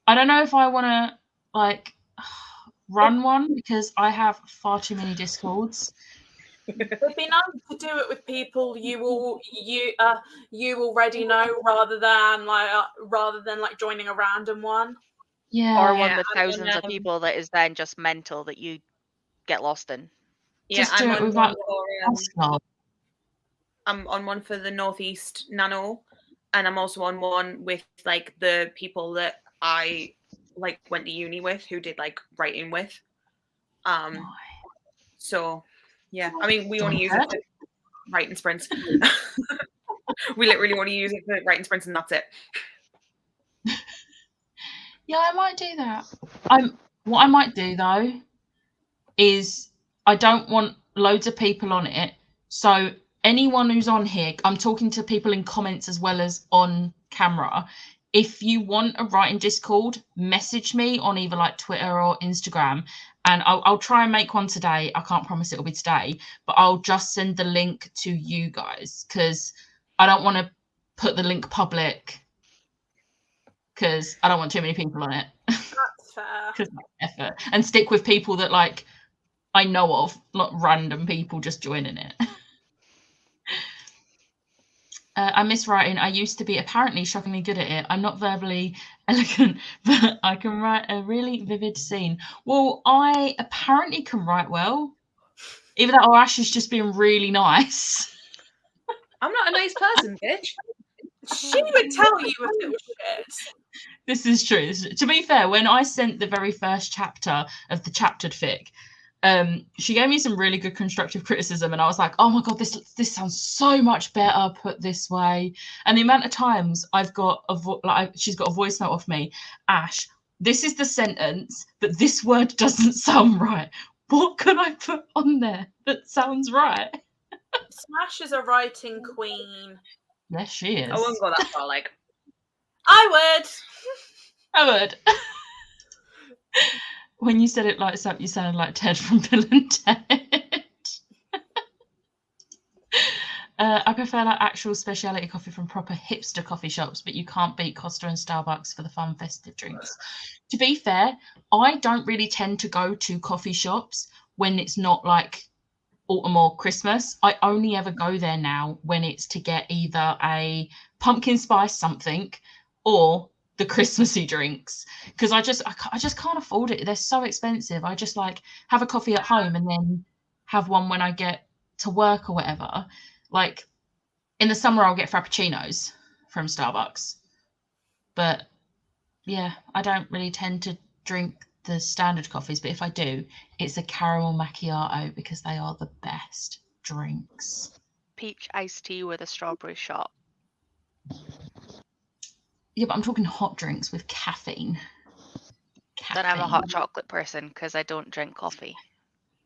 I don't know if I want to like run one because I have far too many Discords. It'd be nice to do it with people you already know, rather than like joining a random one. Yeah. Or one Yeah, with I'm on, thousands of people that is then just mental that you get lost in. Yeah, Just do I'm it on with one like for, I'm on one for the Northeast Nano, and I'm also on one with like the people that I like went to uni with, who did like writing with. So yeah, I mean, we only use it for writing sprints. We literally only use it for writing sprints, and that's it. Yeah, I might do that. What I might do though is I don't want loads of people on it. So anyone who's on here, I'm talking to people in comments as well as on camera. If you want a writing Discord, message me on either like Twitter or Instagram, and I'll try and make one today. I can't promise it'll be today, but I'll just send the link to you guys because I don't want to put the link public because I don't want too many people on it. That's fair. Because effort, and stick with people that like I know of, not random people just joining it. I miss writing. I used to be apparently shockingly good at it. I'm not verbally elegant, but I can write a really vivid scene. Well, I apparently can write well. Either that or Ash is just being really nice. I'm not a nice person, bitch. She would tell you if it was shit. This is true. To be fair, when I sent the very first chapter of the chaptered fic, she gave me some really good constructive criticism, and I was like, oh my god, this sounds so much better put this way. And the amount of times I've got she's got a voice note off me, Ash, this is the sentence, but this word doesn't sound right. What can I put on there that sounds right? Smash is a writing queen. Yes, she is. I wouldn't go that far. Like, I would. I would. When you said it like that, you sounded like Ted from Bill and Ted. I prefer like actual specialty coffee from proper hipster coffee shops, but you can't beat Costa and Starbucks for the fun festive drinks. To be fair, I don't really tend to go to coffee shops when it's not like autumn or Christmas. I only ever go there now when it's to get either a pumpkin spice something or the Christmassy drinks, because I just can't afford it. They're so expensive. I just like have a coffee at home and then have one when I get to work or whatever. Like in the summer, I'll get frappuccinos from Starbucks, but yeah, I don't really tend to drink the standard coffees, but if I do, it's a caramel macchiato because they are the best drinks. Peach iced tea with a strawberry shot. Yeah, but I'm talking hot drinks with caffeine. Then I'm a hot chocolate person because I don't drink coffee.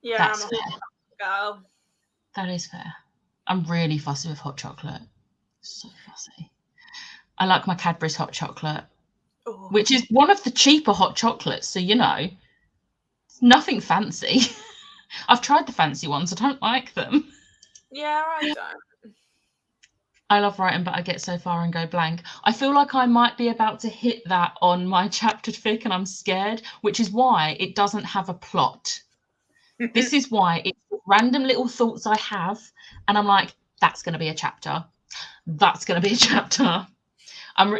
Yeah, That's I'm fair. a girl. That is fair. I'm really fussy with hot chocolate. So fussy. I like my Cadbury's hot chocolate, Ooh. which is one of the cheaper hot chocolates. So, you know, it's nothing fancy. I've tried the fancy ones. I don't like them. Yeah, I don't. I love writing, but I get so far and go blank. I feel like I might be about to hit that on my chaptered fic and I'm scared, which is why it doesn't have a plot. This is why it's random little thoughts I have, and I'm like, that's going to be a chapter. That's going to be a chapter.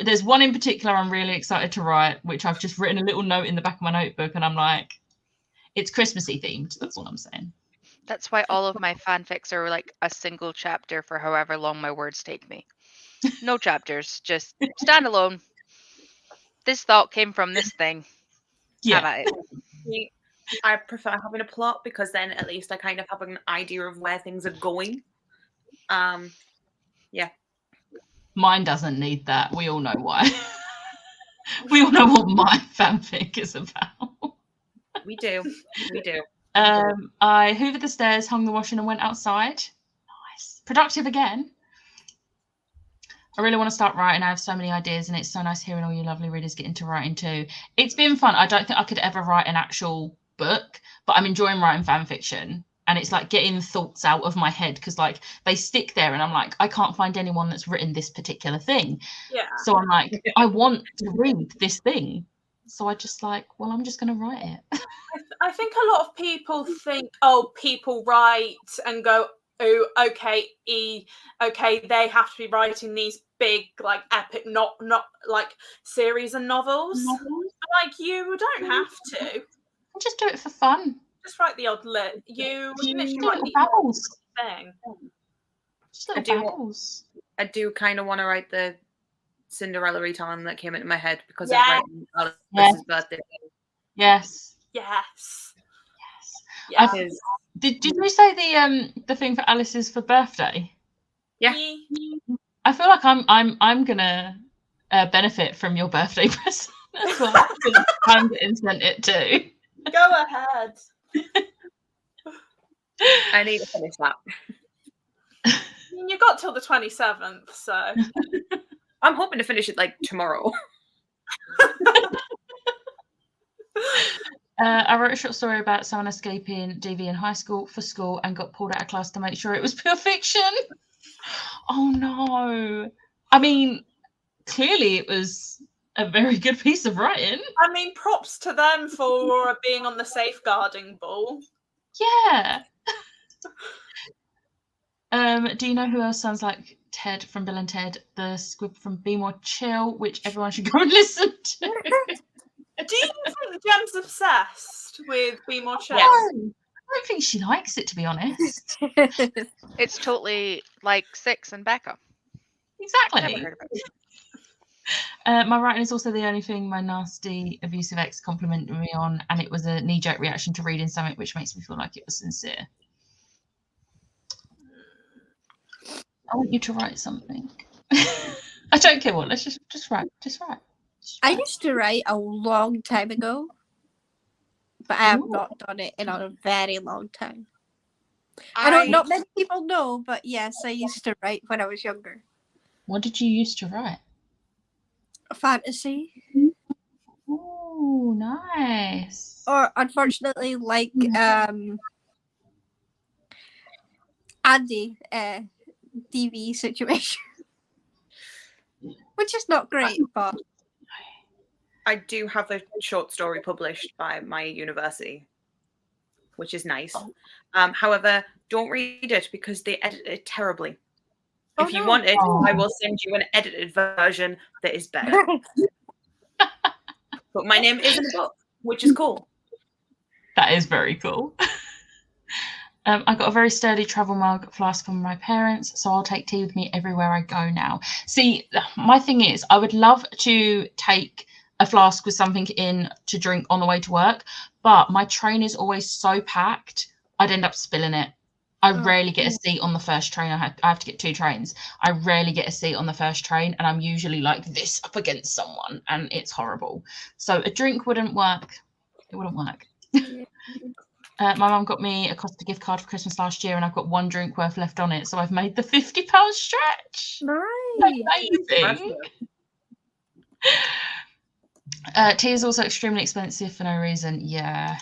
There's one in particular I'm really excited to write, which I've just written a little note in the back of my notebook, and I'm like, it's Christmassy themed. That's all I'm saying. That's why all of my fanfics are like a single chapter for however long my words take me. No chapters, just standalone. This thought came from this thing. Yeah. Have at it. I prefer having a plot because then at least I kind of have an idea of where things are going. Yeah. Mine doesn't need that. We all know why. We all know what my fanfic is about. We do. We do. I hoovered the stairs, hung the washing, and went outside. Nice. Productive again. I really want to start writing. I have so many ideas, and it's so nice hearing all you lovely readers get into writing too. It's been fun. I don't think I could ever write an actual book, but I'm enjoying writing fan fiction. And it's like getting thoughts out of my head because like they stick there and I'm like, I can't find anyone that's written this particular thing. Yeah. So I'm like, I want to read this thing. So I just like, well, I'm just going to write it. I think a lot of people think, oh, people write and go, oh, okay, they have to be writing these big, like, epic, not like series and novels. Like, you don't have to. Just do it for fun. Just write the odd lit. You literally Do write little the babbles. thing. Just little babbles. I do kind of want to write the Cinderella retelling that came into my head because Yeah. of Alice's birthday. Yes. Yes. Yes. Yes. Did we say the thing for Alice's for birthday? Yeah. I feel like I'm gonna benefit from your birthday present as well. I'm getting sent it too. Go ahead. I need to finish that. You got till the 27th, so I'm hoping to finish it like tomorrow. I wrote a short story about someone escaping DV in high school for school and got pulled out of class to make sure it was pure fiction. Oh no. I mean, clearly it was a very good piece of writing. I mean, props to them for being on the safeguarding ball. Yeah. Do you know who else sounds like Ted from Bill and Ted? The squib from Be More Chill, which everyone should go and listen to. Do you think Jem's obsessed with Be More Chill? Yes. I don't think she likes it, to be honest. It's totally like Six and Becca. Exactly. Never heard of it. My writing is also the only thing my nasty, abusive ex complimented me on, and it was a knee-jerk reaction to reading something, which makes me feel like it was sincere. I want you to write something. I don't care what. Let's just write. Just write. I used to write a long time ago, but I have not done it in a very long time. I know not many people know, but yes, I used to write when I was younger. What did you used to write? Fantasy. Oh, nice. Or unfortunately, like Andy DV situation, which is not great, but I do have a short story published by my university. which is nice. However, don't read it because they edit it terribly. Oh, If you no. want it, Oh. I will send you an edited version that is better. But my name is in the book, which is cool. That is very cool. I got a very sturdy travel mug flask from my parents, so I'll take tea with me everywhere I go now. See, my thing is, I would love to take a flask with something in to drink on the way to work, but my train is always so packed, I'd end up spilling it. I rarely get a seat on the first train. I have to get 2 trains. I rarely get a seat on the first train, and I'm usually like this up against someone, and it's horrible. So a drink wouldn't work. It wouldn't work. My mum got me a Costa gift card for Christmas last year, and I've got 1 drink worth left on it, so I've made the £50 stretch. Nice. Amazing. Tea is also extremely expensive for no reason. Yeah.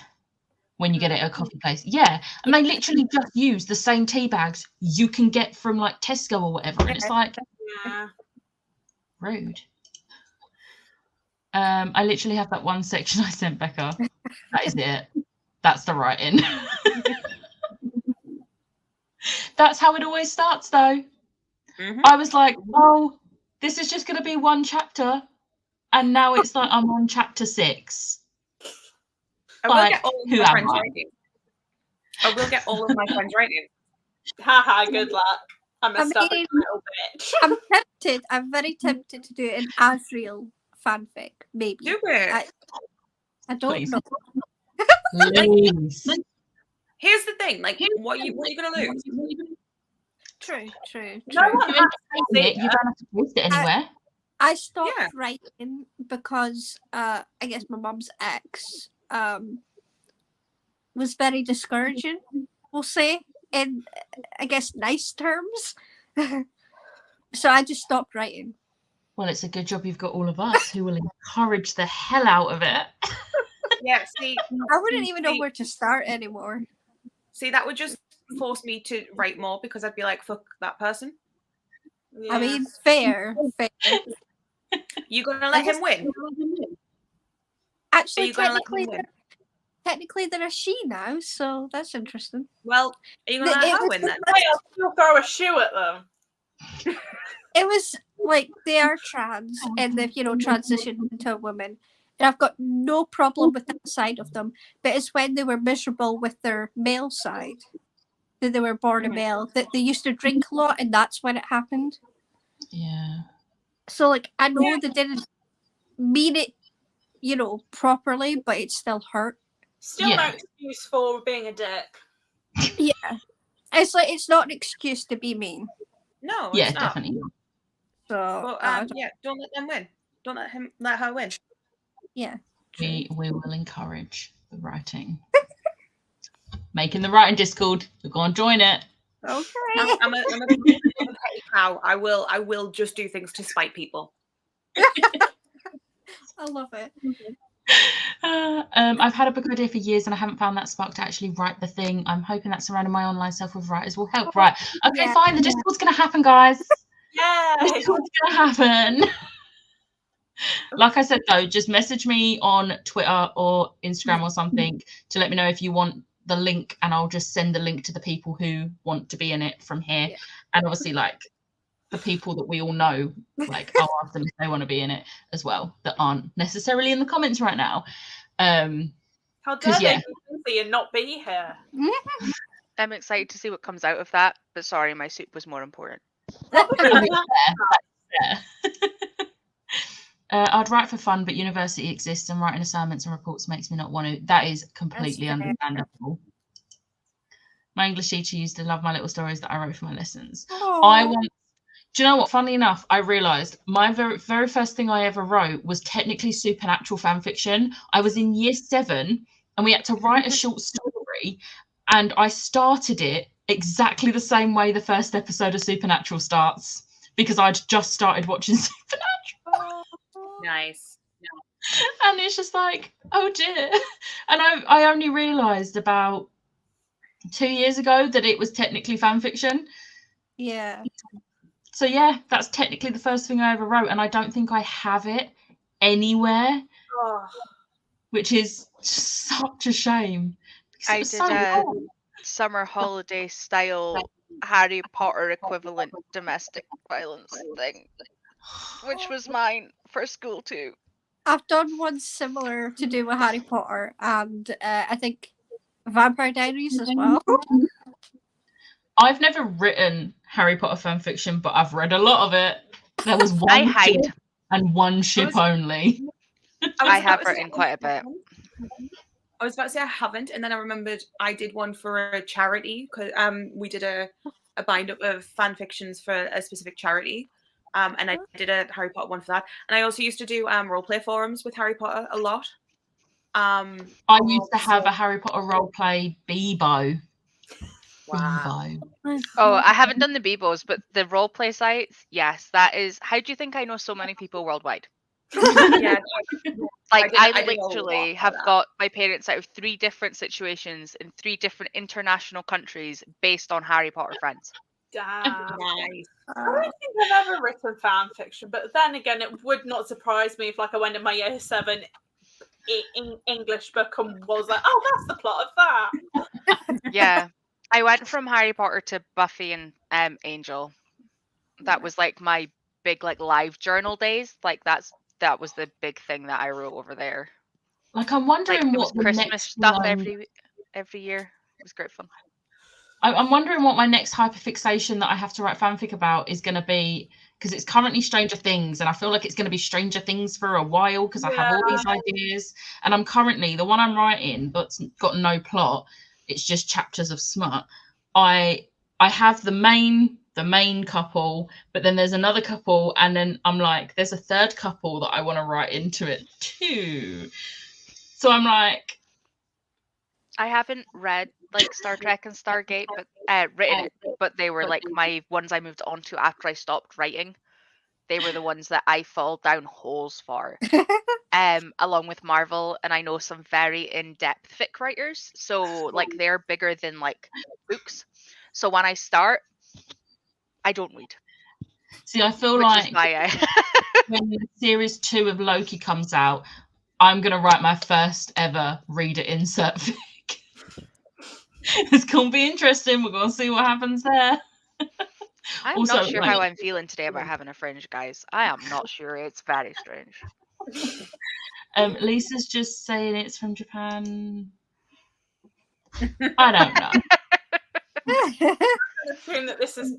When you get it at a coffee place. Yeah. And they literally just use the same tea bags you can get from like Tesco or whatever. And it's like, Yeah. rude. I literally have that one section I sent Becca. That is it. That's the writing. That's how it always starts though. I was like, oh, this is just going to be 1 chapter. And now it's like I'm on chapter 6. I will get all of who my am friends I? writing. I will get all of my friends writing. Haha, good luck. I'm a I stubborn mean- little bitch. I'm tempted. I'm very tempted to do an Asriel fanfic, maybe. Do it. I don't Please. know. Please. Here's the thing, like, what are you gonna lose? True. No one has to You see don't have to post it anywhere. I stopped Yeah. writing because I guess my mum's ex was very discouraging, we'll say, in I guess nice terms. So I just stopped writing. Well, it's a good job you've got all of us who will encourage the hell out of it. Yeah, see, I wouldn't even know where to start anymore. that would just force me to write more because I'd be like, fuck that person. Yeah. I mean, fair. You gonna let him win? Are Actually, you gonna let him win? technically they're a she now, so that's interesting. Well, are you gonna let her win then? Wait, I'll still throw a shoe at them. It was like they are trans and they've, transitioned into a woman. And I've got no problem with that side of them. But it's when they were miserable with their male side, that they were born a male, that they used to drink a lot, and that's when it happened. Yeah. So, like, I know they didn't mean it, properly, but it still hurt. Still Yeah. no excuse for being a dick. Yeah. It's like, it's not an excuse to be mean. No, Yeah, it's not. definitely. So, But yeah, don't let them win. Don't let her win. yeah. We will encourage the writing. Making the writing Discord. We're going to join it. Okay. I'm a petty cow. I will just do things to spite people. I love it. I've had a book idea for years and I haven't found that spark to actually write the thing. I'm hoping that surrounding my online self with writers will help. Right. Okay, Yeah. fine. The Discord's going to happen, guys. Yeah. Discord's going to happen. Like I said, though, just message me on Twitter or Instagram or something to let me know if you want the link, and I'll just send the link to the people who want to be in it from here. Yeah. And obviously, like, the people that we all know, like, I'll ask them if they want to be in it as well, that aren't necessarily in the comments right now. How dare 'Cause, they yeah. be busy and not be here? I'm excited to see what comes out of that, but sorry, my soup was more important. I'd write for fun, but university exists and writing assignments and reports makes me not want to. That is completely That's fair. understandable. My English teacher used to love my little stories that I wrote for my lessons. Oh. Do you know what? Funnily enough, I realised my very, very first thing I ever wrote was technically supernatural fan fiction. I was in year 7 and we had to write a short story, and I started it exactly the same way the first episode of Supernatural starts, because I'd just started watching Supernatural. Nice. And it's just like, oh dear. And I only realised about 2 years ago that it was technically fan fiction. Yeah. So yeah, that's technically the first thing I ever wrote, and I don't think I have it anywhere, Oh, which is such a shame, I It was did so a long. summer holiday style Harry Potter equivalent domestic violence thing, which was mine for school too. I've done one similar to do with Harry Potter, and I think Vampire Diaries as well. I've never written Harry Potter fan fiction, but I've read a lot of it. There was I one hide. ship and one ship only. I have written quite a bit. I was about to say I haven't, and then I remembered I did one for a charity because we did a bind up of fan fictions for a specific charity, and I did a Harry Potter one for that. And I also used to do role play forums with Harry Potter a lot. I used to have a Harry Potter roleplay Bebo. Wow. Bebo. Oh, I haven't done the Bebos, but the roleplay sites, yes, that is. How do you think I know so many people worldwide? Yeah, Like, I I did know a literally lot have about that. got my parents out of 3 different situations in 3 different international countries based on Harry Potter friends. Damn. Nice. I don't think I've ever written fan fiction, but then again, it would not surprise me if, like, I went in my year 7 English book and was like, "Oh, that's the plot of that." Yeah, I went from Harry Potter to Buffy and Angel. That was like my big like live journal days. Like that was the big thing that I wrote over there. Like, I'm Like wondering it was what the Christmas next stuff one- every year. It was great fun. I'm wondering what my next hyperfixation that I have to write fanfic about is going to be, because it's currently Stranger Things, and I feel like it's going to be Stranger Things for a while because I have all these ideas. And I'm currently, the one I'm writing that's got no plot, it's just chapters of smut. I have the main couple, but then there's another couple, and then I'm like, there's a third couple that I want to write into it too. So I'm like, I haven't read like Star Trek and Stargate, but written it, but they were like my ones I moved on to after I stopped writing. They were the ones that I fall down holes for. Along with Marvel, and I know some very in-depth fic writers, so like they're bigger than like books. So when I start, I don't read. see, I feel Which like is why when series 2 of Loki comes out, I'm gonna write my first ever reader insert fic. It's gonna be interesting. We're gonna see what happens there. I'm Also, not sure like- how I'm feeling today about having a fringe, guys. I am not sure. It's very strange. Lisa's just saying it's from Japan. I don't know. I assume that this is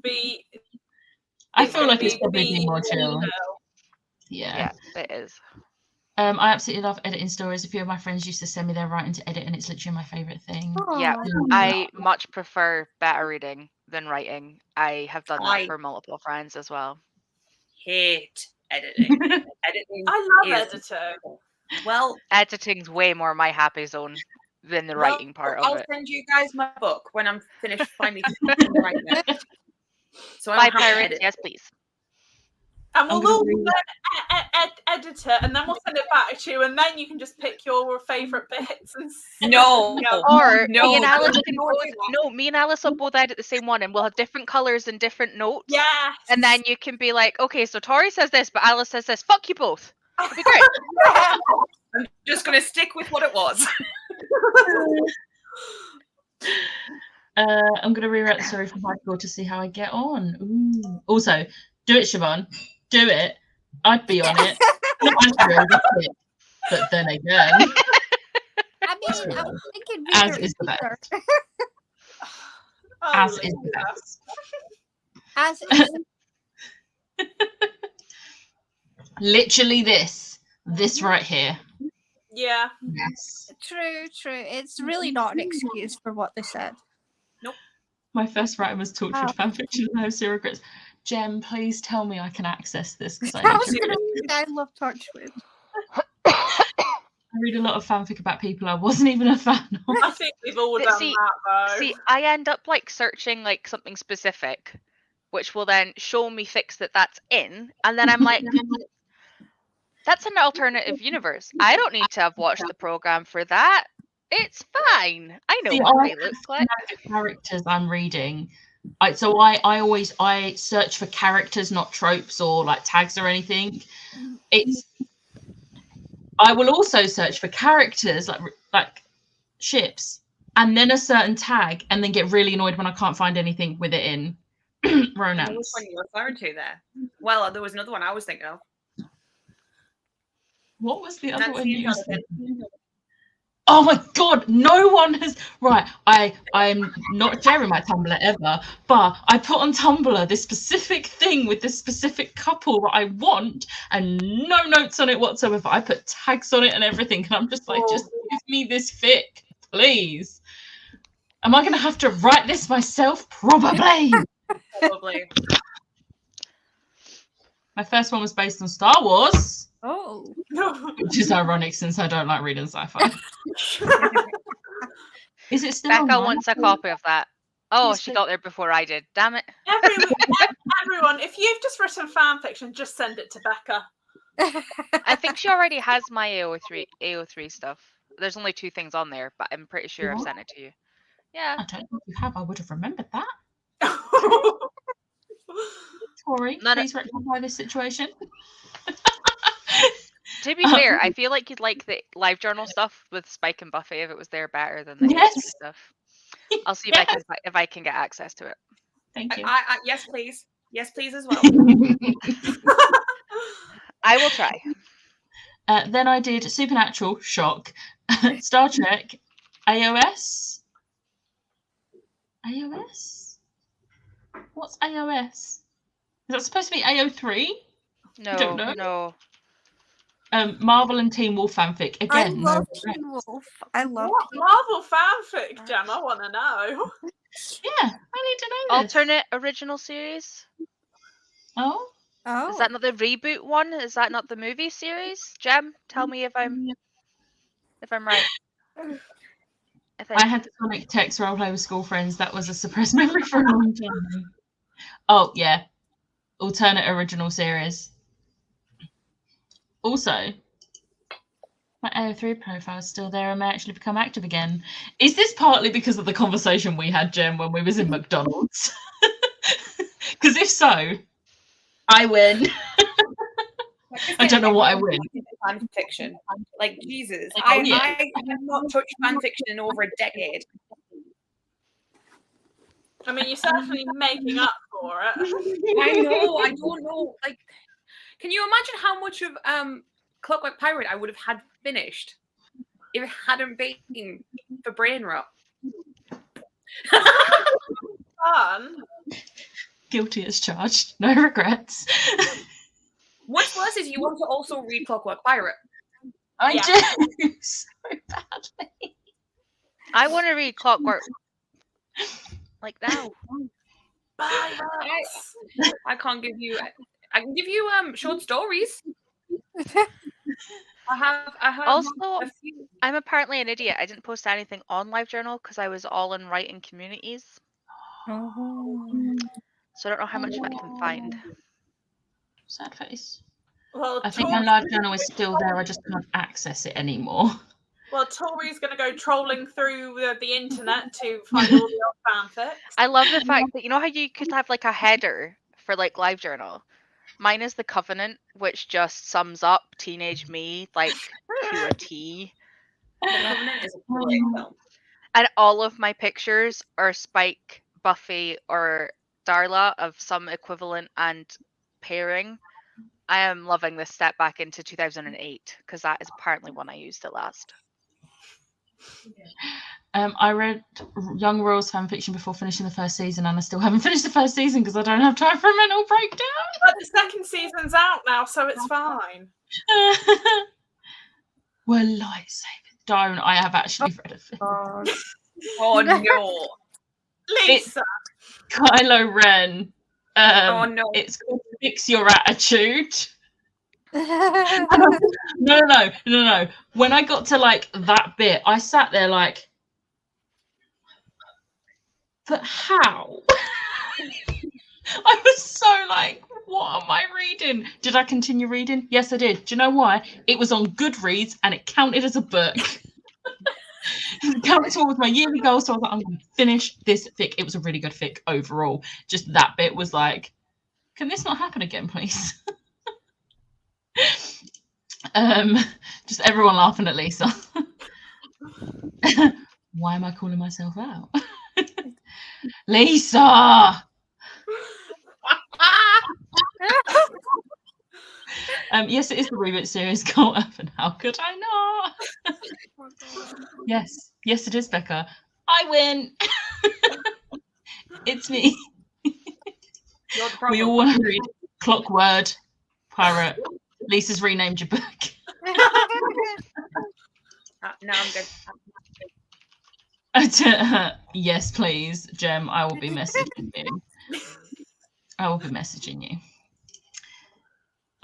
I feel like it's probably be more chill. Yeah, it is. I absolutely love editing stories. A few of my friends used to send me their writing to edit, and it's literally my favorite thing. Yeah, Aw. I much prefer better reading than writing. I have done that I- for multiple friends as well. Hate editing. Editing. I love is- editing. Well, Editing's way more my happy zone than the writing part of I'll it. send you guys my book when I'm finished finally writing it. So I By don't have to pirates, edit. yes, please. And I'm we'll gonna all read- then edit it, and then we'll send it back to you, and then you can just pick your favourite bits. And No. Or No, me and Alice don't can do both, that. no, me and Alice will both edit the same one, and we'll have different colours and different notes. yes. And then you can be like, okay, so Tori says this, but Alice says this. Fuck you both. It'll be great. I'm just going to stick with what it was. I'm gonna rewrite the story from hardcore to see how I get on. Ooh. Also, do it, Siobhan. Do it. I'd be on it. I'd be on it. But then again, I mean, I was thinking As reader is the best. insert. as Oh, is the best. As is the Literally this right here. yeah. Yes. true. It's really not an excuse for what they said. My first writing was tortured Oh. fanfiction, and I have zero regrets. Jem, please tell me I can access this because I I need was to gonna read. say I love Torchwood. I read a lot of fanfic about people I wasn't even a fan of. I think we've all But done see- that though. See, I end up like searching like something specific, which will then show me fics that's in, and then I'm like, that's an alternative universe. I don't need to have watched the program for that. It's fine. I know See, what I they look like. the characters I'm reading. I always search for characters, not tropes or like tags or anything. I will also search for characters like ships. and then a certain tag, and then get really annoyed when I can't find anything with it in. I know which Romance. one you're referring to there. Well, there was another one I was thinking of. What was the other one Nancy you and said? Jonathan. Oh my god, no one has. Right, I'm not sharing my Tumblr ever, but I put on Tumblr this specific thing with this specific couple that I want, and no notes on it whatsoever. I put tags on it and everything, and I'm just like, just give me this fic, please. Am I going to have to write this myself? Probably. Probably. My first one was based on Star Wars, Oh. which is ironic since I don't like reading sci-fi. Is it still Becca online? wants a copy of that. Oh, Please she do. got there before I did. Damn it. Everyone, if you've just written fan fiction, just send it to Becca. I think she already has my AO3 stuff. There's only 2 things on there, but I'm pretty sure I've What? sent it to you. Yeah. I don't think you have. I would have remembered that. Tori, None of- please rectify this situation. To be fair, I feel like you'd like the live journal stuff with Spike and Buffy if it was there better than the Yes. AO3 stuff. I'll see if I can get access to it. Thank you. Yes, please. Yes, please as well. I will try. Then I did Supernatural, shock, Star Trek, AOS. AOS? What's AOS? Is that supposed to be AO3? No, don't know. no. Marvel and Teen Wolf fanfic. I Again, no love regrets. Teen Wolf. I love What Teen Marvel fanfic, Gem? I want to know. Yeah, I need to know this. Alternate original series? Oh, Oh. Is that not the reboot one? Is that not the movie series? Gem, tell me if I'm right. I had Sonic Text roleplay with school friends. That was a suppressed memory for a long time. Oh, yeah. Alternate original series. Also, my AO3 profile is still there and may actually become active again. Is this partly because of the conversation we had, Jem, when we was in McDonald's? Because if so, I win. I don't know what I win. Fan fiction, like Jesus. Oh, yeah. I have not touched fan fiction in over a decade. I mean, you're certainly making up for it. I know. I don't know. Like, can you imagine how much of Clockwork Pirate I would have had finished if it hadn't been for brain rot? Fun. Guilty as charged. No regrets. What's worse is you want to also read Clockwork Pirate. I do so badly. I want to read Clockwork like now. I can't give you. I can give you short stories. I have Also, a few. I'm apparently an idiot. I didn't post anything on LiveJournal because I was all in writing communities. Oh. So I don't know how much of it I can find. Sad face. Well, I think my live journal is still there. I just can't access it anymore. Well, Tori's going to go trolling through the internet to find all the old fanfics. I love the fact that, you know how you could have like a header for like LiveJournal? Mine is the Covenant, which just sums up teenage me like to a T. The Covenant is a great film. And all of my pictures are Spike, Buffy, or Darla of some equivalent and pairing. I am loving this step back into 2008 because that is apparently when I used it last. I read Young Royals fanfiction before finishing the first season, and I still haven't finished the first season because I don't have time for a mental breakdown. But the second season's out now, so it's fine. Well, lightsaber. Don't. I have actually read a God. Oh no! Lisa. Kylo Ren. Oh no! It's called Fix Your Attitude. No. When I got to like that bit, I sat there like, but how? I was so like, what am I reading? Did I continue reading? Yes, I did. Do you know why? It was on Goodreads and it counted as a book. It counted towards my yearly goal, so I was like, I'm going to finish this fic. It was a really good fic overall. Just that bit was like, can this not happen again, please? Just everyone laughing at Lisa. Why am I calling myself out? Lisa! Yes, it is the reboot series Cult Urban. How could I not? Yes, it is, Becca. I win. It's me. You're the We problem. all want to read Clockword Pirate. Lisa's renamed your book. No, I'm good. Yes, please, Jem. I will be messaging you.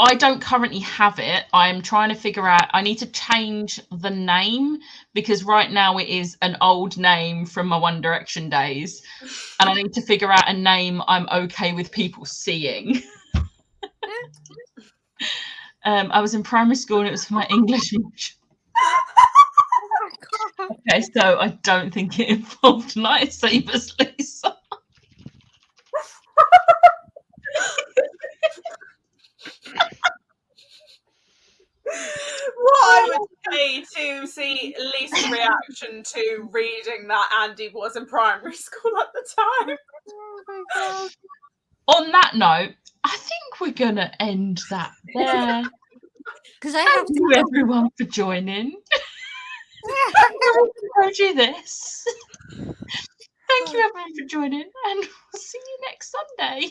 I don't currently have it. I'm trying to figure out. I need to change the name because right now it is an old name from my One Direction days, and I need to figure out a name I'm okay with people seeing. I was in primary school and it was for my English major. Okay, so I don't think it involved lightsabers, Lisa. What I would say to see Lisa's reaction to reading that Andy was in primary school at the time. On that note, I think we're gonna end that there. Because I have Thank you everyone for joining. I told you this. Thank you everyone for joining, and we'll see you next Sunday.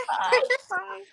Bye. Bye.